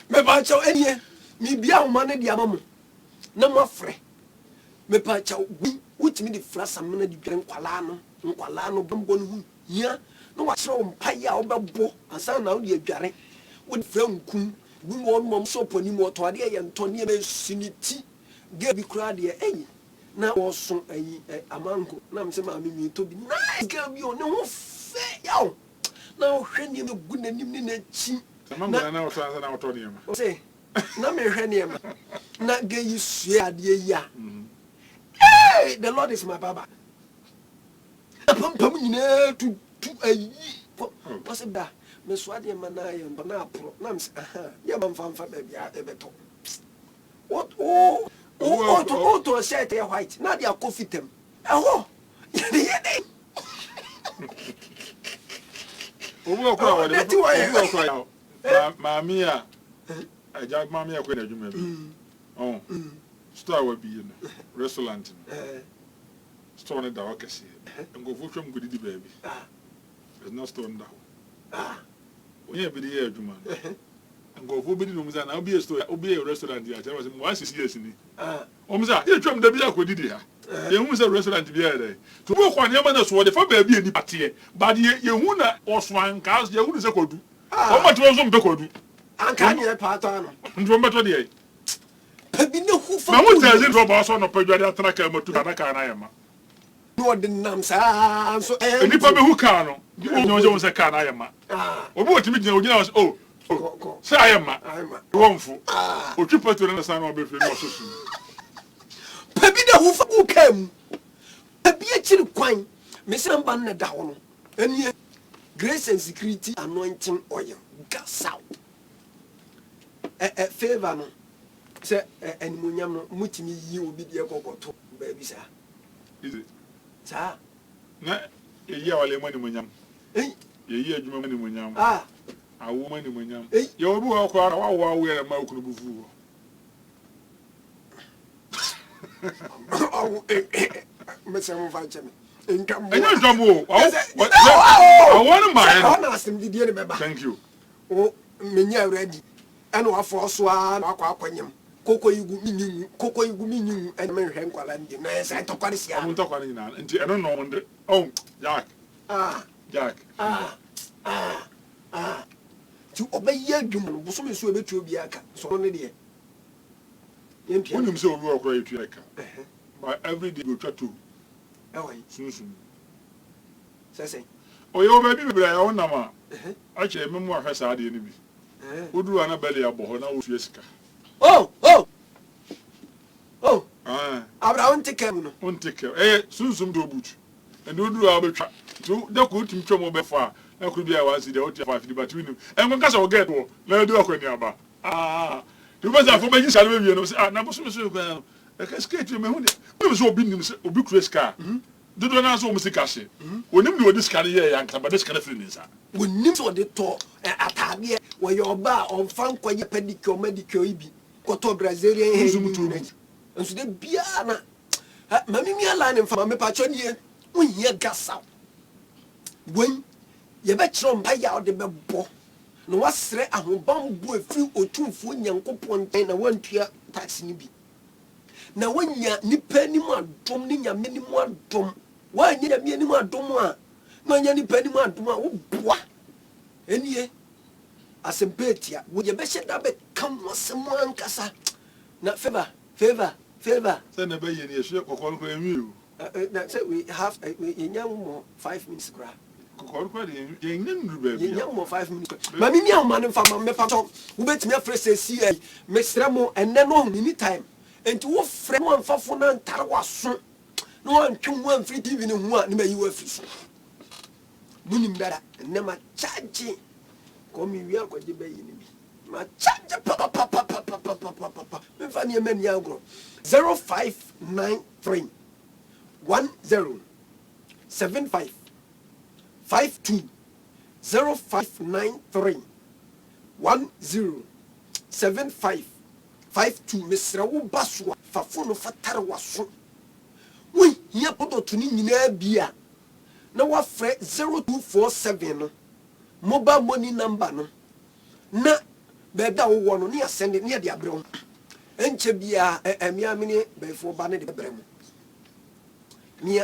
[SPEAKER 1] me ba chaw enie mi bia o ma ne dia mamu na mo afre me pa chaw wutimi di frasa mena di dwere nkwala no bombo no hu hia na wa kire o mpaye a obebo ansa na wo di adware wo di fra nkum bi mo mom so poni mo to ade ye ntone be siniti ge bi kura de na wo so amanko na mse ma mi to bi na ga bi o ne ho fe yawo na wo hwe ni me gu nanim ni na chi
[SPEAKER 2] na wo so ansa na wo to ne ma
[SPEAKER 1] o se na me hwe ne ma na ge yi sue ade yi a hey, the Lord is my baba. Pam nyina tu ayi. What's that? Me swade mana ye na pro. Na me aha. Ya man famfa ba bia e beto. What to shirt e white. Na dia coffee tem. Eho. Ye
[SPEAKER 2] owo ko wa de owo ko ya mami a aja mami a ko na djuma bi oh store wa bi no restaurant store ne da wa kese ngofo twam gudi di baabi there's no store nda onye bi di adwuma ngofo bi di no muza na obi e store obi e restaurant ya tell us mo asisi asini o muza ye twam da bi akodi di ha ye hu se restaurant bi ere to bo kwa ne ma na so de fa baabi eni pate ba de ye hu na oswan ka ye hu se kodu o ma to so mbe kodu
[SPEAKER 1] anka nye pa ta no
[SPEAKER 2] ndo mbeto de
[SPEAKER 1] pabi ne hu fa
[SPEAKER 2] na mo tell you ba so no padwade atana ka matu na ka na yema
[SPEAKER 1] no de nam sa so
[SPEAKER 2] nipa be hu ka no onye onye se ka na yema obi otimi gina ogina o se ayema wonfu otwi pato na sa na obefre no sosu
[SPEAKER 1] pabi ne hu fa ku kam pabi e chiri kwan me se mba na da ho no enie grace and security anointing oil gas out favor no se animunyam no mutimi yi obi de kokoto ba bi sa
[SPEAKER 2] is it
[SPEAKER 1] sa
[SPEAKER 2] na eyi awale mani munyam eyi adwuma mani munyam awu mani munyam ye obi wa ko ara wa we ma okunu bufu
[SPEAKER 1] me se mo fa cheme
[SPEAKER 2] enyo ntomo I want my
[SPEAKER 1] asim didie ne beba
[SPEAKER 2] thank you
[SPEAKER 1] o menya ready eno afo so a na akwa akwanyem koko yigu minyu eno me hwe nkwala ndi na se to kware sia
[SPEAKER 2] amun to kware nyina nti eno no nde Jack
[SPEAKER 1] ti obaye adwum no boso me so obetu obi aka so ne de yempia
[SPEAKER 2] unim se obi okura yetu aka but every day go try to sunsun
[SPEAKER 1] sese
[SPEAKER 2] oyo ba bi bibra ya wonama a che memu ahwe sa ade ni bi uduru ana bele ya boho na wo fie sika
[SPEAKER 1] Abraham tekem no
[SPEAKER 2] unteke sunsun do butu and uduru abetwa to de ko tim twom obefa na kuru bia wa si de otia fa fidi batwini enko kasa o get wo na do akwani aba to be za fo ba yin sale be no na bo so me so ko e skate me hu de me so obi nim se obi kure ska dodo na so o musika hye onim de odi ska ye ya nka ba de ska na firi nsa
[SPEAKER 1] onim so de to atade wo ye oba on fan kwaye pedicure medicure ibi koto brazilian hair nso de bia na mami mi ala ne mfa me pa cho nie unye gasa wen ye be kiro mpa ya de bebo no wasre ahobambo afiri otumfo nyankopon nten na wantua tax ni bi na wanya nipa ni mu adom ni nyame ni mu adom wanya nyame ni mu adom a wanya nipa ni mu adom a wo boa enie asempetia wo ye be sheda be kam wasemo ankasa na favor
[SPEAKER 2] say na be ye ne ehwe kokoro ko emi
[SPEAKER 1] na say we have yenya more 5 minutes gra
[SPEAKER 2] kokoro ko de ye nnu ba bi
[SPEAKER 1] yenya more 5 minutes ma mi nia ma ne fa ma me pa to wo betimi afrese si me sra mo enne no ni time enti wo frɛ mo amfafo na ntare waso no antwe mo amfiri tv ne hu a ne mayi wo afiri so munim dara enne ma charge ko mi wi akwaje bayi ne bi ma charge pa me fa ne mani agro 0593 10 75 52 0593 10 75 52 mesra wo baso fa fono fatare waso we hia product ni nyina bia na wa frɛ 0247 no mobile money number no na bebe a wo no ne send ne de abrɛ ho enche bia emia mini befo ba ne de brɛ mu ni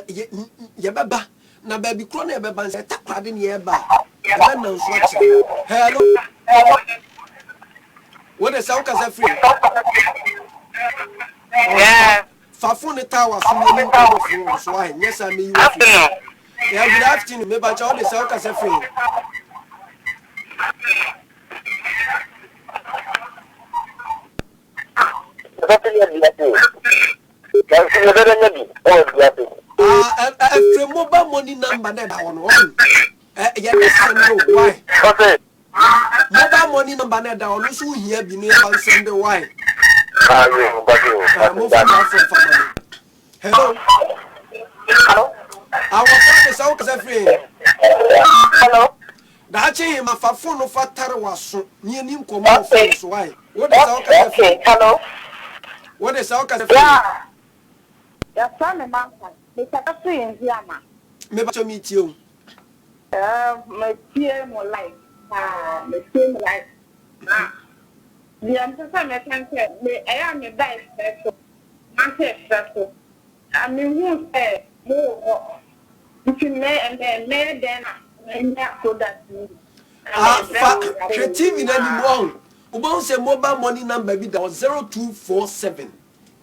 [SPEAKER 1] ye baba na baby kro na ye baba nse takrade ne ye ba na nso achi hello what is sound kasa free
[SPEAKER 4] yeah
[SPEAKER 1] fafo ne tawa so ne ko fo so ai nyesa me you yeah good afternoon me ba cha all the sound kasa free If mobile money number that one, yeah, why?
[SPEAKER 4] okay
[SPEAKER 1] Mobile money number that one, so here be near and send the why. Move from family. Hello. Our friend is out as a friend.
[SPEAKER 4] hello
[SPEAKER 1] That's him. My phone of Fatara was so near him. Come on, so why? What is out as a
[SPEAKER 4] okay
[SPEAKER 1] friend?
[SPEAKER 4] hello
[SPEAKER 1] What is out as a friend?
[SPEAKER 4] yeah ya sana mama nikatatu yenziama
[SPEAKER 1] Maybe to meet you.
[SPEAKER 4] me tie mo life me tie mo life the answer me can say me I am a bad person man say so I mean who say more if you may and then so that
[SPEAKER 1] Creative in any wrong. Ubon say mobile money number be that was 0247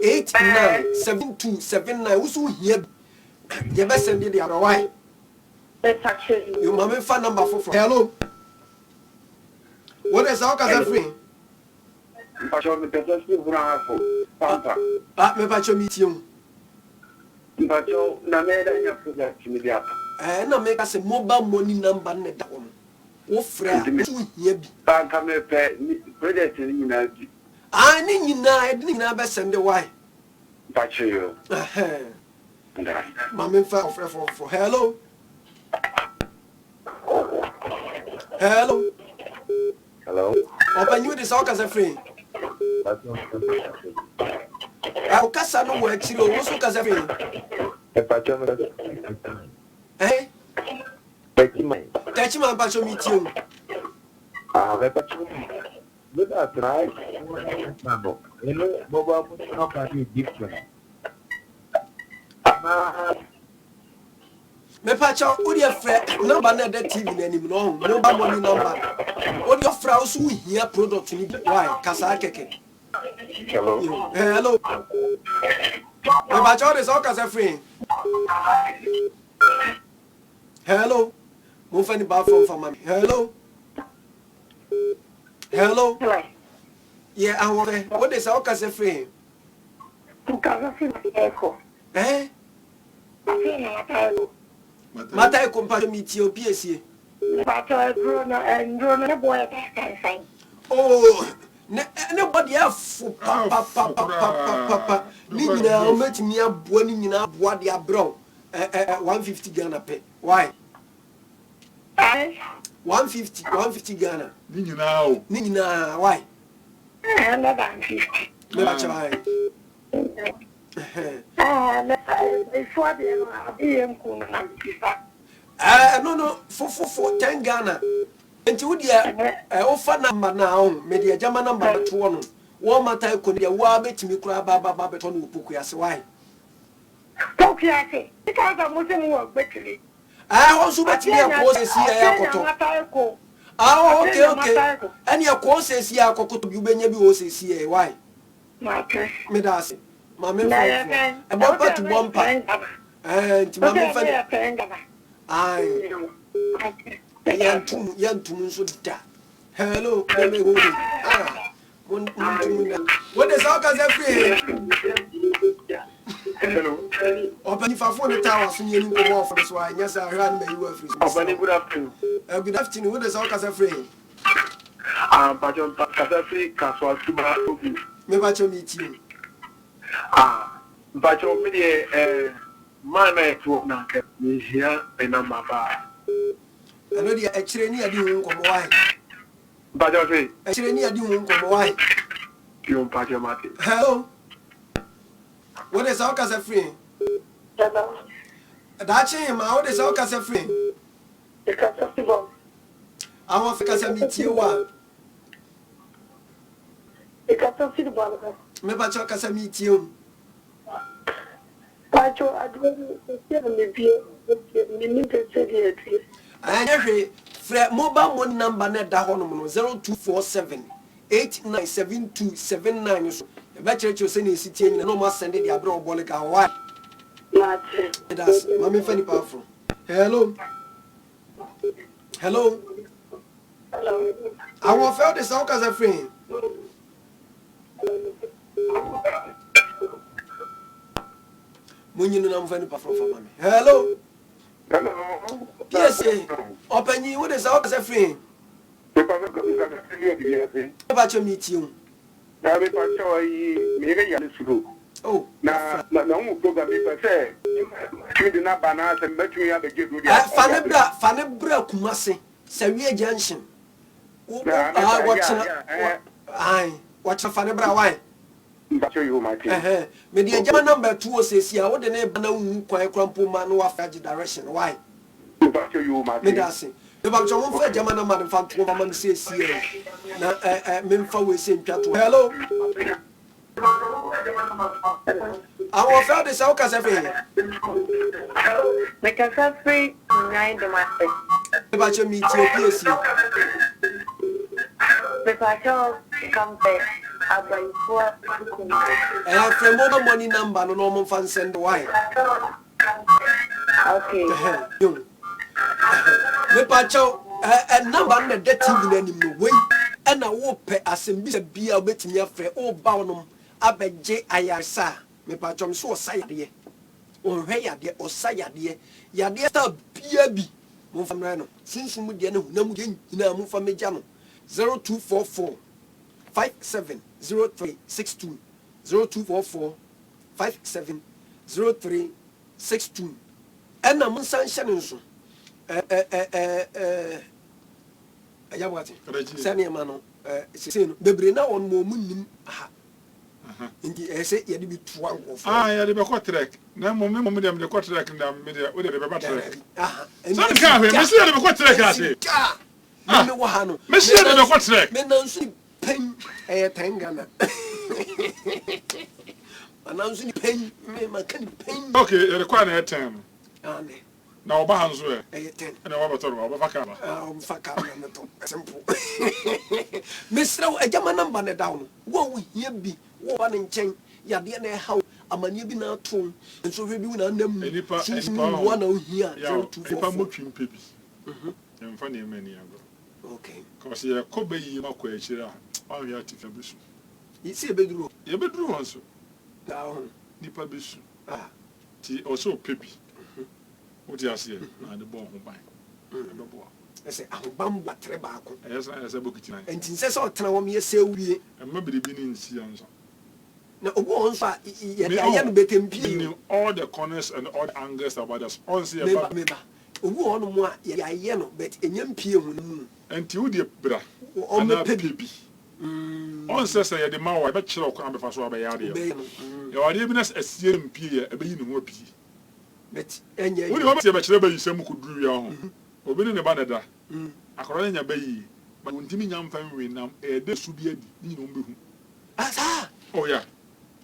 [SPEAKER 1] 897279. Who's here? You best send it the other way. You mama phone number for hello. What is our casa free?
[SPEAKER 5] Mpacho me pesa si vura hapo. Pampa.
[SPEAKER 1] Me pacho meet you.
[SPEAKER 5] Mpacho na me da nya project mi dia.
[SPEAKER 1] Na make us a mobile money number net that one. Wo frɛ to here bi.
[SPEAKER 5] Pampa me pe project ni nyina bi.
[SPEAKER 1] Ni nyina be send the why.
[SPEAKER 5] Mpacho yo. Nda.
[SPEAKER 1] Mama fa offer for hello. Hello.
[SPEAKER 5] Hello.
[SPEAKER 1] Open you this all casa free. O casa no work siro, wo so casa free.
[SPEAKER 5] Mpacho me.
[SPEAKER 1] Techi man pacho meet you.
[SPEAKER 5] Me pacho. Me da try. Mano. Ele boba muito no party different.
[SPEAKER 1] Me pacho o dia frɛ number na that TV na nim no mobile money number. O dia frɛ o so hia product ni why casa keke.
[SPEAKER 5] Hello.
[SPEAKER 1] Hello. Me pacho this all casa free. Hello. Mo fa ni ba from mama. Hello. Hello.
[SPEAKER 4] hello
[SPEAKER 1] Yeah, I want what is all casa free?
[SPEAKER 4] Nkaza si eko afina tayo
[SPEAKER 1] Mata e compare meet you PSC.
[SPEAKER 4] bato agro na boy ka
[SPEAKER 1] Oh, nobody else pa. Ni nyina o metimi aboa ni nyina aboa de abro 150 Ghana pay. Why? 150 Ghana.
[SPEAKER 2] ni nyina o
[SPEAKER 1] Ni nyina why?
[SPEAKER 4] na dan 50
[SPEAKER 1] Me ba chai.
[SPEAKER 4] before the abiem kuna na pisa
[SPEAKER 1] No, for 10 Ghana. Enti wo dia o fa number na o me dia jama number to no. Wo mata ko dia wo abetimi kura ba beto no opoku ase why?
[SPEAKER 4] Pokiase ika ga mo se mo gbekele
[SPEAKER 1] Ho so betimi akoze si akoto. Ah, okay. And your course says, yeah, Coco, you been able to see why? Medasi. Mamma, and what part to one part? And to Mamma, I young to so that. Hello, what is our every open if I phone the tower, so you can walk for this wine. Yes, I ran my work.
[SPEAKER 6] Good afternoon.
[SPEAKER 1] Good afternoon. What is our Casafrey?
[SPEAKER 6] Pajon Casafrey, Caswell Tuba.
[SPEAKER 1] Maybe to meet you.
[SPEAKER 6] Pajon, my man to Nanka is here and I'm a bar.
[SPEAKER 1] I know the actually near you come wine.
[SPEAKER 6] Pajon,
[SPEAKER 1] actually near you come wine.
[SPEAKER 6] You Pajamati.
[SPEAKER 1] Hello. What is our Casafrey? That's him. How is our Casafrey?
[SPEAKER 4] The Casafrey.
[SPEAKER 1] I want to meet you.
[SPEAKER 4] The Casafrey.
[SPEAKER 1] Maybe I meet you.
[SPEAKER 4] Pacho, I don't
[SPEAKER 1] and every mobile one number net that 0247 897279. So the better you send a city and no more send it the abroad bolica. Why? That's Mammy Fanny Powerful. Hello. Hello. I want felt the sound as a friend. When you know I'm Fanny Powerful for Mammy. Hello. Yes, open you with a sound as a friend. About your meet you. Oh,
[SPEAKER 6] now, no program say, you do not banana and bet me at the good.
[SPEAKER 1] Fanebra Kumasi, Savia Junction. Watch a Fanebra wine.
[SPEAKER 6] But you, my dear.
[SPEAKER 1] Maybe a German number 2 says, yeah, what the name of quite crumple man who are direction. Why?
[SPEAKER 6] But you, my
[SPEAKER 1] Medasi. About your own German number, found 2 woman says, here. Now, Memphis will send chat. Hello. I will feel the sound as every
[SPEAKER 4] make a free 9 domestic.
[SPEAKER 1] About your meet your PSC.
[SPEAKER 4] The Pacho come back.
[SPEAKER 1] And from mobile money number, no normal fan send why.
[SPEAKER 4] Okay.
[SPEAKER 1] Me Pacho, a number under that TV anymore way. And I will pay as in be a bit near for all bound. Abeje ayasa me patchom so osayade onhwe yade osayade yade sta bia bi mo famra no sunsun de na hunam de nyina mo fameja no 0244 570362 0244 570362 enna mo sanhye ne nso ayawati sane ma no sese no bebre na won mo munnim aha Indeed, I say you be 12.
[SPEAKER 2] Yeah, the back track. Now, Mom, them the track and the media with the back track.
[SPEAKER 1] Some
[SPEAKER 2] can't hear Monsieur the back track. I say, Monsieur the back track.
[SPEAKER 1] Men don't see pain a tangana. Announcing pain, me can pain.
[SPEAKER 2] Okay, you require a 10. Now, Bahans were
[SPEAKER 1] a 10.
[SPEAKER 2] And I want to talk about Fakama.
[SPEAKER 1] Simple. Mr. A German number down. What we here be? One in chain, Yadiana how a man you be now tone, and so we be on them. One out here, if I'm watching baby. And funny many ago. Okay. Because you're a Kobe, you are quite sure. All you have to finish. You see a bedroom. Your bedroom also. Down. Nipper Bish. Ah, tea also peppy. What you say? And the ball by. I say, I'm Bamba Trebaco. Yes, I book it. And since I tell me, say we and maybe the beginning seasons. Now, once I am betting all the corners and all the angles about us. On see about me. One more, yeah, but in young people. And you, dear bra, on the baby. On says I the man, I bet you come before so by Yadia. You are even as a CMP, a being more pity. But, and you want to say, but you could do your own. Obìnrin ne ba na da akọrọ nya bayi ma ntimi nya mfa nwe nam de su bi adi ni no mbehu asa oh yeah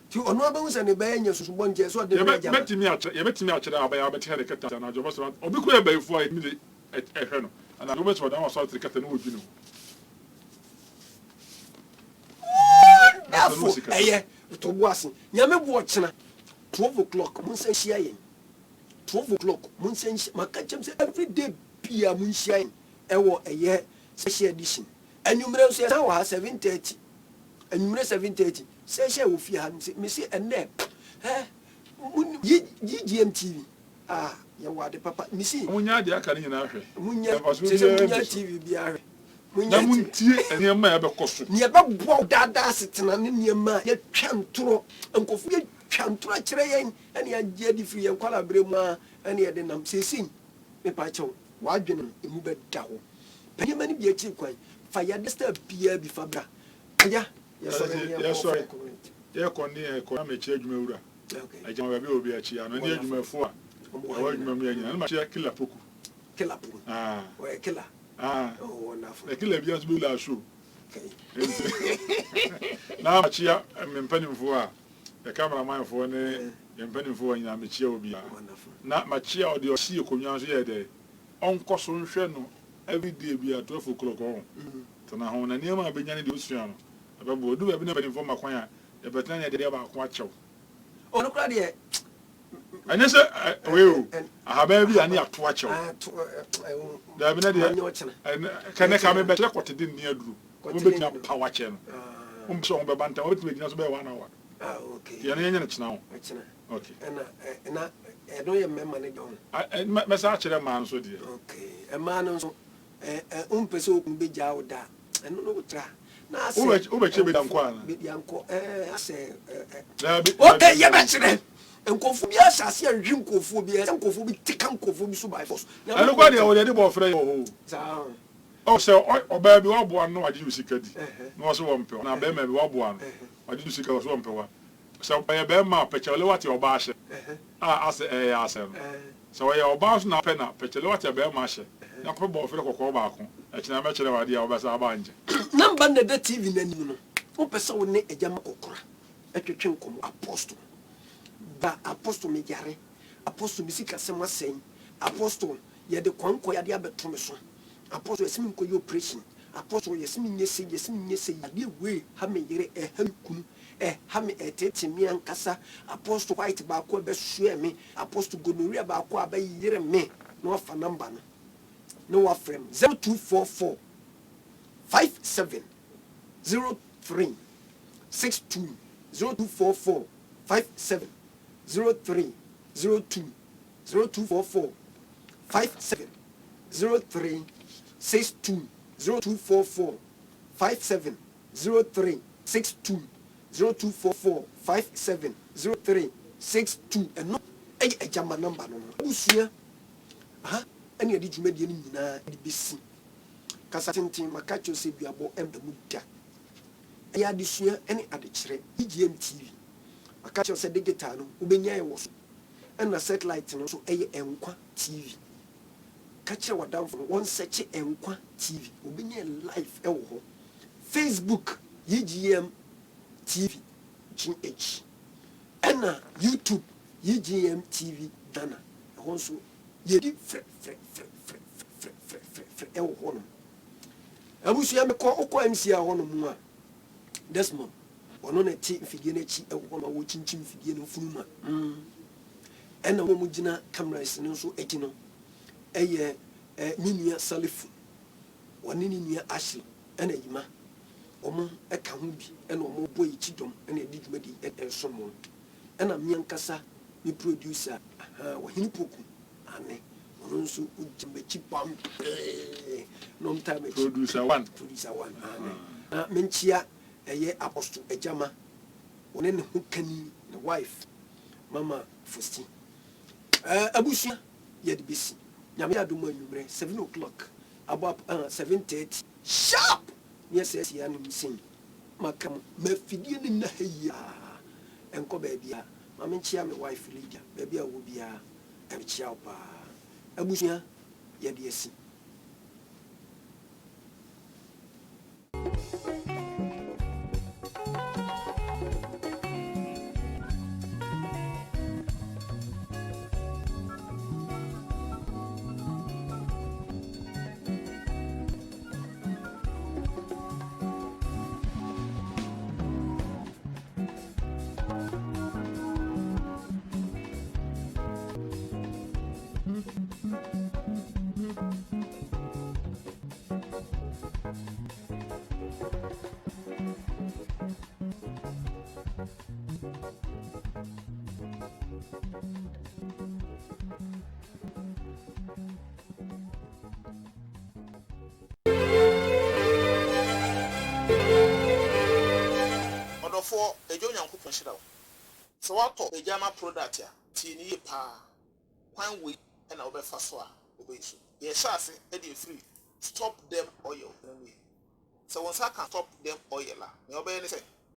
[SPEAKER 1] ti ono abahu se ne ba nya susu bonje so de ya betimi a che ya betimi a che da ba ya beti hade kata na jobo so obi ko e bayi fo mi de ehwe no
[SPEAKER 2] ana no beso da so trikata no odwini
[SPEAKER 1] Therefore, to was Yame watching 12 o'clock, Munsen 12 o'clock, Munsen Makacham every day, Pia Munshine, a year, special edition. And you may say, now 7:30, and you may 7:30, say, shall we fear Missy and Nep, GMTV. Ah, you are the papa, Missy.
[SPEAKER 2] Munya, the Akanina,
[SPEAKER 1] Munya TV, BR.
[SPEAKER 2] Na muntie enema ya bekoso
[SPEAKER 1] ne ba bo dada setena ne niema ya twantoro enkofu ya twantoro akire yen ene ya je di firi enkwala bremu a ene ya de nam sesin me pa chew wadwene emu be da ho panyema ne bi achi kwan fa ya de star bia bi fabra aya ya so
[SPEAKER 2] ya konni e ko na me chi adwuma wura ajama ba bi obi achi ano ne adwuma fo a wa adwuma mu anya na ma chi kila poku
[SPEAKER 1] ah o kila
[SPEAKER 2] ah
[SPEAKER 1] oh wonderful
[SPEAKER 2] kila bia so be la show na ma chi ya me mpanimfo a the cameraman fo ne ye mpanimfo nyina me chi obi a na ma chi a odi o si ekonwa so ye de onko so nhwe no every day bi at 12 o'clock on tana ho na niam abenya ne de osua no ababo odu ba bi na mpanimfo makwan a e betana ye de ba ko achew
[SPEAKER 1] o no kra de
[SPEAKER 2] anya se we ahaba bi ani ato achew da bi na de kana ka me betre kwotede ni aduru mo betina power che no so be banta o betina gina so be 1 hour
[SPEAKER 1] okay
[SPEAKER 2] ya na china ho okay
[SPEAKER 1] na no ye memma ne don
[SPEAKER 2] me sa chere man so de
[SPEAKER 1] okay e man no so pese okun beja oda eno no tra na ase
[SPEAKER 2] o be che be danko ana
[SPEAKER 1] be danko ase
[SPEAKER 2] okay
[SPEAKER 1] ye be chere enkofu bi asase anhwi enkofu bi enkofu bi tika enkofu bi so by force
[SPEAKER 2] eno kwa de o de bo frɛ yo
[SPEAKER 1] za
[SPEAKER 2] o se o ba bi wo bo ano ade usika di no so wo mpe na ba ma bi wo bo ano ade usika wo so mpe wa so ba ye ba ma pechele wati oba ahye ase ase no so ye oba so na pe na pechele wati ba ma ahye na ko bo frɛ kokko ba ko akina me kyerɛ wade a wo ba sa ba anje
[SPEAKER 1] namba na da tv na nim no wo pese wo ne ejama kokora atwetwe nkomo apostle ba apostle me yare apostle mi sika sema sen apostle ye de kwanko ya de abeto me so apostle yesimi nko operation apostle yesimi nyese ade we ha me yere ha kunu ha me etete mi ankasa apostle white ba ko be sue me apostle gonorrhea ba ko aba yere me no afa number no wa frame 0244 57 03 62 0244 57 03 02 0244 57 03 62 0244 57 03 62 0244 57 03 62 and no a jama number no busua aha ani adi dwumadi ni nyina di besi kasa tintin makacho se biabo emdamu da ya adisua ani adekire GMTV makacho se digital no ubenya ye wo so na satellite no so eye enkwa TV kache wadamfo won search enkwa TV ubenya live ewo ho Facebook UGM TV GH na YouTube UGM TV Dana ho so ye di fre ewo ho no abusu ya mekọ okọ MC a ho no mu a Desmond ono na ti mfidie na chi ewo ho ma wo chinchim mfidie no funuma ena wo mu gina cameras no so agi no eye ninia Salifu woni ninia Ashley ena yima omo eka ho bi ena omo boy chidom ena edi dwumadi enso mo ena miankasa ni producer wo hini poku ane ono so ujimbechi pam no time
[SPEAKER 2] producer one
[SPEAKER 1] ane na menchia eye apostle ejama one ne hukani the wife mama Fosti abusia ye de besi nyame adom anwumre 7 o'clock about 7:30 sharp yes ya no msin makam mafidie ni na heya enko ba bia mama nchia me wife Lydia ba bia wo bia enchia opa abusia ye de esi
[SPEAKER 3] For a young couple shadow. So what talk a Jama product ya, Tini pa, one week and over fast one, obey so. Yes, I say, Eddie free, stop them oil. So once I can stop them oil, you obey anything.